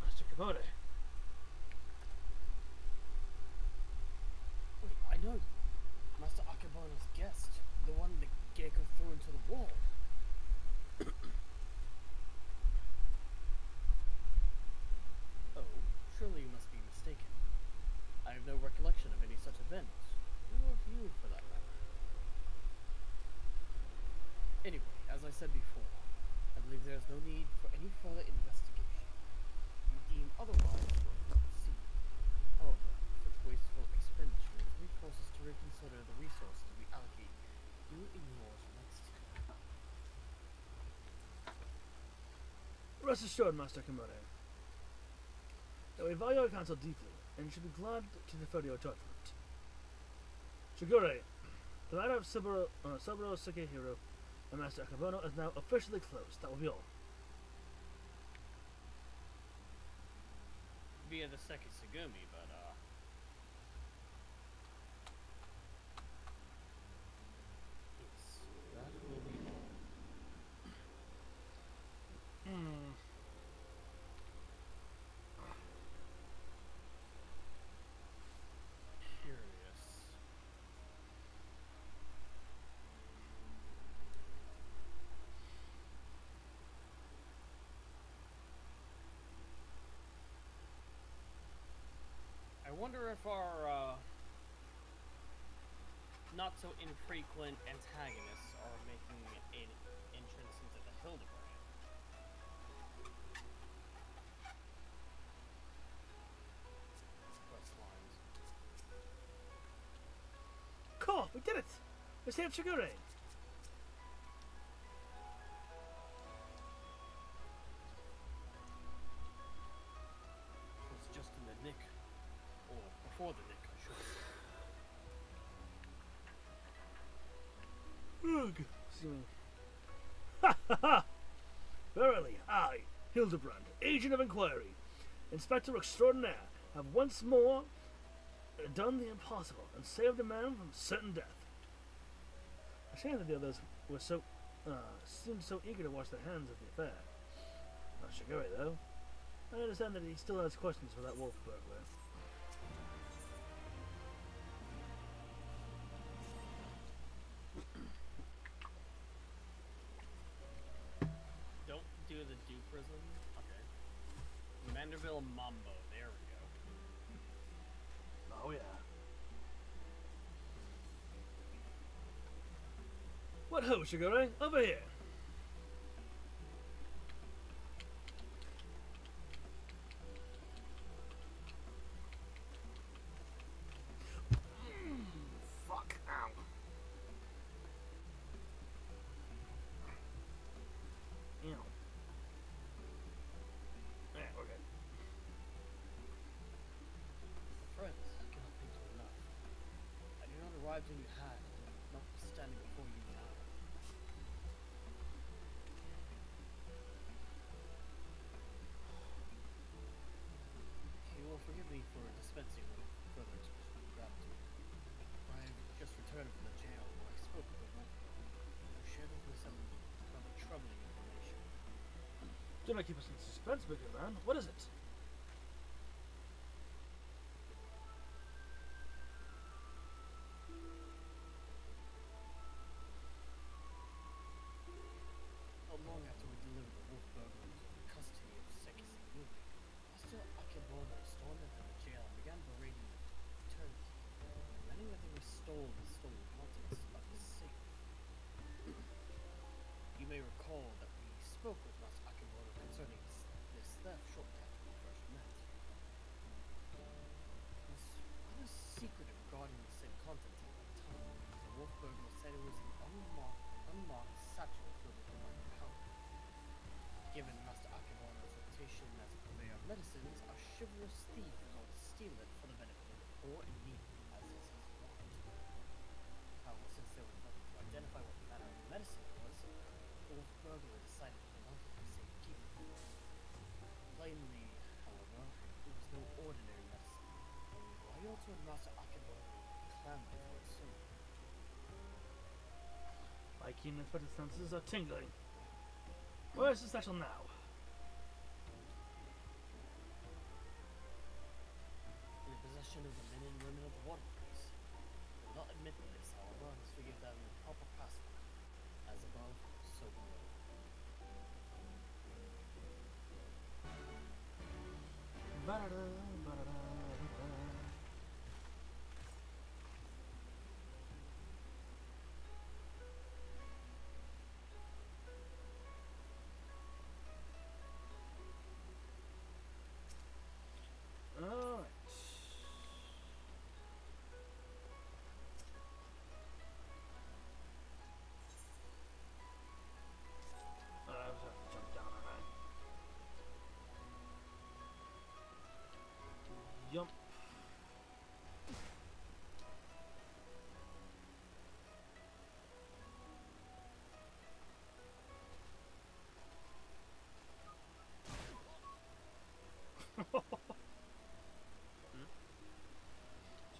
Master Kabode. Wait, I know. Master Akebono's guest. The one the Gecko threw into the wall. Oh, surely you must be mistaken. I have no recollection of any such event. Or of you, for that matter. Anyway, as I said before, I believe there is no need for any further investigation. You deem otherwise, well, see. However, such wasteful expenditures may force us to reconsider the resources we allocate you in yours next year. Rest assured, Master Kamode, that we value our counsel deeply, and should be glad to defer to your judgment. Shigure, the matter of Soburo Sukehiro and Master Akebono is now officially closed. That will be all. Via the second Segumi, but yes. wonder if our not so infrequent antagonists are making an entrance into the Hildibrand. Quest lines. Cool, we did it! We saved Shigure! It's just in the nick, or before the nick, I should say. Ugh, excuse me. Ha ha ha! Verily, I, Hildibrand, Agent of Inquiry, Inspector Extraordinaire, have once more done the impossible and saved a man from certain death. A shame that the others were seemed so eager to wash their hands of the affair. Not Shigure, though. I understand that he still has questions for that wolf burglar. Don't do the Dew Prism? Okay. Manderville Mambo, there we go. Oh yeah. What ho, Shigure? Over here. Fuck. Ow. Ew. Yeah, we're good. Friends, I cannot thank you enough. I did not arrive when you had, not standing before you now. You will forgive me for dispensing with further expression of gratitude. I have just returned from the jail where I spoke with the wolf who shared with me some rather troubling information. Do not keep us in suspense, bigger man. What is it? Not long after we delivered the wolf burglar into the custody of Sekisi Yumi, Master Akebono stormed into the jail and began berating the turnkey, demanding that they restore the stolen contents of his safe. You may recall that we spoke with Master Akebono concerning this theft shortly after we first met. He was rather secretive regarding the safe contents at that time. The wolf burglar said it was an unmarked satchel filled with divine power. Given Master Akebono's reputation as a purveyor of medicines, our chivalrous thief resolved to steal it for the benefit of the poor and needy, as is his wont. However, since there was nothing to identify what manner of medicine it was, the wolf burglar decided to mount it for safekeeping. Plainly, however, it was no ordinary medicine. Why also had Master Akebono clamored for it so? My keen inspected senses are tingling. Where is the satchel now? In the possession of the men and women of the waterways. They will not admit this, however, unless we give them the proper password. As above, so below. Ba-da-da, ba-da-da, ba-da. Alright. I was have to jump down, alright. Jump.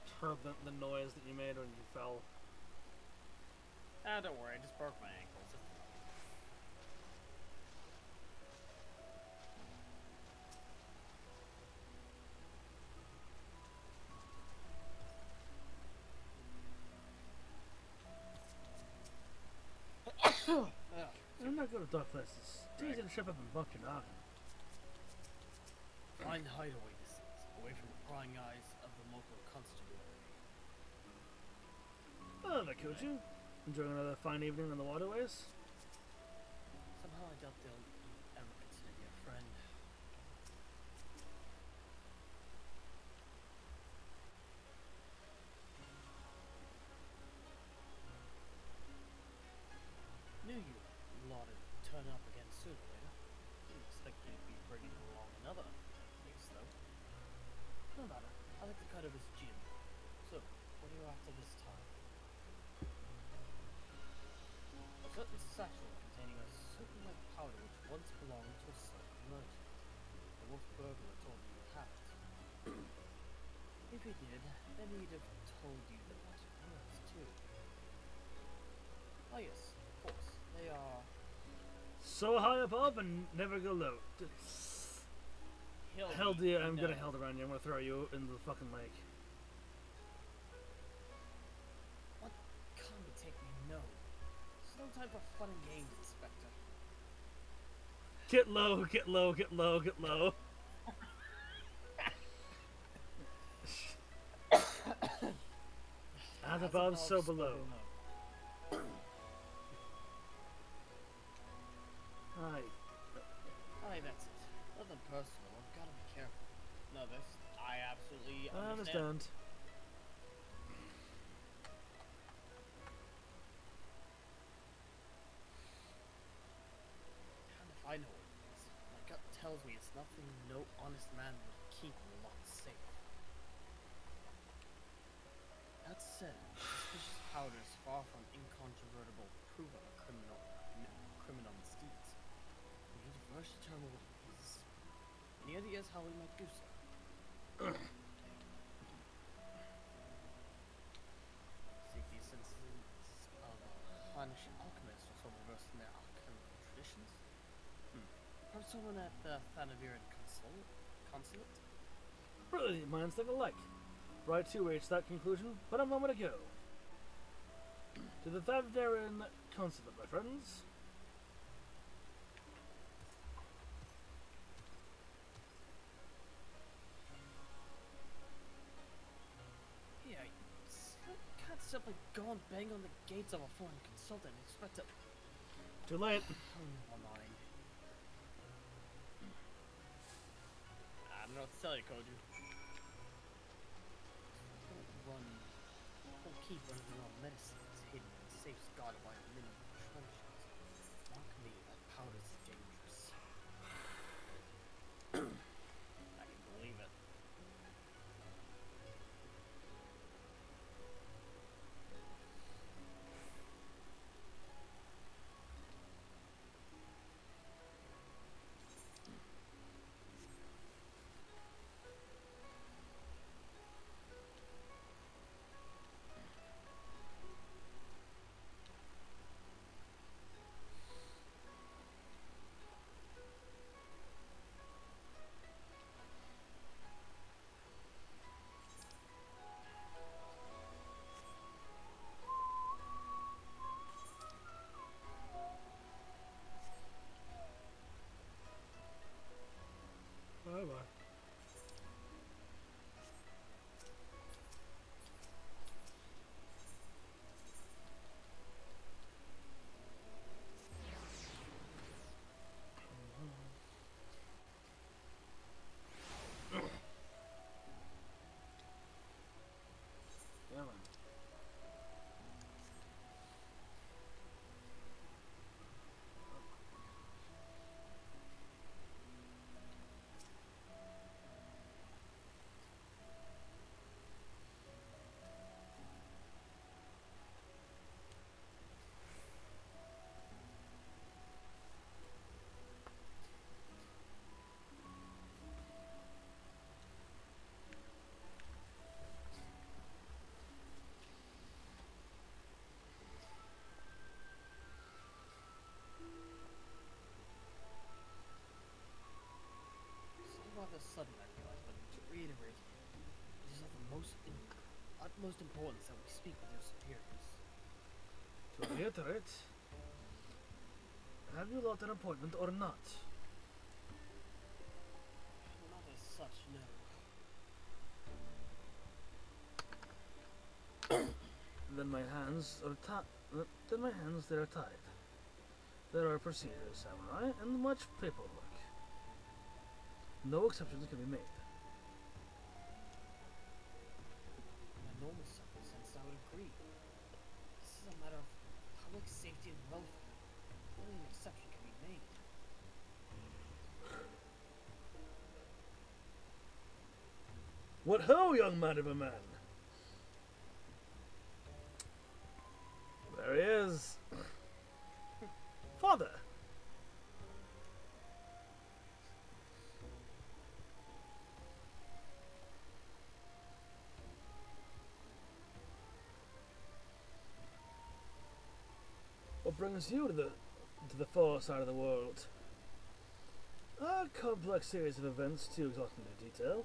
Just heard the noise that you made when you fell. Ah, don't worry, I just broke my ankles. I'm not good at dark places. It's easy to trip up and bump your noggin. Find hideaway distance, away from the prying eyes of the local constabulary. Oh, there, Koju. Enjoying another fine evening on the waterways? Somehow I doubt they'll ever consider me a friend. Knew you lot would turn up again sooner or later. Didn't expect you to be bringing along another case, though. No matter. I like the cut of his gin. So, what are you after this time? A certain satchel containing a silver-like powder which once belonged to a certain merchant. The wolf burglar told me you have it. If he did, then he'd have told you the magic words, too. Oh yes, of course. They are... So high above and never go low. Hildy, I'm gonna Hildibrand you. I'm gonna throw you in the fucking lake. What can't we take me? No. There's no time for fun and games, Inspector. Get low, get low, get low, get low. As above, so below. Hi. Aye, that's it. Nothing personal. I've got to be careful. No, this I absolutely I understand. understand. And if I know what it is, my gut tells me it's nothing no honest man would keep locked safe. That said, suspicious powder is far from incontrovertible proof of a criminal misdeeds. We need to first determine what it is. Any ideas how we might do so? Seek the assistance of a Spanish alchemist or someone versed in their alchemical traditions? Perhaps someone at the Thanavirian consulate? Brilliant minds think alike. Right to reach that conclusion, but a moment ago. To the Thanavirian consulate, my friends. Yeah, you can't simply go and bang on the gates of a foreign consultant and expect to... Too late. Never mind. I don't know what to tell you, Koju. Don't keep running around medicines hidden in safes guarded by a minimum trenches. Mark me, that powder's dangerous. I can believe it. Bye bye. Yeah, man. Rather sudden, I realize, but to reiterate, it is of the utmost importance that we speak with your superiors. To reiterate, have you lot an appointment or not? Not as such, no. Then my hands are Then my hands they are tied. There are procedures, samurai, and much paperwork. No exceptions can be made. In a normal circumstance, I would agree. This is a matter of public safety and welfare. Only an exception can be made. What ho, young man of a man! There he is. Father! What brings you to the far side of the world? A complex series of events too exhausting to detail.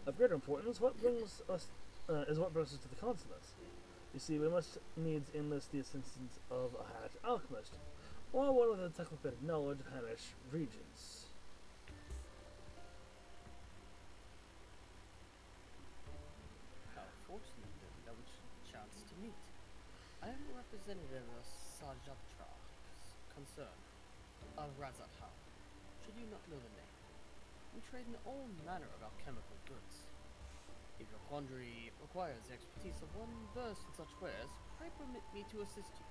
Of greater importance, what brings us to the consulate. You see, we must needs enlist the assistance of a Hanish alchemist, or one with encyclopedic knowledge of Hanish regions. How fortunate then that we should chance to meet. I am a representative of Sajatra's concern, of Razat. Should you not know the name? We trade in all manner of alchemical goods. If your quandary requires the expertise of one versed in such wares, pray permit me to assist you.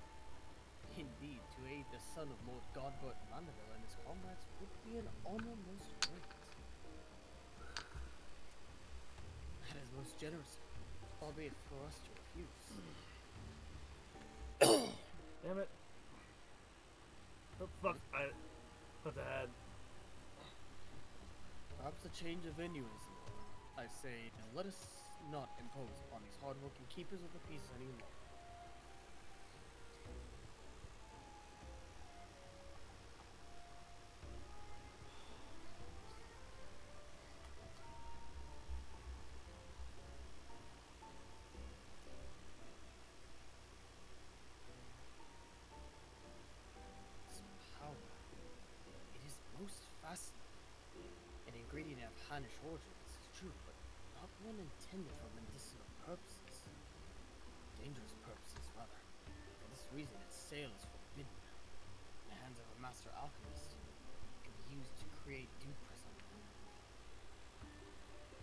Indeed, to aid the son of Lord Godbert Mandeville and his comrades would be an honor most great. That is most generous, albeit for us to refuse. Damn it. Oh, fuck. I put the head. Perhaps a change of venue is in order. I say, let us not impose upon these hard-working keepers of the peace any longer. An ingredient of Hanish origins is true, but not one intended for medicinal purposes. Dangerous purposes, rather. For this reason, its sale is forbidden. In the hands of a master alchemist, it can be used to create dew prism.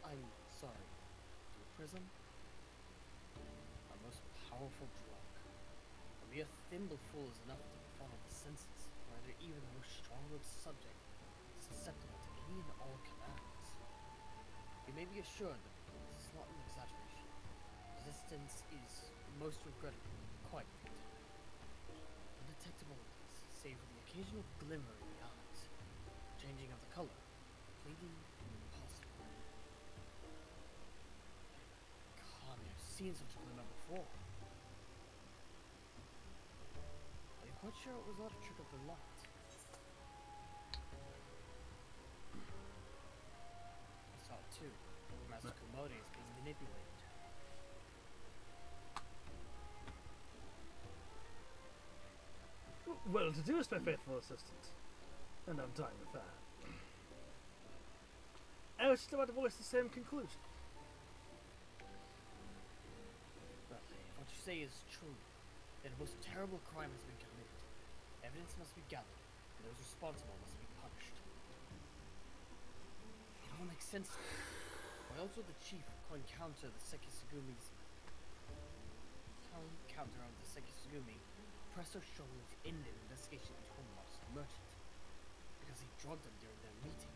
I'm sorry, dew prism? A most powerful drug. A mere thimbleful is enough to befuddle the senses, render even the most strong-willed subject susceptible to any and all commands. You may be assured that this is not an exaggeration. Resistance is, most regrettably, quite fatal. Undetectable save for the occasional glimmer in the eyes, changing of the color, fleeting and impossible. God, I've seen such a glimmer before. Are you quite sure it was not a trick of the light? Too. Master Komode is being manipulated. Well deduced, my faithful assistant. And I'm fine with that. I was just about to voice the same conclusion. Well, if what you say is true, then a most terrible crime has been committed. Evidence must be gathered, and those responsible must be punished. It all makes sense to me. Why also the chief encounter the Sekisugumi's encounter of the Sekisugumi pressed our shoulders to end an investigation into a lost merchant, because he drugged them during their meeting.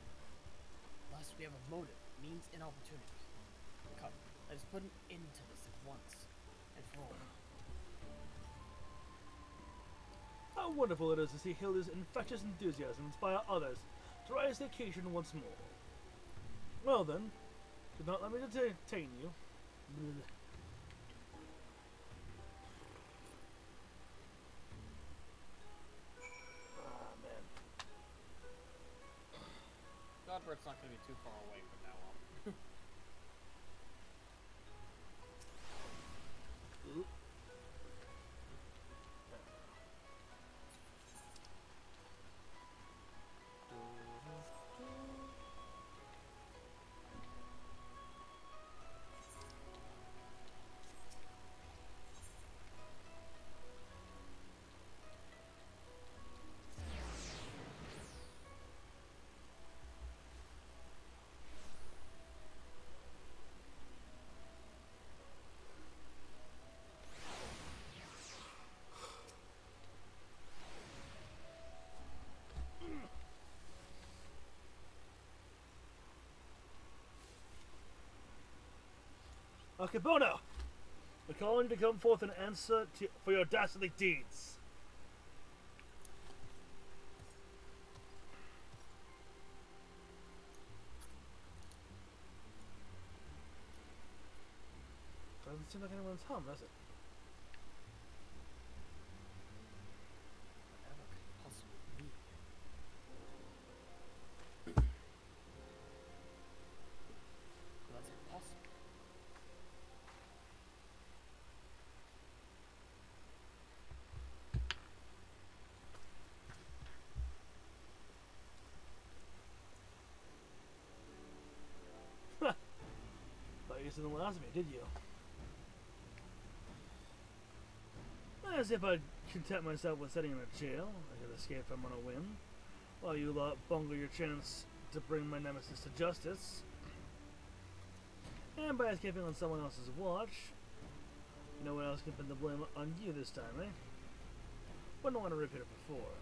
Thus we have a motive, means, and opportunity. Come, let us put an end to this at once, and for all. How wonderful it is to see Hilda's infectious enthusiasm inspire others to rise to the occasion once more. Well then, do not let me detain you. Ah, man. Godbert's not going to be too far away from now on. Oop. Akibono! We're calling you to come forth and answer for your dastardly deeds. Doesn't seem like anyone's home, does it? Whatever could it possibly be? That's impossible. Thought you didn't last me, did you? As if I'd content myself with sitting in a jail. I could escape from on a whim, while you lot bungle your chance to bring my nemesis to justice. And by escaping on someone else's watch, no one else can pin the blame on you this time, eh? Wouldn't want to repeat it before.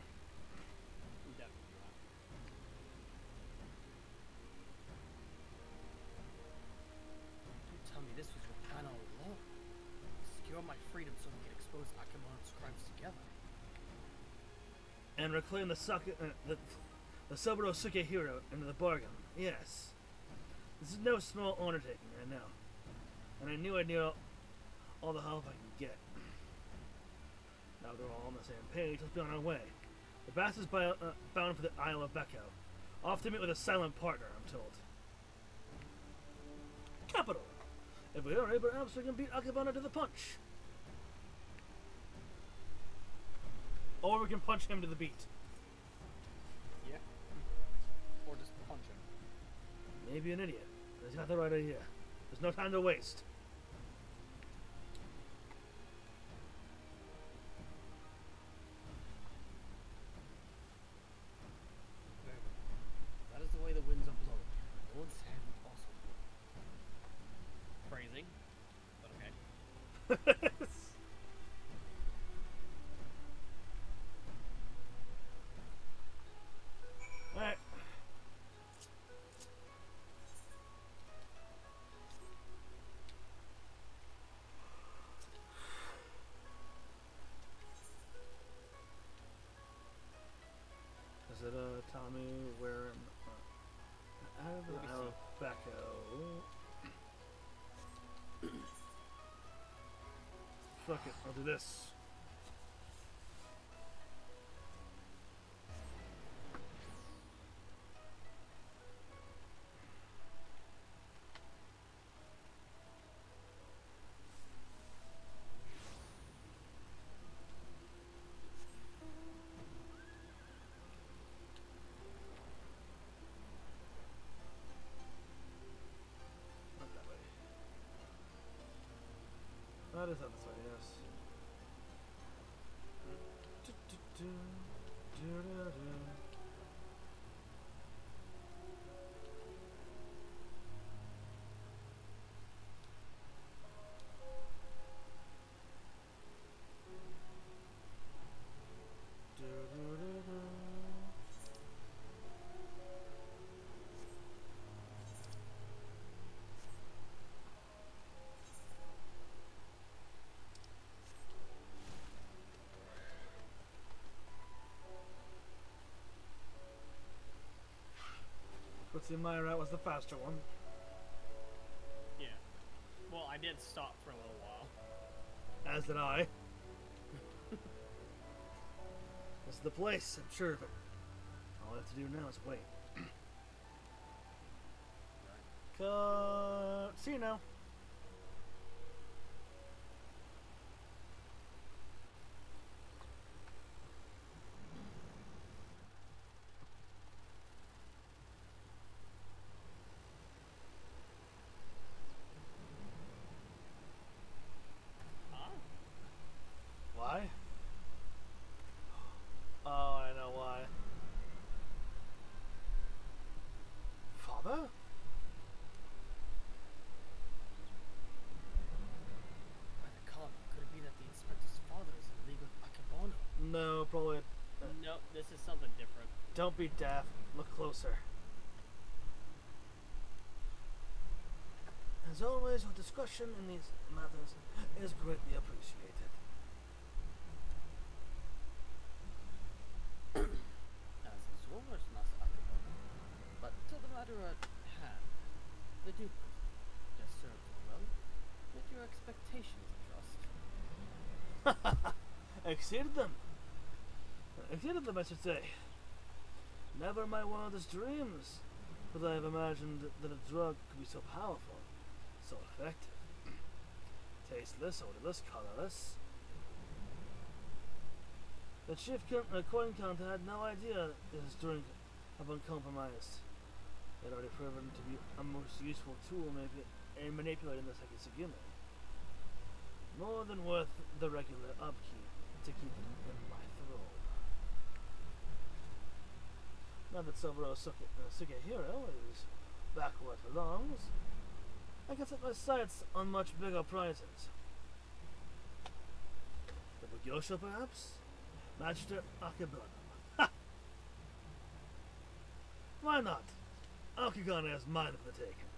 Definitely not. Don't tell me this was your plan all along. Secure my freedom so we can expose Akamono's crimes together. And reclaim the Saburo Sukehiro into the bargain. Yes. This is no small undertaking, I know. And I knew I'd need all the help I could get. Now they're all on the same page, let's be on our way. The bastard's bound for the Isle of Becco. Off to meet with a silent partner, I'm told. Capital! If we hurry, perhaps we can beat Akibana to the punch. Or we can punch him to the beat. Yeah. Or just punch him. Maybe an idiot, but he's got the right idea. There's no time to waste. That is the way the winds are blowing. No one said impossible. Phrasing, but okay. Alright. Is it Tommy wearing out of Becco? Fuck it, I'll do this. Not that way. That is not this way, yes. What's in my route was the faster one. Yeah. Well, I did stop for a little while. As did I. This is the place, I'm sure of it. All I have to do now is wait. See you now. Huh? Why? Oh, I know why. Father? By the color, could it be that the inspector's father is in league with Akebono? No, probably. No, this is something different. Don't be daft. Look closer. As always, your discretion in these matters is greatly appreciated. As is yours, Master Akabona. But to the matter at hand, the Duke just served you well. Met your expectations, I trust. Exceeded them. Exceeded them, I should say. Never in my wildest dreams would I have imagined that a drug could be so powerful, so effective. Tasteless, odorless, colorless. The chief coin counter had no idea his drink had been compromised. It had already proven to be a most useful tool in manipulating the Sekisugime. More than worth the regular upkeep to keep him in my thrall. Now that Silvero Sugehiro is back where it belongs, I can set my sights on much bigger prizes. The Bugyoshi, perhaps? Master Akebana. Ha! Why not? Akigane is mine for the taking.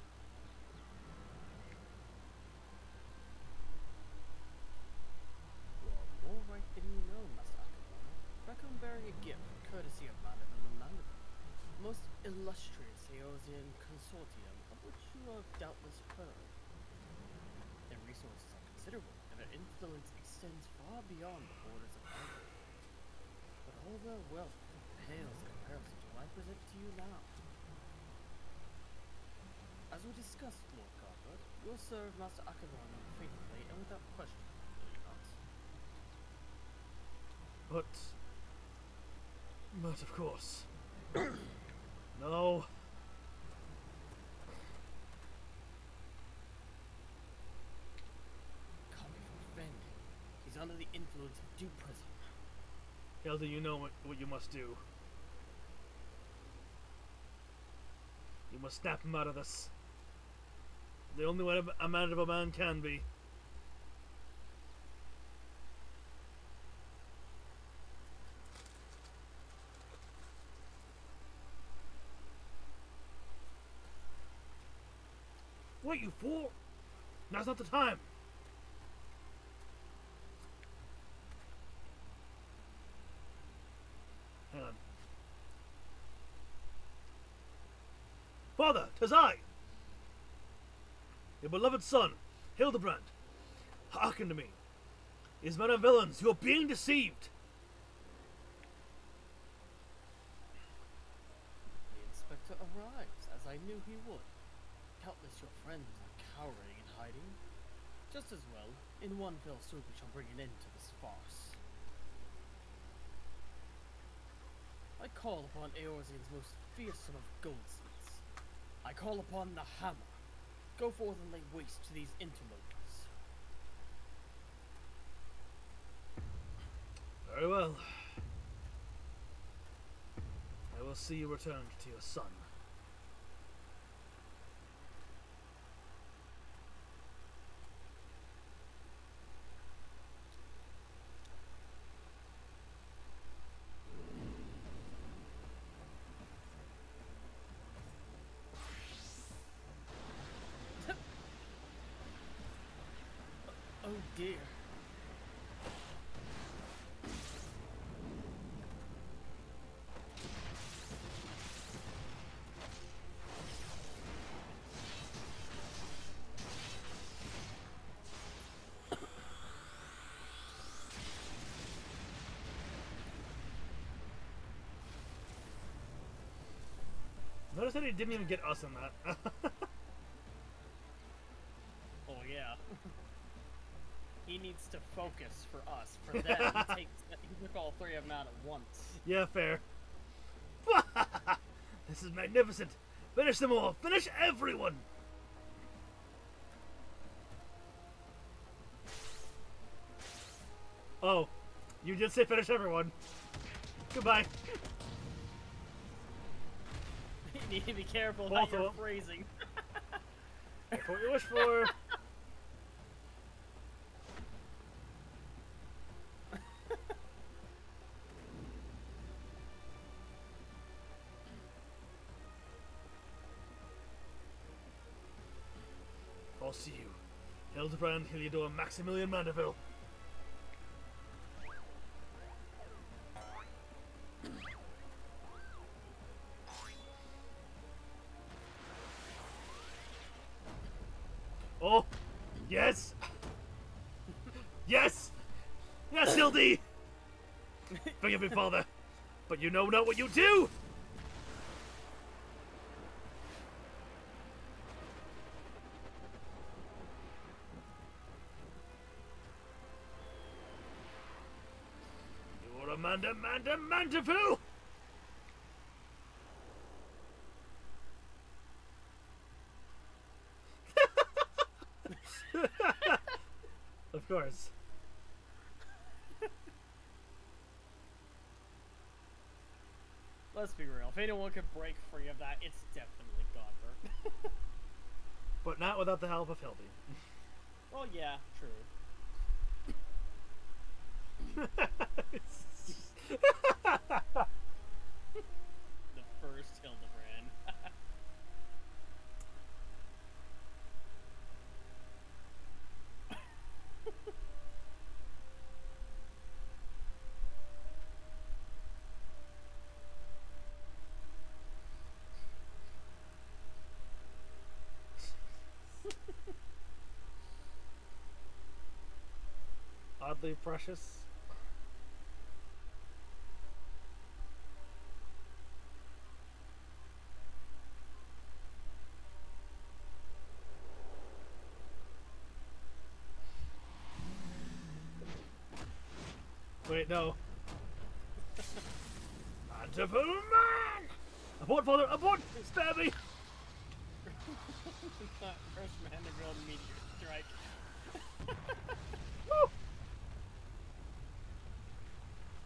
You are more right than you know, Master Akabona. Reckon bearing a gift, courtesy of Mandarin and Mandarin. Most illustrious Eosian consortium, of which you have doubtless heard. Their resources are considerable, and their influence extends far beyond the borders of Mandarin. But all their wealth pales in comparison to what I present to you now. As we discussed, Lord Carver, you'll serve Master Akabona faithfully and without question, will you not? But of course. No. Coming from friend. He's under the influence of due prison. Hilda, you know what you must do. You must snap him out of this. The only way a manageable man can be. Wait, you fool! Now's not the time! Hang on. Father, 'tis I! Your beloved son, Hildibrand. Hearken to me. These men are villains. You are being deceived. The inspector arrives, as I knew he would. Doubtless your friends are cowering and hiding. Just as well, in one fell swoop we shall bring an end to this farce. I call upon Eorzean's most fearsome of goldsmiths. I call upon the hammer. Go forth and lay waste to these interlopers. Very well. I will see you returned to your son. Oh dear. Notice that he didn't even get us in that. Oh yeah. He needs to focus for us. For that, he took all three of them out at once. Yeah, fair. This is magnificent. Finish them all. Finish everyone. Oh, you did say finish everyone. Goodbye. You need to be careful Both how of you're them. phrasing. That's what you wish for. see you. Hildibrand Maximilian Mandeville. Oh, yes! Yes! Yes, Hildy! Forgive me, father, but you know not what you do! You're Amanda Mandeville! Of course. Let's be real. If anyone could break free of that, it's definitely Godbert. But not without the help of Hildy. Well, yeah, true. The first Hildibrand. Oddly precious. Wait, no. Mandeville man! Abort, father! Abort! Stab me! First Mandeville meteor strike. Woo!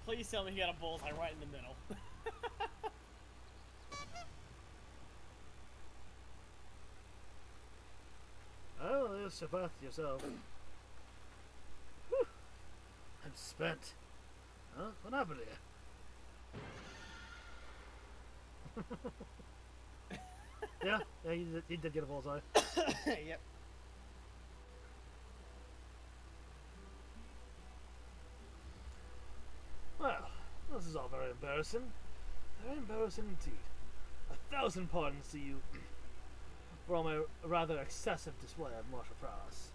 Please tell me he got a bullseye right in the middle. Oh, there's your path yourself. Whew. I'm spent. Huh? What happened here? Yeah, he did get a bullseye. Yep. Well, this is all very embarrassing. Very embarrassing indeed. 1,000 pardons to you for all my rather excessive display of martial prowess.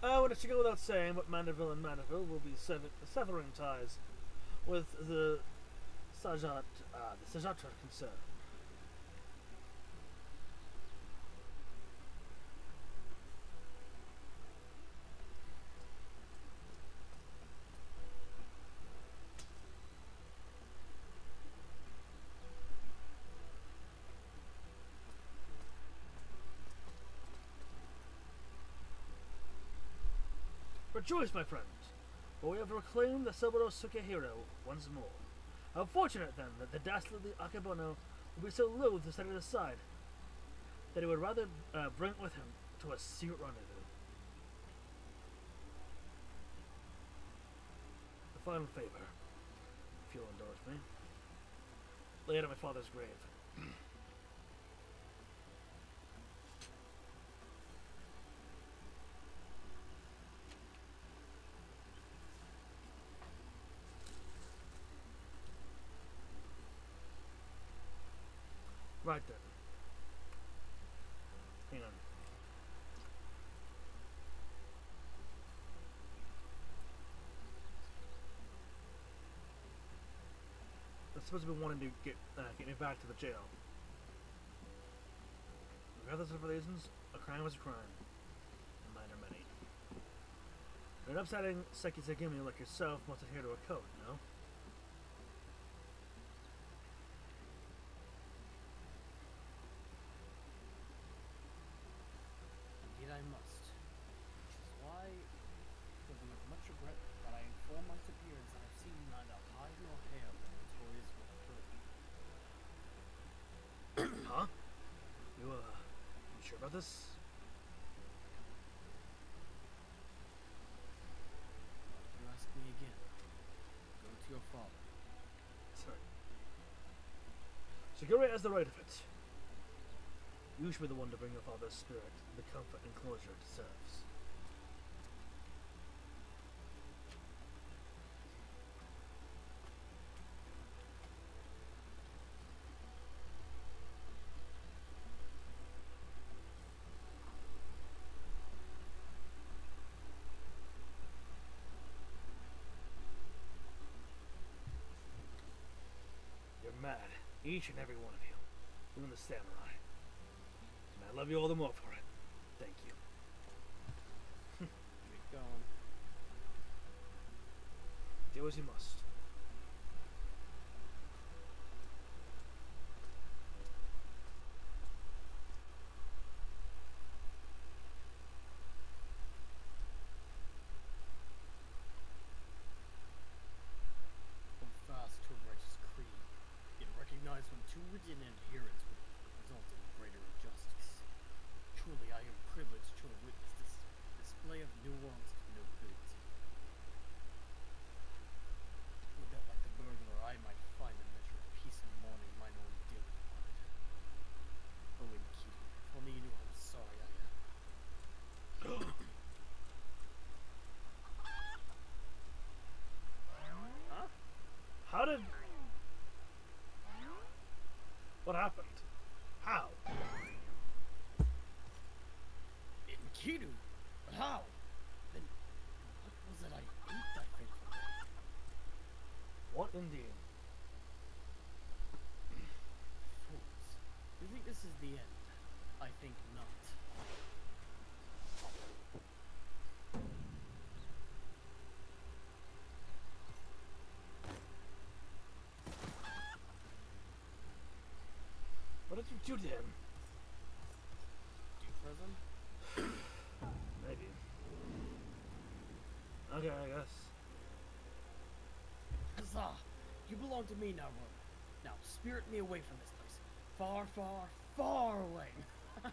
Oh, and it should go without saying, but Mandeville and Mandeville will be severing ties with the Sajat concern. Rejoice, my friend, for we have reclaimed the Sobarosuke hero once more. How fortunate, then, that the dastardly Akebono will be so loath to set it aside, that he would rather bring it with him to a secret rendezvous. A final favor, if you'll indulge me. Lay it at my father's grave. Right then. Hang on. I'm supposed to be wanting to get me back to the jail. Regardless of reasons, a crime is a crime. And mine are many. An upsetting Sekizagimi like yourself must adhere to a code, no? I must. Which is why, with much regret, that I inform my superiors that I've seen neither hide nor hair of the notorious Willow. Huh? You sure about this? If you ask me again, go to your father. Sorry. Shigure has the right of it. You should be the one to bring your father's spirit the comfort and closure it deserves. You're mad, each and every one of you, even the samurai. And I love you all the more for it. Thank you. Keep going. Do as you must. Hold fast to a righteous creed, yet recognize when too rigid an adherence would result in greater injustice. Truly, I am privileged to have witnessed this display of nuanced nobility. Would that, like the burglar, I might find a measure of peace and mourning mine own dearly departed. Oh, Enkidu, if only you knew how sorry I am. Huh? How did... What happened? How? Enkidu? But how? Then what was it I ate that fateful day? What indeed? Fools. You think this is the end? I think not. What did you do to him? Do you prison? Maybe. Okay, I guess. Huzzah! You belong to me now, Roman. Now, spirit me away from this place. Far, far, far away. Far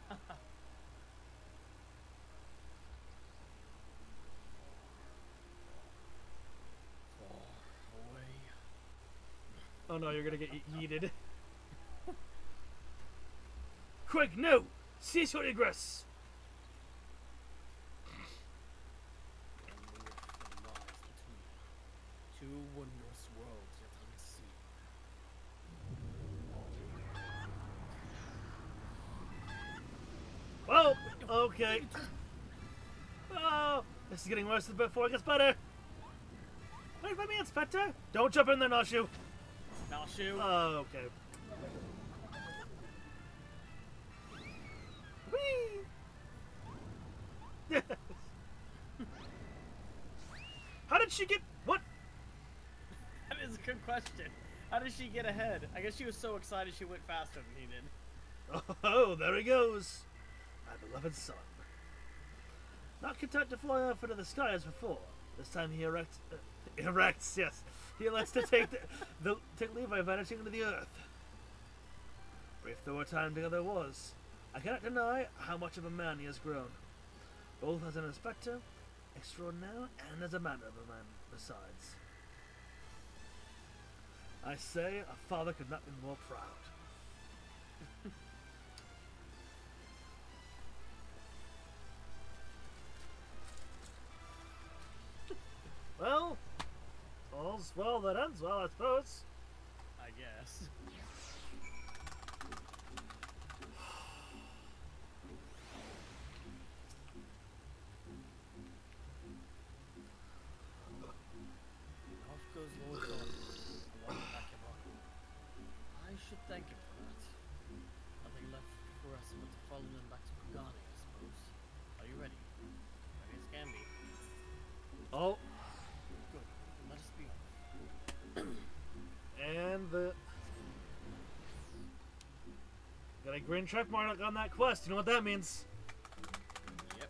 away. Oh no, you're gonna get yeeted. Quick, no! Cease your egress! And the rift that lies between two wondrous worlds yet unseen. Well, okay. Oh, this is getting worse than before it gets better. Wait for me, Inspector. Don't jump in there, Nashu. Now, shoot. Oh, okay. Whee! Yes. How did she get... What? That is a good question. How did she get ahead? I guess she was so excited she went faster than he did. Oh, there he goes. My beloved son. Not content to fly off into the sky as before. This time he erects, yes. He elects to take take leave by vanishing into the earth. Brief though our time together was, I cannot deny how much of a man he has grown, both as an inspector extraordinaire and as a man of a man besides. I say a father could not be more proud. Well, all's well that ends well, I suppose. I guess. Off goes Lord John, along the back of our... I should thank him for that. Nothing left for us but to follow them back to Kugane, I suppose. Are you ready? Ready as can be. Oh, Good. Then let us be off. and the... Got a green check mark on that quest. You know what that means? Yep.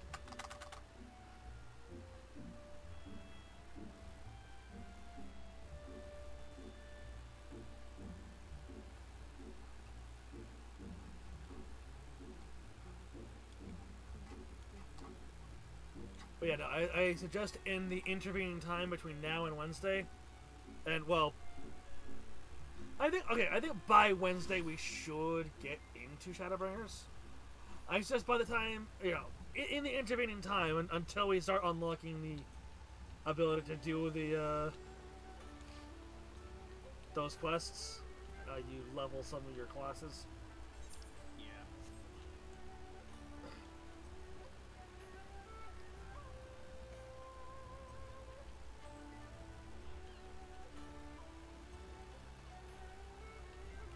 But yeah, no, I suggest in the intervening time between now and Wednesday, and well, I think by Wednesday we should get into Shadowbringers. I just by the time, in the intervening time until we start unlocking the ability to do the those quests, you level some of your classes. Yeah.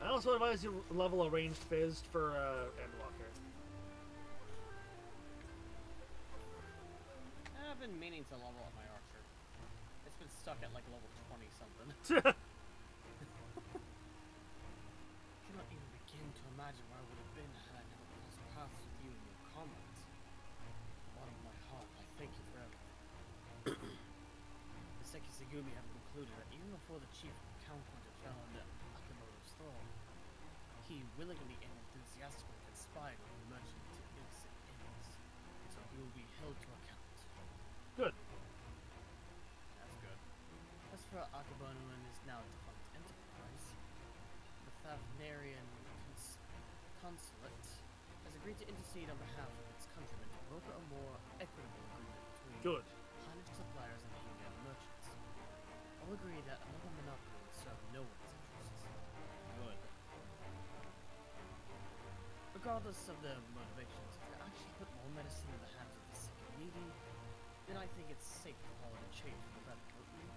I also advise you level a ranged fist for Endwalker. I've been meaning to level up my archer. It's been stuck at like level 20 something. I cannot even begin to imagine where I would have been had I never crossed paths with you and your comrades. Bottom of my heart, I thank you for everything. The Seki Segumi have concluded that even before the chief Count Hunter fell under Akimoto's thrall, he willingly and enthusiastically conspired with the merchant to innocent ends, so he will be held to account. Good. That's good. As for Akebono and his now defunct enterprise, the Thavnarian consulate has agreed to intercede on behalf of its countrymen to broker a more equitable agreement between Good. Hannish suppliers and Indian merchants. All agree that another monopoly would serve no one's interests. Good. Regardless of their motivations, if they actually put more medicine in the hands of the sick and needy, then I think it's safe to call it a change for the better, don't you?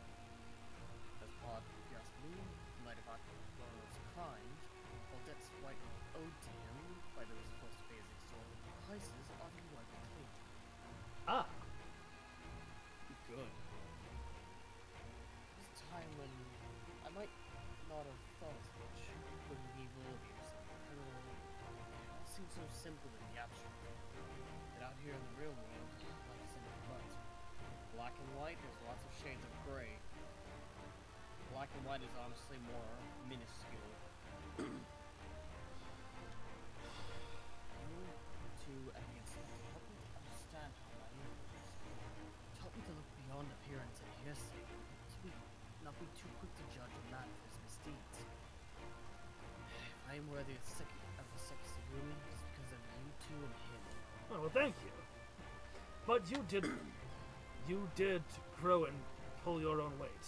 As part, if you ask me, in light of Akebono's crime, all debts rightly owed to him by those forced to pay his exorbitant prices ought to be wiped clean. Ah. Good. This time when I might not have thought as much, good and evil, innocent and criminal, it all seems so simple in the abstract. But out here in the real world, life's anything but. Black and white, there's lots of shades of gray. Black and white is honestly more minuscule. You two and the inspector help me to understand how my is. Taught me to look beyond appearance and hearsay, not be too quick to judge a man for his misdeeds. If I am worthy of the Seki Segumi, it's because of you two and him. Oh, well, thank you. But you did grow and pull your own weight.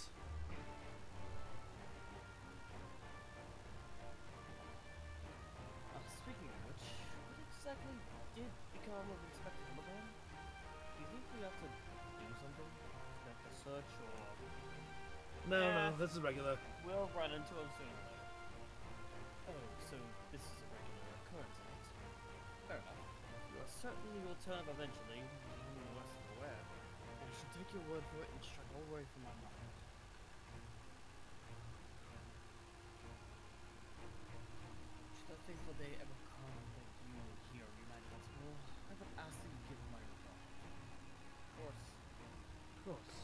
Speaking of which, what exactly did become of Inspector Hildibrand? Do you think we have to do something? Like a search or... No, Yeah. no, this is regular. We'll run into him sooner or later. Oh, so this is a regular occurrence, isn't it? Fair enough. You are certain you will turn up eventually, only less than aware. And I shall take your word for it and strike all worry from my mind. Should that fateful day ever come that you and he are united once more, I would ask that you give him my regard. Of course. Of course.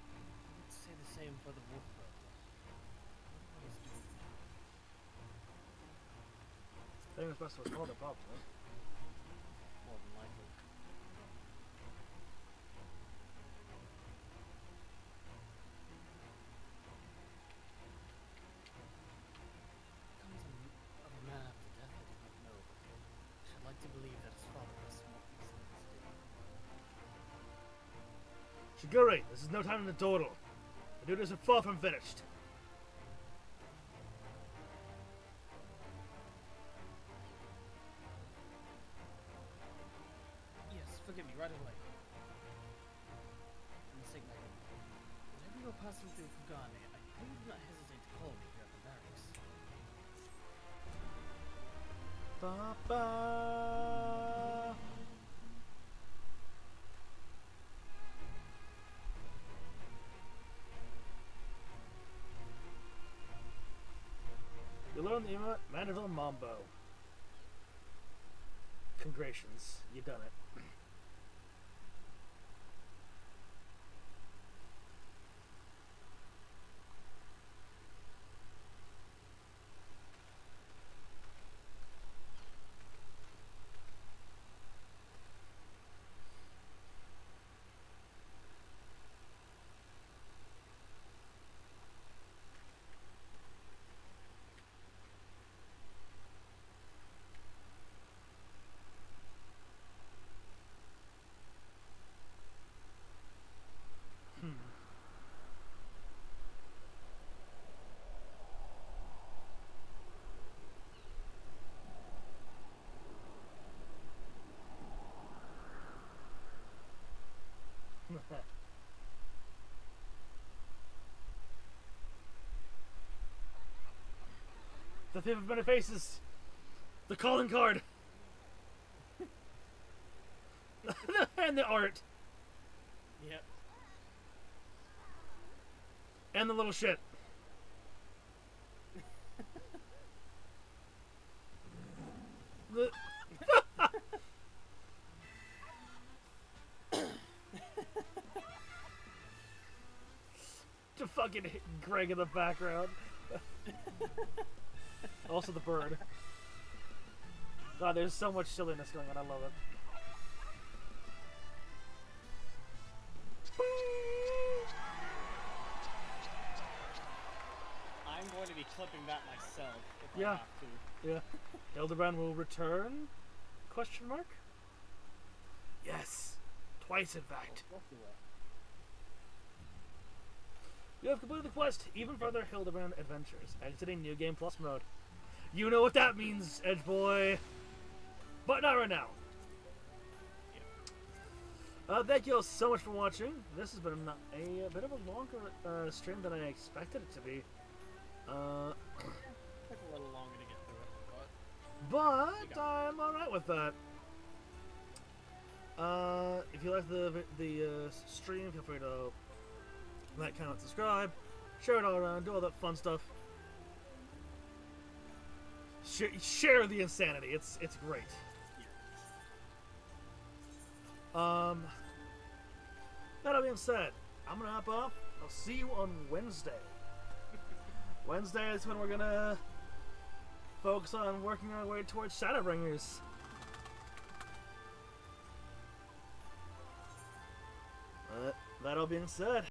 I would say the same for the wolf brother. What is doing? Famous best was called a probably. More than likely. Comes of a man after death I do not know. I'd like to believe that his father was smart these things did. Shigure, this is no time to dawdle. The duties are far from finished. Yes, forgive me, right away. And say my whenever you're passing through Fugane, I pray you do not hesitate to call me here at the barracks. Ba-ba. You learned the Mandeville Mambo. Congratulations, you done it. The Thief of Many Faces. The calling card. And the art. Yep. And the little shit. The to fucking hit Greg in the background. Also the bird. God, there's so much silliness going on. I love it. I'm going to be clipping that myself if Yeah. I have to. Yeah. Hildibrand will return? Question mark? Yes. Twice, in fact. Of course you will. You have completed the quest. Even further Hildibrand adventures. Exiting New Game Plus mode. You know what that means, Edge Boy. But not right now. Thank you all so much for watching. This has been a bit of a longer stream than I expected it to be. Took a little longer to get through it, But I'm alright with that. If you like the stream, feel free to like, comment, subscribe, share it all around, do all that fun stuff. Share the insanity. It's great. That being said, I'm gonna hop off. I'll see you on Wednesday. Wednesday is when we're gonna focus on working our way towards Shadowbringers. That all being said,